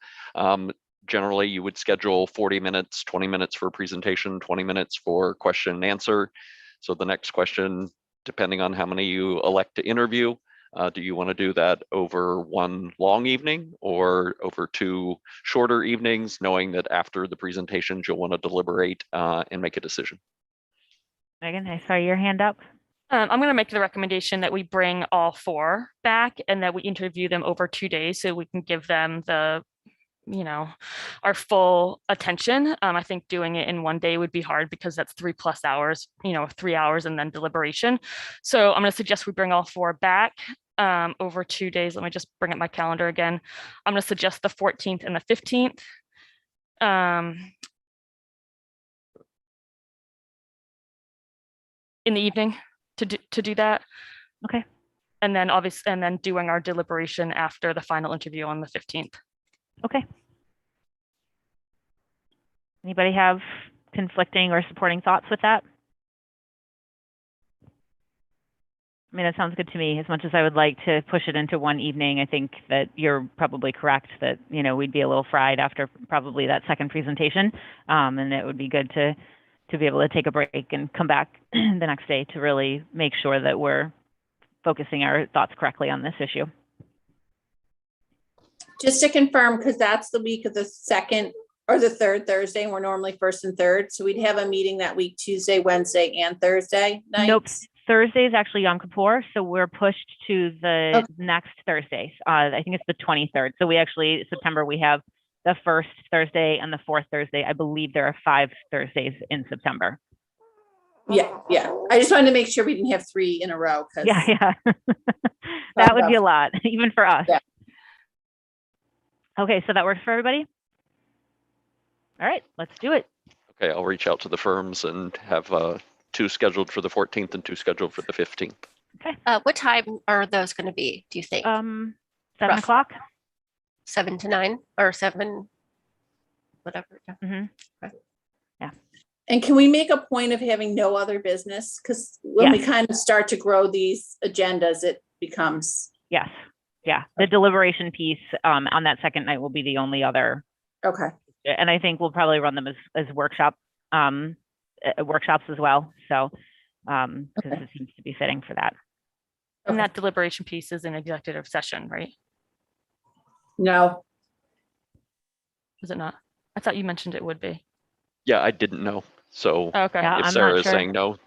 Generally, you would schedule 40 minutes, 20 minutes for a presentation, 20 minutes for question and answer. So the next question, depending on how many you elect to interview, do you want to do that over one long evening or over 2 shorter evenings, knowing that after the presentations, you'll want to deliberate and make a decision? Megan, I saw your hand up. I'm going to make the recommendation that we bring all 4 back and that we interview them over 2 days so we can give them the, you know, our full attention. I think doing it in one day would be hard because that's 3+ hours, you know, 3 hours and then deliberation. So I'm going to suggest we bring all 4 back over 2 days. Let me just bring up my calendar again. I'm going to suggest the 14th and the 15th. In the evening to do that. Okay. And then obviously, and then doing our deliberation after the final interview on the 15th. Okay. Anybody have conflicting or supporting thoughts with that? I mean, it sounds good to me. As much as I would like to push it into one evening, I think that you're probably correct that, you know, we'd be a little fried after probably that second presentation. And it would be good to be able to take a break and come back the next day to really make sure that we're focusing our thoughts correctly on this issue. Just to confirm, because that's the week of the 2nd or the 3rd Thursday, and we're normally 1st and 3rd. So we'd have a meeting that week, Tuesday, Wednesday, and Thursday nights. Nope. Thursday is actually Yom Kippur, so we're pushed to the next Thursday. I think it's the 23rd. So we actually, September, we have the 1st Thursday and the 4th Thursday. I believe there are 5 Thursdays in September. Yeah. I just wanted to make sure we didn't have 3 in a row. Yeah. That would be a lot, even for us. Yeah. Okay, so that works for everybody? All right, let's do it. Okay, I'll reach out to the firms and have 2 scheduled for the 14th and 2 scheduled for the 15th. Okay. What time are those going to be, do you think? 7 o'clock. 7 to 9 or 7, whatever. Mm-hmm. Okay. Yeah. And can we make a point of having no other business? Because when we kind of start to grow these agendas, it becomes. Yes. Yeah. The deliberation piece on that second night will be the only other. Okay. And I think we'll probably run them as workshops as well. So, because it seems to be fitting for that. And that deliberation piece is an executive session, right? No. Is it not? I thought you mentioned it would be. Yeah, I didn't know. So okay. Yeah, if I'm Sarah not is sure. saying no,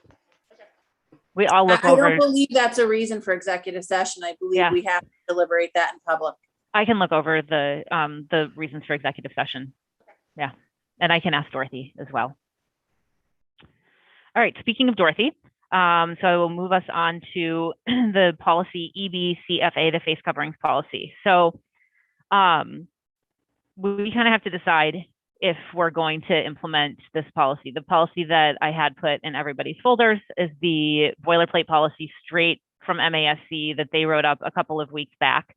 We all look I over. don't believe that's a reason for executive session. I believe we have to deliberate that in public. I can look over the reasons for executive session. Yeah, and I can ask Dorothy as well. All right, speaking of Dorothy, so I will move us on to the policy EBCFA, the face coverings policy. So we kind of have to decide if we're going to implement this policy. The policy that I had put in everybody's folders is the boilerplate policy straight from MASC that they wrote up a couple of weeks back.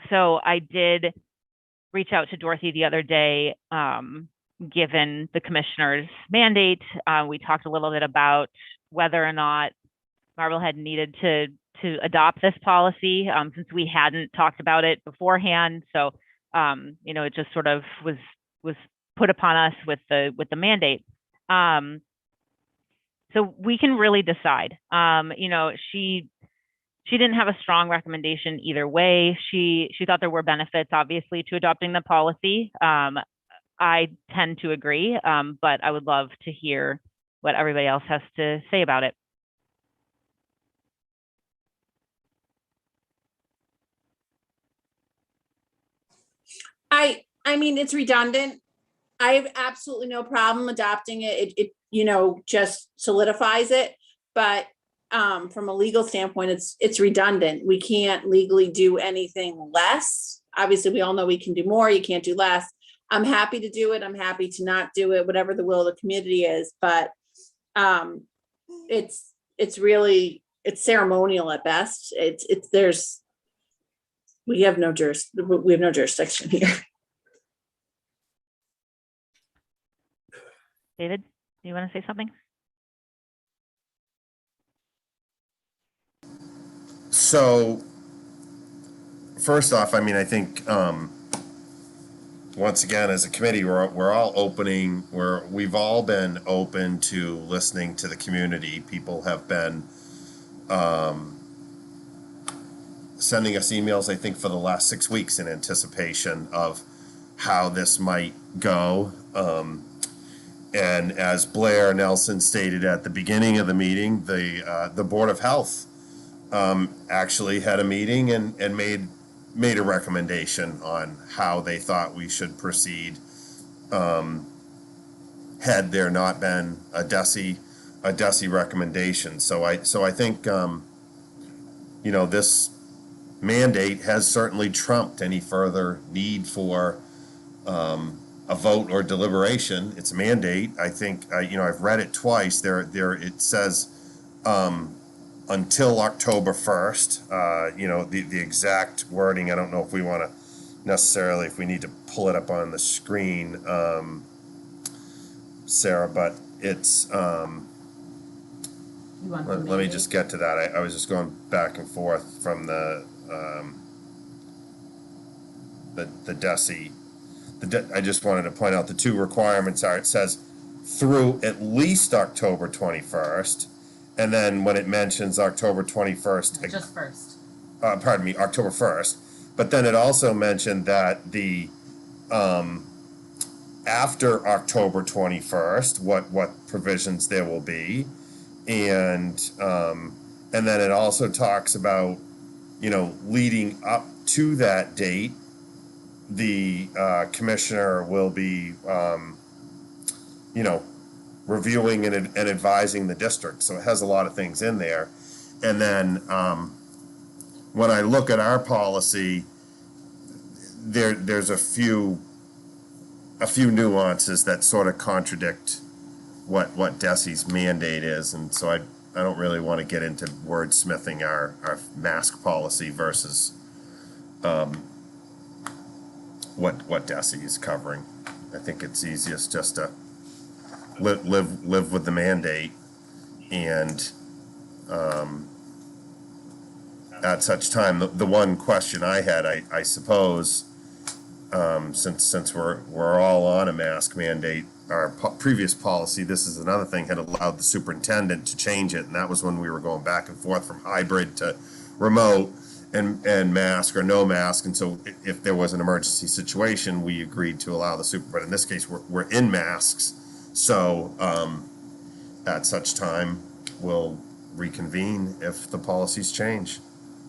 So I did reach out to Dorothy the other day, given the commissioner's mandate. We talked a little bit about whether or not Marblehead needed to adopt this policy, since we hadn't talked about it beforehand. So it just sort of was put upon us with the mandate. So we can really decide. She didn't have a strong recommendation either way. She thought there were benefits, obviously, to adopting the policy. I tend to agree, but I would love to hear what everybody else has to say about it. I mean, it's redundant. I have absolutely no problem adopting it. It just solidifies it. But from a legal standpoint, it's redundant. We can't legally do anything less. Obviously, we all know we can do more. You can't do less. I'm happy to do it. I'm happy to not do it, whatever the will of the community is. But it's ceremonial at best. We have no jurisdiction here. David, do you want to say something? So first off, I mean, I think once again, as a committee, we're all we've all been open to listening to the community. People have been sending us emails, I think, for the last 6 weeks in anticipation of how this might go. And as Blair Nelson stated at the beginning of the meeting, the Board of Health actually had a meeting and made a recommendation on how they thought we should proceed had there not been a DESE recommendation. So I think this mandate has certainly trumped any further need for a vote or deliberation. It's a mandate. I think I've read it twice. There it says until October 1st. The exact wording, I don't know if we want to necessarily, if we need to pull it up on the screen, Sarah, but it's let me just get to that. I was just going back and forth from the DESE. I just wanted to point out the two requirements are, it says through at least October 21st, and then when it mentions October 21st, just first. Pardon me, October 1st. But then it also mentioned that the after October 21st, what provisions there will be, and then it also talks about leading up to that date, the commissioner will be reviewing and advising the district. So it has a lot of things in there. And then when I look at our policy, there's a few nuances that sort of contradict what DESE's mandate is, and so I don't really want to get into wordsmithing our mask policy versus what DESE is covering. I think it's easiest just to live with the mandate, and at such time, the one question I had, I suppose, since we're all on a mask mandate, our previous policy, this is another thing, had allowed the superintendent to change it, and that was when we were going back and forth from hybrid to remote and mask or no mask. And so if there was an emergency situation, we agreed to allow the but in this case, we're in masks. So at such time, we'll reconvene if the policies change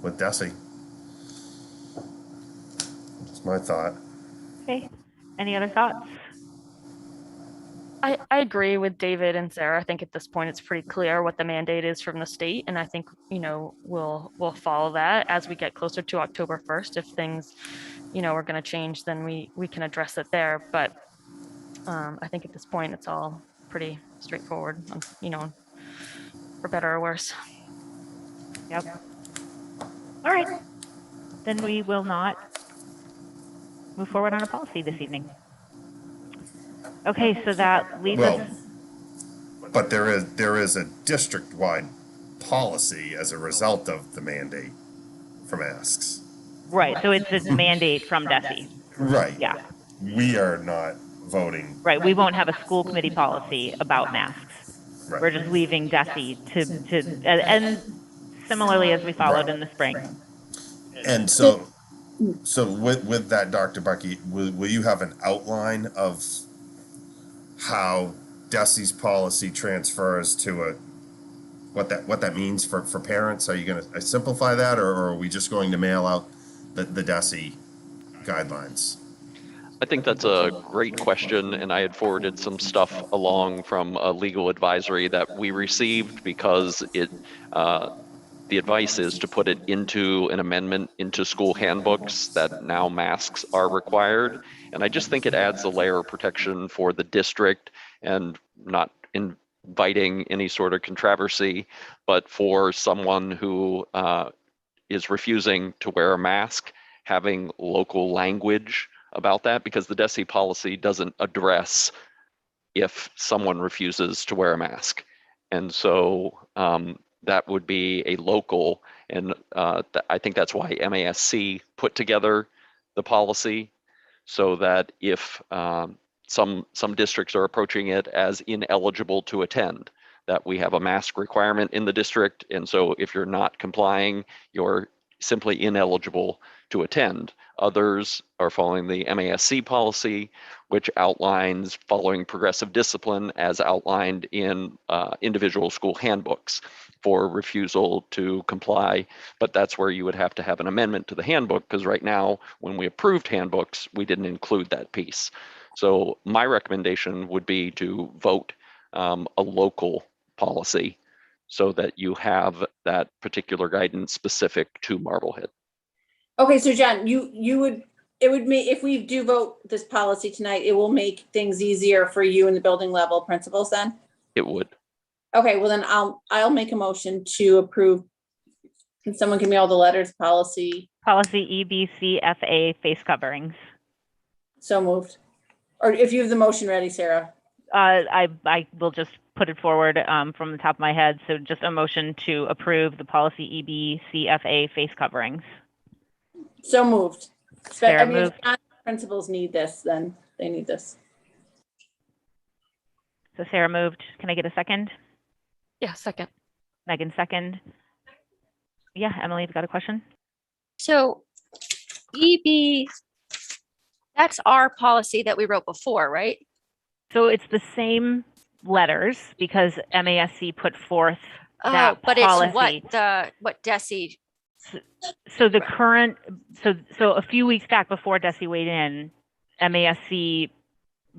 with DESE. That's my thought. Okay. Any other thoughts? I agree with David and Sarah. I think at this point, it's pretty clear what the mandate is from the state. And I think, we'll follow that as we get closer to October 1st. If things, are going to change, then we can address it there. But I think at this point, it's all pretty straightforward, for better or worse. Yep. All right. Then we will not move forward on a policy this evening. Okay, so that leads us. But there is a district-wide policy as a result of the mandate for masks. Right, so it's a mandate from DESE. Right. Yeah. We are not voting. Right, we won't have a school committee policy about masks. Right. We're just leaving DESE and similarly as we followed in the spring. And so with that, Dr. Bucky, will you have an outline of how DESE's policy transfers to what that means for parents? Are you going to simplify that, or are we just going to mail out the DESE guidelines? I think that's a great question, and I had forwarded some stuff along from a legal advisory that we received because the advice is to put it into an amendment into school handbooks that now masks are required. And I just think it adds a layer of protection for the district and not inviting any sort of controversy, but for someone who is refusing to wear a mask, having local language about that, because the DESE policy doesn't address if someone refuses to wear a mask. And so that would be a local, and I think that's why MASC put together the policy, so that if some districts are approaching it as ineligible to attend, that we have a mask requirement in the district, and so if you're not complying, you're simply ineligible to attend. Others are following the MASC policy, which outlines following progressive discipline as outlined in individual school handbooks for refusal to comply. But that's where you would have to have an amendment to the handbook, because right now, when we approved handbooks, we didn't include that piece. So my recommendation would be to vote a local policy so that you have that particular guidance specific to Marblehead. Okay, so John, it would make, if we do vote this policy tonight, it will make things easier for you and the building level principals then? It would. Okay, well then I'll make a motion to approve. Can someone give me all the letters? Policy EBCFA face coverings. So moved. Or if you have the motion ready, Sarah. I will just put it forward from the top of my head. So just a motion to approve the policy EBCFA face coverings. So moved. Sarah I mean, moved. if not principals need this, then they need this. So Sarah moved. Can I get a second? Yeah, second. Megan, second. Yeah, Emily, you've got a question? So EB, that's our policy that we wrote before, right? So it's the same letters because MASC put forth that but policy. it's what DESE. So the current, so a few weeks back before DESE weighed in, MASC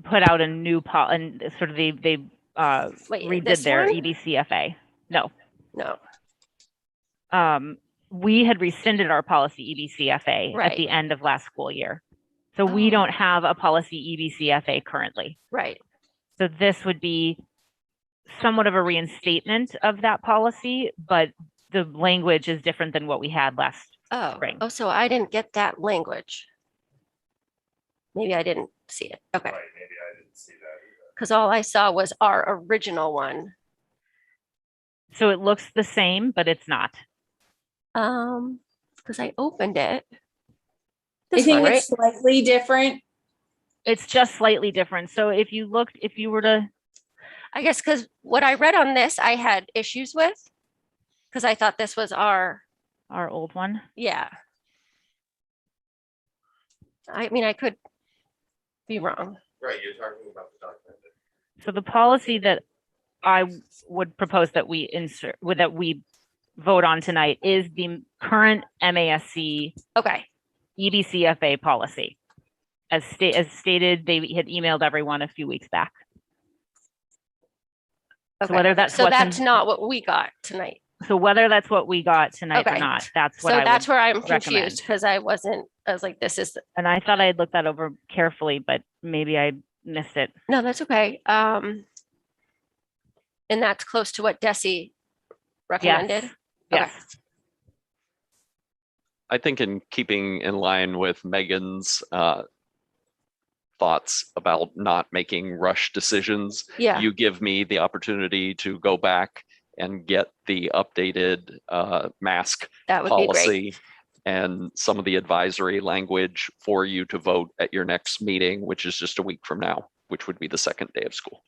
put out a new and sort of they redid their one? EBCFA. No. No. We had rescinded our policy EBCFA Right. at the end of last school year. So we don't have a policy EBCFA currently. Right. So this would be somewhat of a reinstatement of that policy, but the language is different than what we had last spring. Oh, so I didn't get that language. Maybe I didn't see it. Okay. Right, maybe I didn't see that either. Because all I saw was our original one. So it looks the same, but it's not. Because I opened it. I This think one, it's slightly different. It's just slightly different. So if you were to, I guess because what I read on this, I had issues with, because I thought this was our old one. Yeah. I mean, I could be wrong. Right, you're talking about the document. So the policy that I would propose that we insert, that we vote on tonight is the current MASC EBCFA policy. As stated, they had emailed everyone a few weeks back. So whether that's So what's that's in- not what we got tonight. So whether that's what we got tonight or Okay. not, that's what So I that's would where I'm recommend. confused because I was like, this is, And I thought I had looked that over carefully, but maybe I missed it. no, that's okay. And that's close to what Desi recommended? Yes. I think in keeping in line with Megan's thoughts about not making rush decisions, Yeah. you give me the opportunity to go back and get the updated mask That would be great. policy and some of the advisory language for you to vote at your next meeting, which is just a week from now, which would be the second day of school.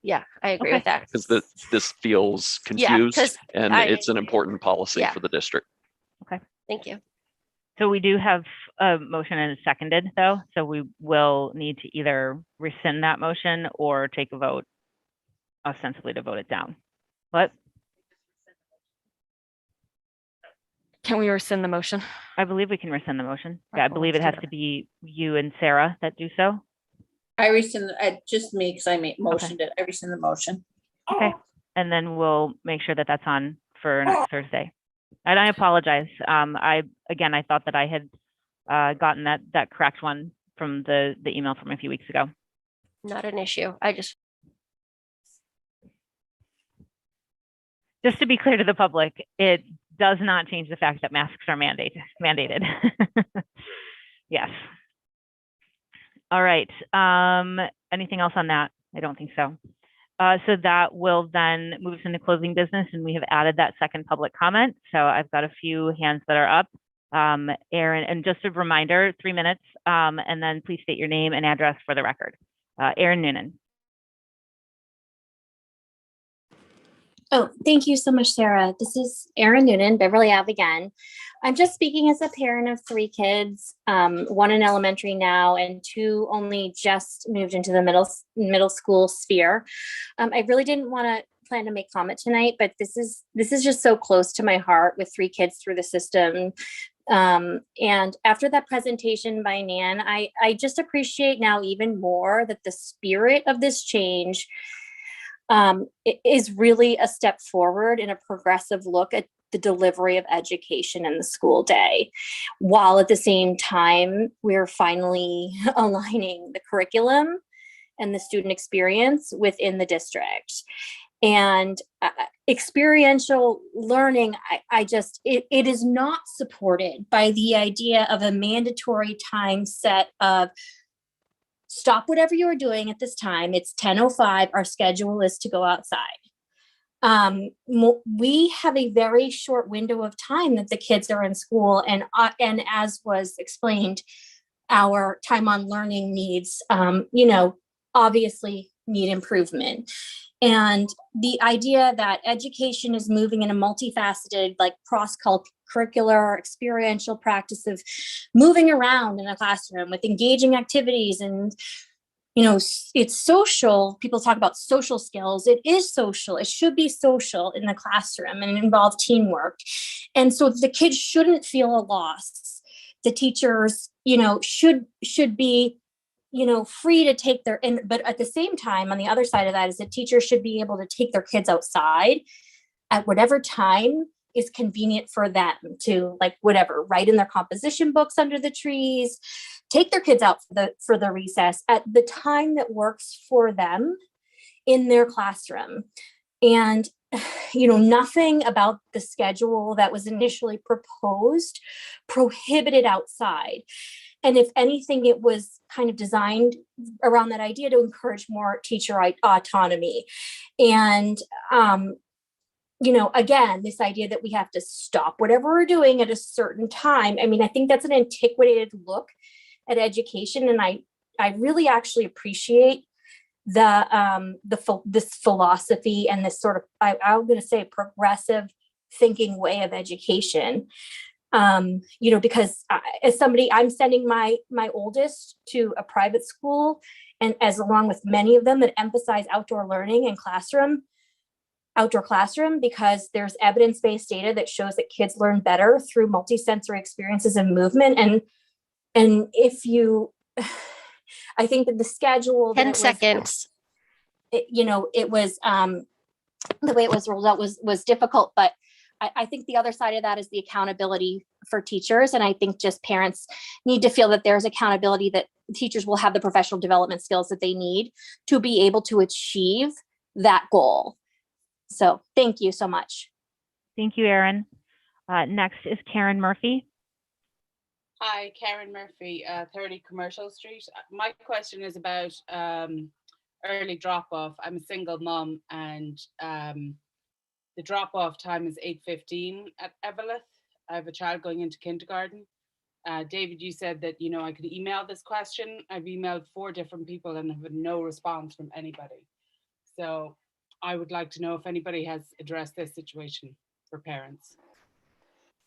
Yeah, I agree with that. Because this feels Yeah, confused 'cause and I- it's an important policy Yeah. for the district. Okay. Thank you. So we do have a motion and a seconded though, so we will need to either rescind that motion or take a vote ostensibly to vote it down. What? Can we rescind the motion? I believe we can rescind the motion. Yeah, I Okay, believe it let's has do to be you and Sarah that do so. I rescind, just me, because I motioned it. I rescind the motion. Okay. And then we'll make sure that that's on for next Thursday. And I apologize. I thought that I had gotten that correct one from the email from a few weeks ago. Not an issue. Just to be clear to the public, it does not change the fact that masks are mandated. Yes. All right. Anything else on that? I don't think so. So that will then move us into closing business, and we have added that second public comment. So I've got a few hands that are up. Aaron, and just a reminder, 3 minutes, and then please state your name and address for the record. Aaron Noonan. Oh, thank you so much, Sarah. This is Erin Noonan, Beverly Ave again. I'm just speaking as a parent of 3 kids, one in elementary now, and 2 only just moved into the middle school sphere. I really didn't want to plan to make comment tonight, but this is just so close to my heart with 3 kids through the system. And after that presentation by Nan, I just appreciate now even more that the spirit of this change it is really a step forward in a progressive look at the delivery of education in the school day, while at the same time, we're finally aligning the curriculum and the student experience within the district. And experiential learning, it is not supported by the idea of a mandatory time set of stop whatever you are doing at this time. It's 10:05. Our schedule is to go outside. We have a very short window of time that the kids are in school, and as was explained, our time on learning needs, obviously need improvement. And the idea that education is moving in a multifaceted, like cross-curricular, experiential practice of moving around in a classroom with engaging activities and, it's social. People talk about social skills. It is social. It should be social in the classroom and involve teamwork. And so the kids shouldn't feel a loss. The teachers, should be free to take but at the same time, on the other side of that is that teachers should be able to take their kids outside at whatever time is convenient for them to, like, whatever, write in their composition books under the trees, take their kids out for the recess at the time that works for them in their classroom. And, nothing about the schedule that was initially proposed prohibited outside. And if anything, it was kind of designed around that idea to encourage more teacher autonomy. And, again, this idea that we have to stop whatever we're doing at a certain time. I mean, I think that's an antiquated look at education. And I really actually appreciate this philosophy and this sort of, I'm going to say, progressive thinking way of education. Because as somebody, I'm sending my oldest to a private school, and along with many of them that emphasize outdoor learning and outdoor classroom, because there's evidence-based data that shows that kids learn better through multisensory experiences of movement. And if you, I think that the schedule. 10 seconds. it was the way it was rolled out was difficult, but I think the other side of that is the accountability for teachers. And I think just parents need to feel that there's accountability, that teachers will have the professional development skills that they need to be able to achieve that goal. So thank you so much. Thank you, Erin. Next is Karen Murphy. Hi, Karen Murphy, 30 Commercial Street. My question is about early drop-off. I'm a single mom, and the drop-off time is 8:15 at Eveleth. I have a child going into kindergarten. David, you said that, I could email this question. I've emailed 4 different people and have had no response from anybody. So I would like to know if anybody has addressed this situation for parents.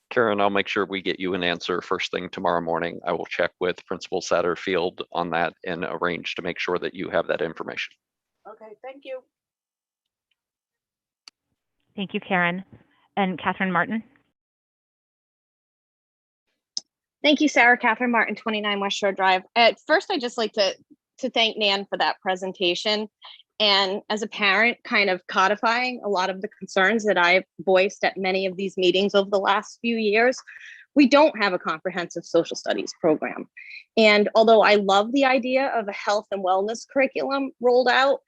Karen, I'll make sure we get you an answer first thing tomorrow morning. I will check with Principal Satterfield on that and arrange to make sure that you have that information. Okay, thank you. Thank you, Karen. And Catherine Martin. Thank you, Sarah. Catherine Martin, 29 West Shore Drive. At first, I'd just like to thank Nan for that presentation. And as a parent, kind of codifying a lot of the concerns that I've voiced at many of these meetings over the last few years. We don't have a comprehensive social studies program. And although I love the idea of a health and wellness curriculum rolled out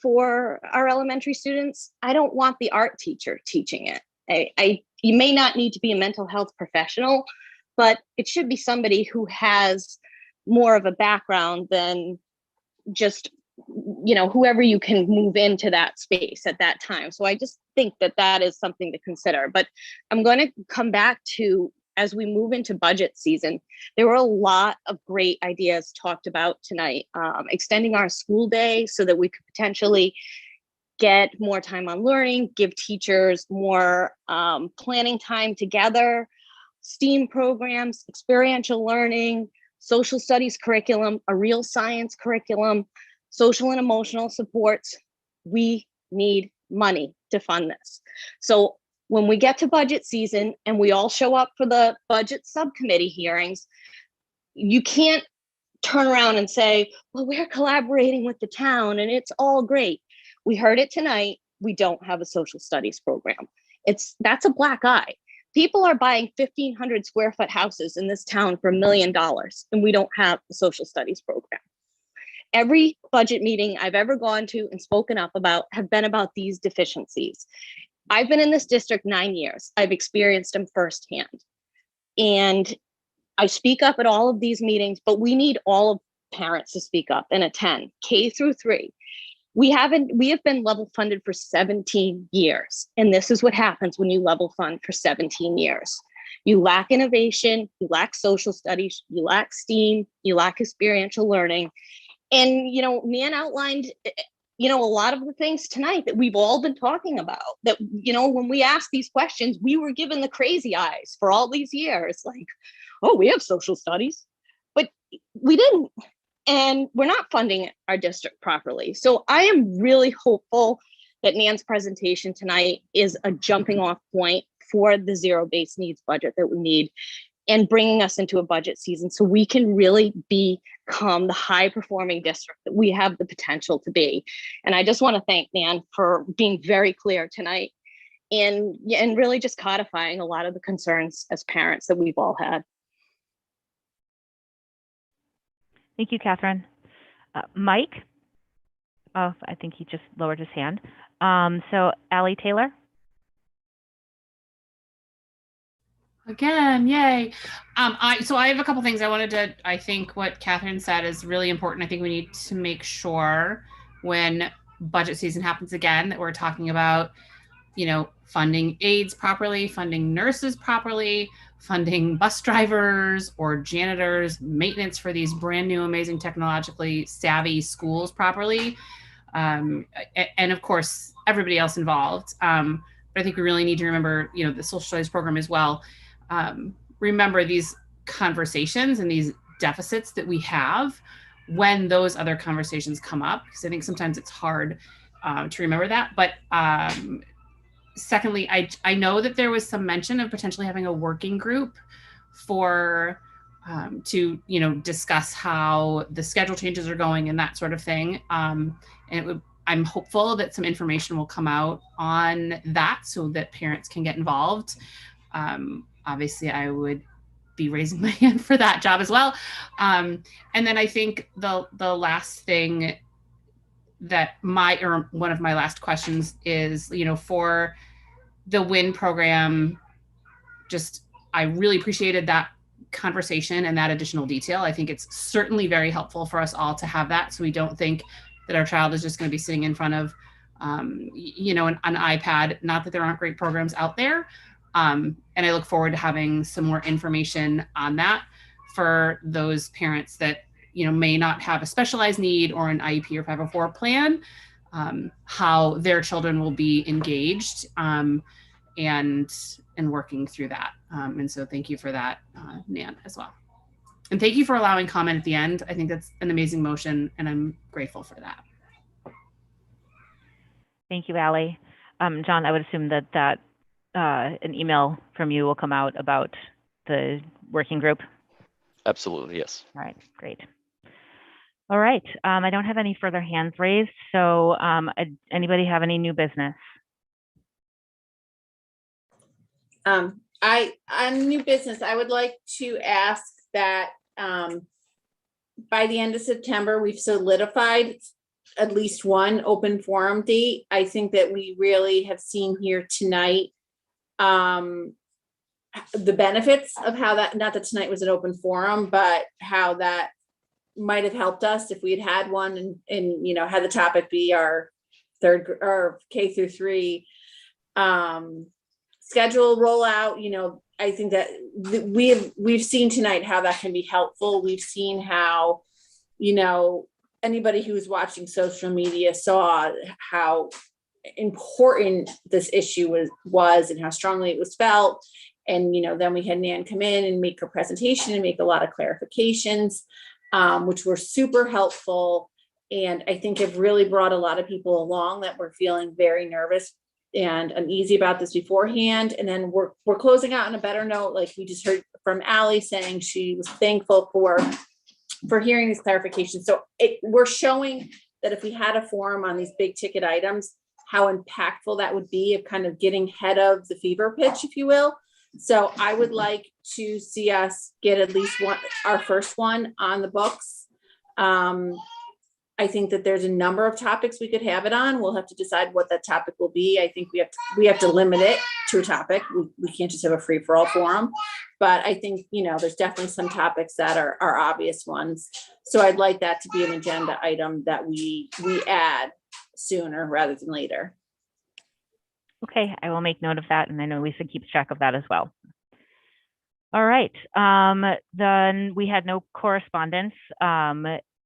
for our elementary students, I don't want the art teacher teaching it. You may not need to be a mental health professional, but it should be somebody who has more of a background than just whoever you can move into that space at that time. So I just think that is something to consider. But I'm going to come back to, as we move into budget season, there were a lot of great ideas talked about tonight. Extending our school day so that we could potentially get more time on learning, give teachers more planning time together, STEAM programs, experiential learning, social studies curriculum, a real science curriculum, social and emotional supports. We need money to fund this. So when we get to budget season and we all show up for the budget subcommittee hearings, you can't turn around and say, well, we're collaborating with the town and it's all great. We heard it tonight. We don't have a social studies program. That's a black eye. People are buying 1,500 square foot houses in this town for $1 million, and we don't have a social studies program. Every budget meeting I've ever gone to and spoken up about have been about these deficiencies. I've been in this district 9 years. I've experienced them firsthand. And I speak up at all of these meetings, but we need all of parents to speak up and attend K through 3. We have been level funded for 17 years. And this is what happens when you level fund for 17 years. You lack innovation, you lack social studies, you lack STEAM, you lack experiential learning. And, Nan outlined, a lot of the things tonight that we've all been talking about, that, when we asked these questions, we were given the crazy eyes for all these years, like, oh, we have social studies, but we didn't. And we're not funding our district properly. So I am really hopeful that Nan's presentation tonight is a jumping off point for the zero-based needs budget that we need, and bringing us into a budget season so we can really become the high-performing district that we have the potential to be. And I just want to thank Nan for being very clear tonight and really just codifying a lot of the concerns as parents that we've all had. Thank you, Catherine. Mike? Oh, I think he just lowered his hand. So Allie Taylor? Again, yay. So I have a couple things I think what Catherine said is really important. I think we need to make sure when budget season happens again that we're talking about, funding aides properly, funding nurses properly, funding bus drivers or janitors, maintenance for these brand new, amazing, technologically savvy schools properly. And of course, everybody else involved. But I think we really need to remember, the social studies program as well. Remember these conversations and these deficits that we have when those other conversations come up, because I think sometimes it's hard to remember that. But secondly, I know that there was some mention of potentially having a working group for to discuss how the schedule changes are going and that sort of thing. And it would I'm hopeful that some information will come out on that so that parents can get involved. Obviously, I would be raising my hand for that job as well. And then I think the last thing that one of my last questions is, for the WIN program, I really appreciated that conversation and that additional detail. I think it's certainly very helpful for us all to have that, so we don't think that our child is just going to be sitting in front of, an iPad. Not that there aren't great programs out there. And I look forward to having some more information on that for those parents that, may not have a specialized need or an IEP or 504 plan, how their children will be engaged and working through that. And so thank you for that, Nan, as well. And thank you for allowing comment at the end. I think that's an amazing motion, and I'm grateful for that. Thank you, Allie. John, I would assume that an email from you will come out about the working group. Absolutely, yes. All right, great. All right, I don't have any further hands raised. So anybody have any new business? On new business, I would like to ask that by the end of September, we've solidified at least one open forum date. I think that we really have seen here tonight the benefits of how that, not that tonight was an open forum, but how that might have helped us if we had one and had the topic be our third or K through 3 schedule rollout. I think that we've seen tonight how that can be helpful. We've seen how, anybody who was watching social media saw how important this issue was and how strongly it was felt. And, then we had Nan come in and make her presentation and make a lot of clarifications, which were super helpful. And I think have really brought a lot of people along that were feeling very nervous and uneasy about this beforehand. And then we're closing out on a better note. Like we just heard from Allie saying she was thankful for hearing these clarifications. So we're showing that if we had a forum on these big ticket items, how impactful that would be of kind of getting ahead of the fever pitch, if you will. So I would like to see us get at least our first one on the books. I think that there's a number of topics we could have it on. We'll have to decide what that topic will be. I think we have to limit it to a topic. We can't just have a free for all forum, but I think, there's definitely some topics that are obvious ones. So I'd like that to be an agenda item that we add sooner rather than later. Okay, I will make note of that, and I know Lisa keeps track of that as well. All right, then we had no correspondence,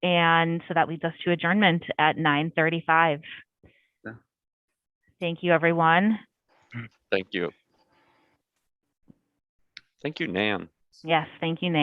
and so that leads us to adjournment at 9:35. Yeah. Thank you, everyone. Thank you. Thank you, Nan. Yes, thank you, Nan.